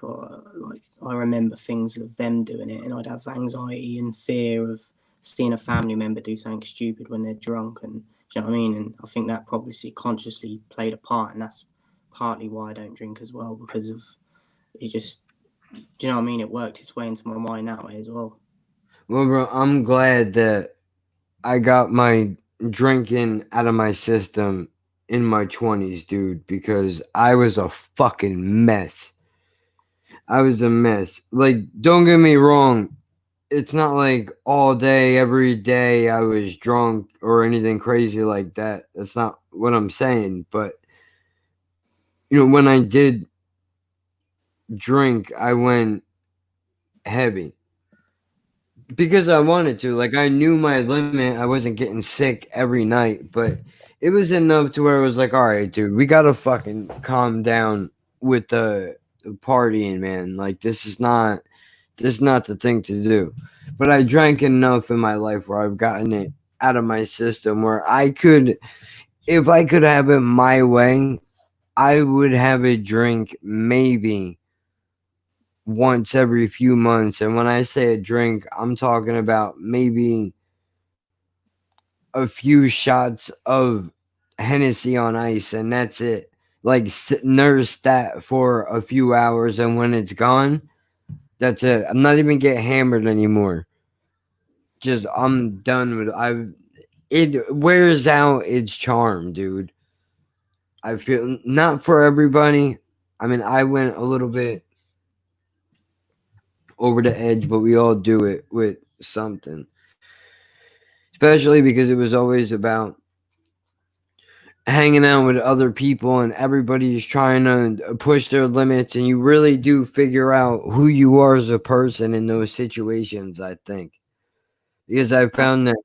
I remember things of them doing it, and I'd have anxiety and fear of seeing a family member do something stupid when they're drunk, and do you know what I mean? And I think that probably consciously played a part, and that's partly why I don't drink as well, because of it. Just, do you know what I mean? It worked its way into my mind that way as well. Well, bro, I'm glad that I got my drinking out of my system in my 20s, dude, because I was a fucking mess. I was a mess. Like, don't get me wrong. It's not like all day, every day I was drunk or anything crazy like that. That's not what I'm saying. But, you know, when I did drink, I went heavy because I wanted to. Like, I knew my limit. I wasn't getting sick every night, but it was enough to where it was like, all right, dude, we gotta fucking calm down with the partying, man. Like, this is not the thing to do. But I drank enough in my life where I've gotten it out of my system where I could, if I could have it my way, I would have a drink maybe once every few months. And when I say a drink, I'm talking about maybe a few shots of Hennessy on ice, and that's it. Like, nurse that for a few hours, and when it's gone, that's it. I'm not even getting hammered anymore. Just, I'm done with it wears out its charm, dude. I feel not for everybody. I mean, I went a little bit over the edge, but we all do it with something. Especially because it was always about hanging out with other people and everybody's trying to push their limits, and you really do figure out who you are as a person in those situations, I think. Because I found that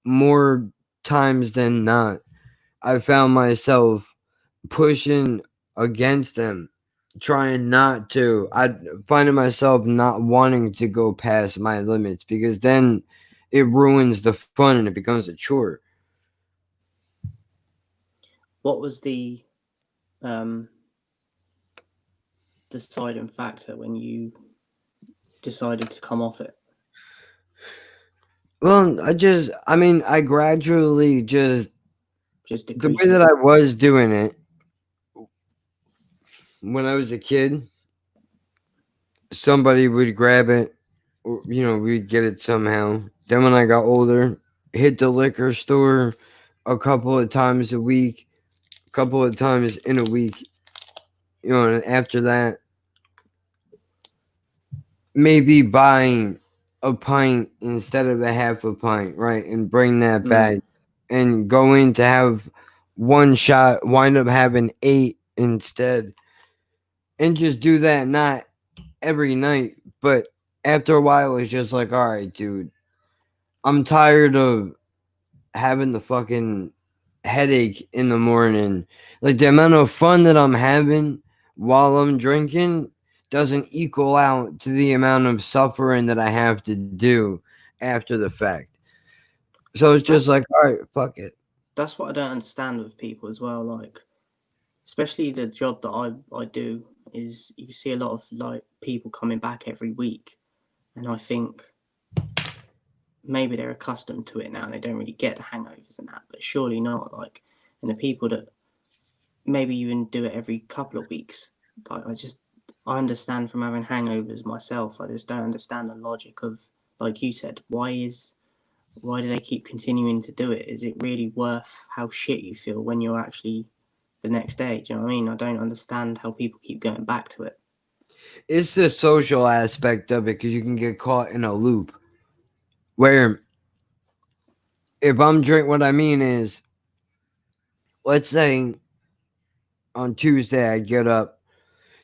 more times than not, I found myself pushing against them, trying not to. I finding myself not wanting to go past my limits because then it ruins the fun and it becomes a chore. What was the deciding factor when you decided to come off it? Well, I gradually just the way decreasing. that I was doing it when I was a kid, somebody would grab it, or, you know, we'd get it somehow. Then when I got older, hit the liquor store a couple of times a week, a couple of times in a week, you know, and after that, maybe buying a pint instead of a half a pint, right? And bring that back and go in to have one shot, wind up having 8 instead. And just do that, not every night, but after a while, it's just like, all right, dude, I'm tired of having the fucking headache in the morning. Like, the amount of fun that I'm having while I'm drinking doesn't equal out to the amount of suffering that I have to do after the fact. So it's just like, all right, fuck it. That's what I don't understand with people as well. Like, especially the job that I do, is you see a lot of like people coming back every week, and I think maybe they're accustomed to it now and they don't really get the hangovers and that, but surely not. Like, and the people that maybe even do it every couple of weeks, like I understand from having hangovers myself. I just don't understand the logic of, like you said, why do they keep continuing to do it? Is it really worth how shit you feel when you're actually the next day? Do you know what I mean? I don't understand how people keep going back to it. It's the social aspect of it because you can get caught in a loop where if I'm drinking, what I mean is, let's say on Tuesday I get up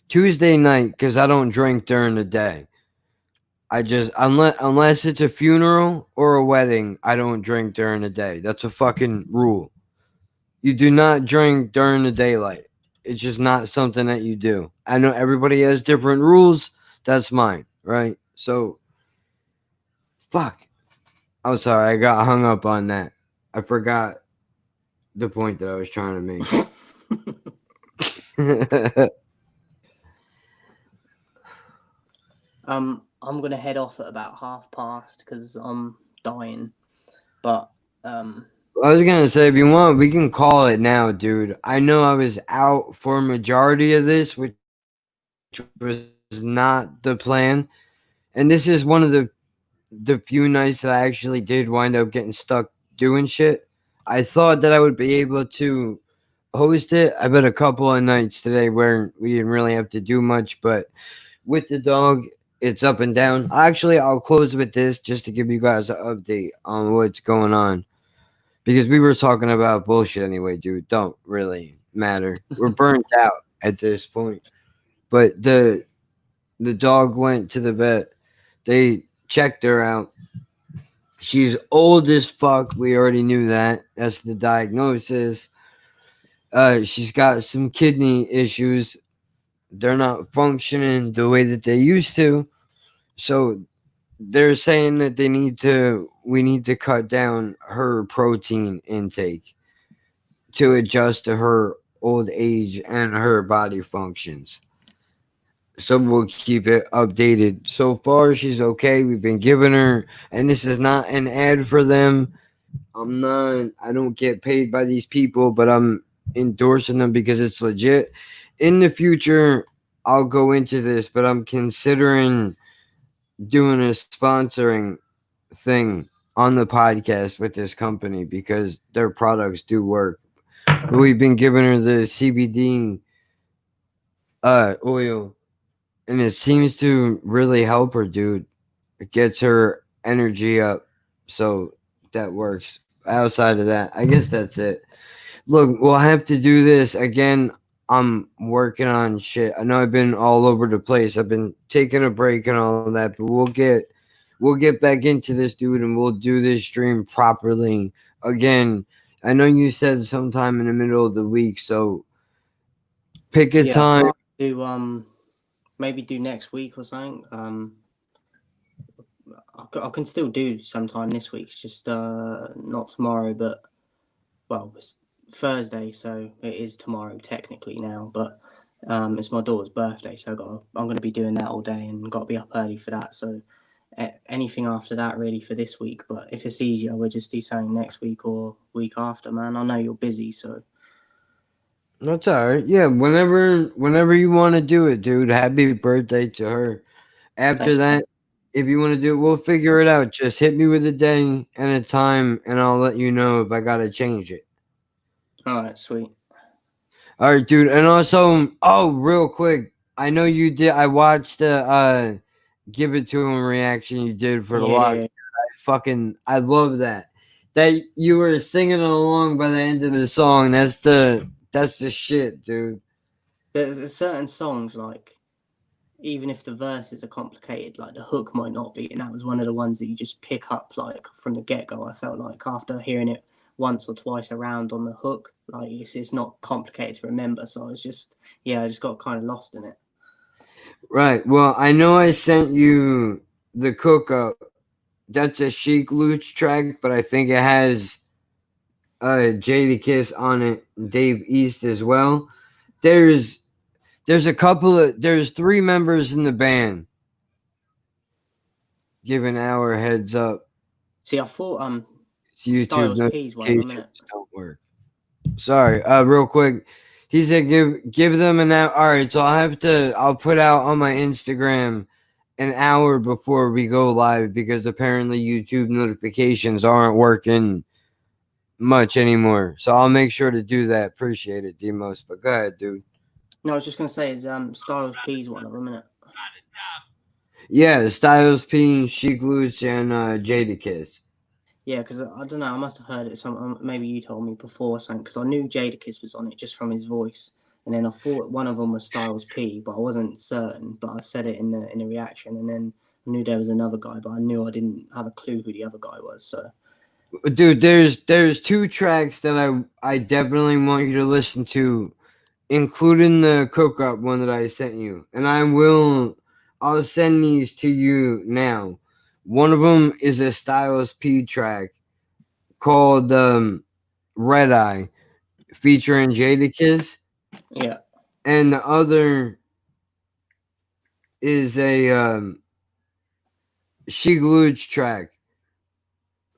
Tuesday night because I don't drink during the day. I just unless it's a funeral or a wedding, I don't drink during the day. That's a fucking rule. You do not drink during the daylight. It's just not something that you do. I know everybody has different rules. That's mine, right? So, fuck. I'm sorry, I got hung up on that. I forgot the point that I was trying to make. I'm gonna head off at about past because I'm dying. But I was gonna say, if you want, we can call it now, dude. I know I was out for a majority of this, which was not the plan, and this is one of the few nights that I actually did wind up getting stuck doing shit. I thought that I would be able to host it. I bet a couple of nights today where we didn't really have to do much, but with the dog, it's up and down. Actually, I'll close with this just to give you guys an update on what's going on. Because we were talking about bullshit anyway, dude. Don't really matter. We're burnt out at this point. But the dog went to the vet. They checked her out. She's old as fuck. We already knew that. That's the diagnosis. She's got some kidney issues. They're not functioning the way that they used to. So they're saying that we need to cut down her protein intake to adjust to her old age and her body functions. So we'll keep it updated. So far, she's okay. We've been giving her, and this is not an ad for them. I don't get paid by these people, but I'm endorsing them because it's legit. In the future, I'll go into this, but I'm considering doing a sponsoring thing on the podcast with this company because their products do work. We've been giving her the CBD oil, and it seems to really help her, dude. It gets her energy up, so that works. Outside of that, I guess that's it. Look, we'll have to do this again. I'm working on shit. I know I've been all over the place. I've been taking a break and all of that, but we'll get back into this, dude, and we'll do this stream properly again. I know you said sometime in the middle of the week, so pick a time. do maybe do next week or something. I can still do sometime this week. It's just not tomorrow, but well, it's Thursday, so it is tomorrow technically now. But it's my daughter's birthday, so I'm going to be doing that all day and got to be up early for that. So anything after that, really, for this week. But if it's easier, we'll just do something next week or week after, man. I know you're busy, so. That's all right. Yeah, whenever you want to do it, dude. Happy birthday to her. After Thanks, that, if you want to do it, we'll figure it out. Just hit me with a day and a time, and I'll let you know if I gotta change it. All right, sweet. All right, dude. And also, real quick, I know you did. I watched the "Give It to Him" reaction you did for the lock. I love that. That you were singing along by the end of the song. That's the shit, dude. There's certain songs, like, even if the verses are complicated, like the hook might not be, and that was one of the ones that you just pick up, like, from the get-go. I felt like after hearing it once or twice around on the hook, like, it's not complicated to remember, so I just got kind of lost in it. Right. Well, I know I sent you the cook up. That's a Chic Luch track, but I think it has Jadakiss on it, Dave East as well. There's there's 3 members in the band. Giving our heads up. See, I thought YouTube Styles P's one, a minute. Don't work. Sorry, real quick. He said give them an hour. All right, so I'll put out on my Instagram an hour before we go live because apparently YouTube notifications aren't working much anymore. So I'll make sure to do that. Appreciate it, Demos. But go ahead, dude. No, I was just gonna say is Styles P's one of a minute. Yeah, Styles P, Chic Luch, and Jadakiss. Yeah, because I don't know, I must have heard it. Maybe you told me before or something. Because I knew Jadakiss was on it just from his voice, and then I thought one of them was Styles P, but I wasn't certain. But I said it in the reaction, and then I knew there was another guy, but I knew I didn't have a clue who the other guy was. So, dude, there's 2 tracks that I definitely want you to listen to, including the cook up one that I sent you, and I'll I'll send these to you now. One of them is a Styles P track called Red Eye, featuring Jadakiss, Yeah. and the other is a Sheek Louch track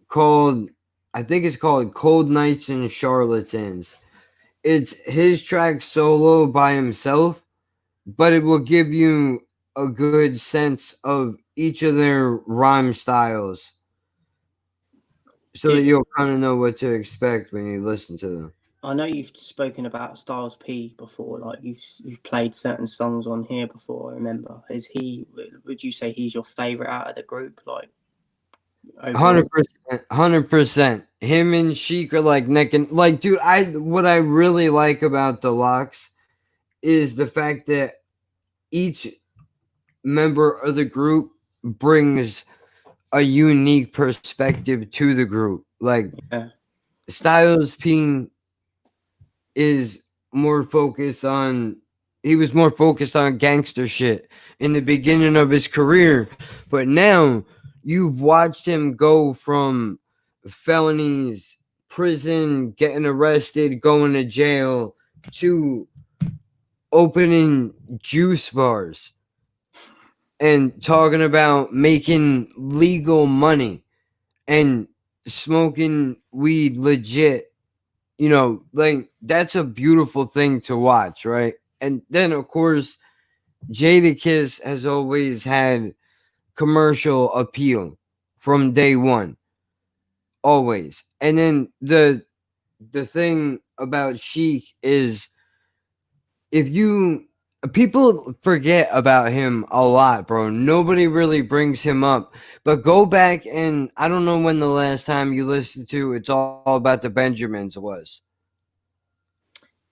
called, I think it's called Cold Nights and Charlatans. It's his track solo by himself, but it will give you a good sense of each of their rhyme styles so that you'll kind of know what to expect when you listen to them. I know you've spoken about Styles P before, like you've played certain songs on here before. I remember. Would you say he's your favorite out of the group? Like, overall? 100%. Him and Sheik are like neck and like, dude. What I really like about the Lox is the fact that each member of the group brings a unique perspective to the group. Like, Yeah. Styles P is more focused on. He was more focused on gangster shit in the beginning of his career, but now you've watched him go from felonies, prison, getting arrested, going to jail, to opening juice bars and talking about making legal money and smoking weed legit. You know, like, that's a beautiful thing to watch, right? And then, of course, Jadakiss has always had commercial appeal from day one, always. And then the thing about Sheik is, if you people forget about him a lot, bro. Nobody really brings him up. But go back, and I don't know when the last time you listened to It's All About the Benjamins was.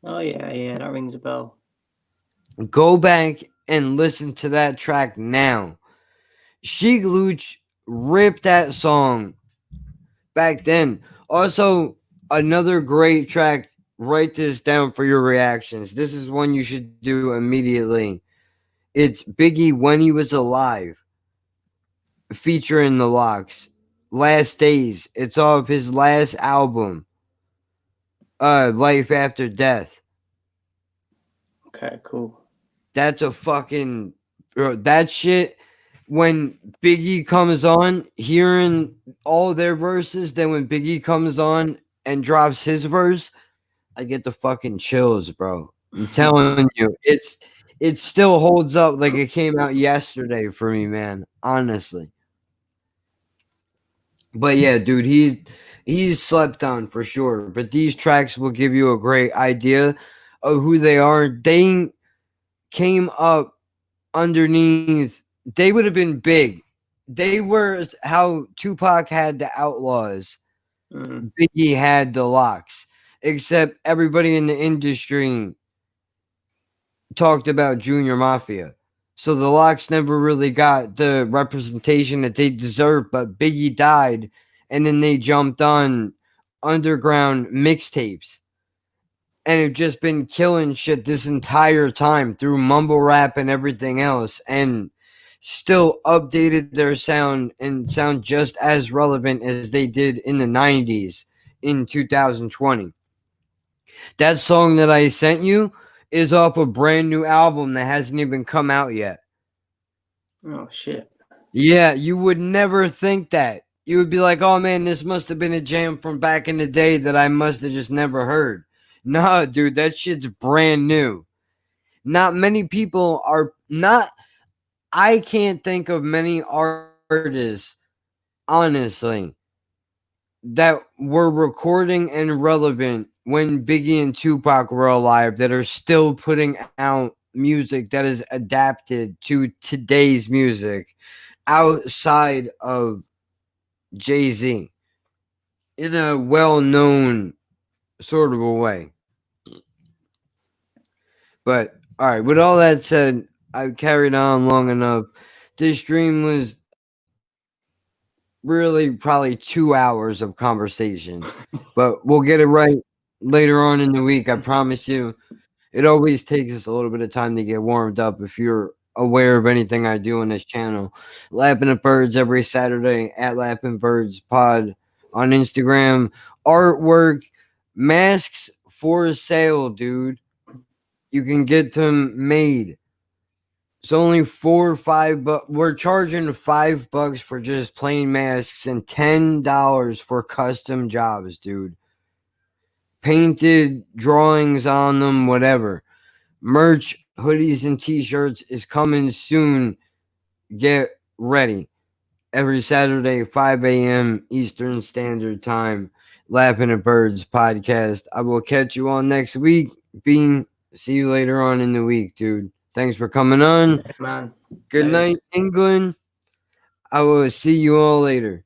Oh yeah, that rings a bell. Go back and listen to that track now. Sheek Louch ripped that song back then. Also, another great track. Write this down for your reactions. This is one you should do immediately. It's Biggie When He Was Alive, featuring the Lox. Last Days. It's off his last album, Life After Death. Okay, cool. That's a fucking, bro, that shit. When Biggie comes on, hearing all their verses, then when Biggie comes on and drops his verse, I get the fucking chills, bro. I'm telling you, it still holds up like it came out yesterday for me, man. Honestly. But yeah, dude, he's slept on for sure. But these tracks will give you a great idea of who they are. They came up underneath. They would have been big. They were how Tupac had the Outlaws. Biggie had the Lox. Except everybody in the industry talked about Junior Mafia. So the Lox never really got the representation that they deserved, but Biggie died, and then they jumped on underground mixtapes. And have just been killing shit this entire time through mumble rap and everything else, and still updated their sound and sound just as relevant as they did in the 90s in 2020. That song that I sent you is off a brand new album that hasn't even come out yet. Oh shit. Yeah, you would never think that. You would be like, oh man, this must have been a jam from back in the day that I must have just never heard. Nah, dude, that shit's brand new. Not many people are not. I can't think of many artists, honestly, that were recording and relevant when Biggie and Tupac were alive that are still putting out music that is adapted to today's music outside of Jay-Z in a well-known sort of a way. But all right, with all that said, I've carried on long enough. This stream was really probably 2 hours of conversation, but we'll get it right later on in the week. I promise you. It always takes us a little bit of time to get warmed up if you're aware of anything I do on this channel. Lapping at Birds every Saturday at Lapping Birds Pod on Instagram. Artwork, masks for sale, dude. You can get them made. It's only $4 or $5. We're charging $5 for just plain masks and $10 for custom jobs, dude. Painted drawings on them, whatever. Merch, hoodies, and t-shirts is coming soon. Get ready. Every Saturday, 5 a.m. Eastern Standard Time. Lapping at Birds podcast. I will catch you all next week. Bean, see you later on in the week, dude. Thanks for coming on. Man. Good night, England. I will see you all later.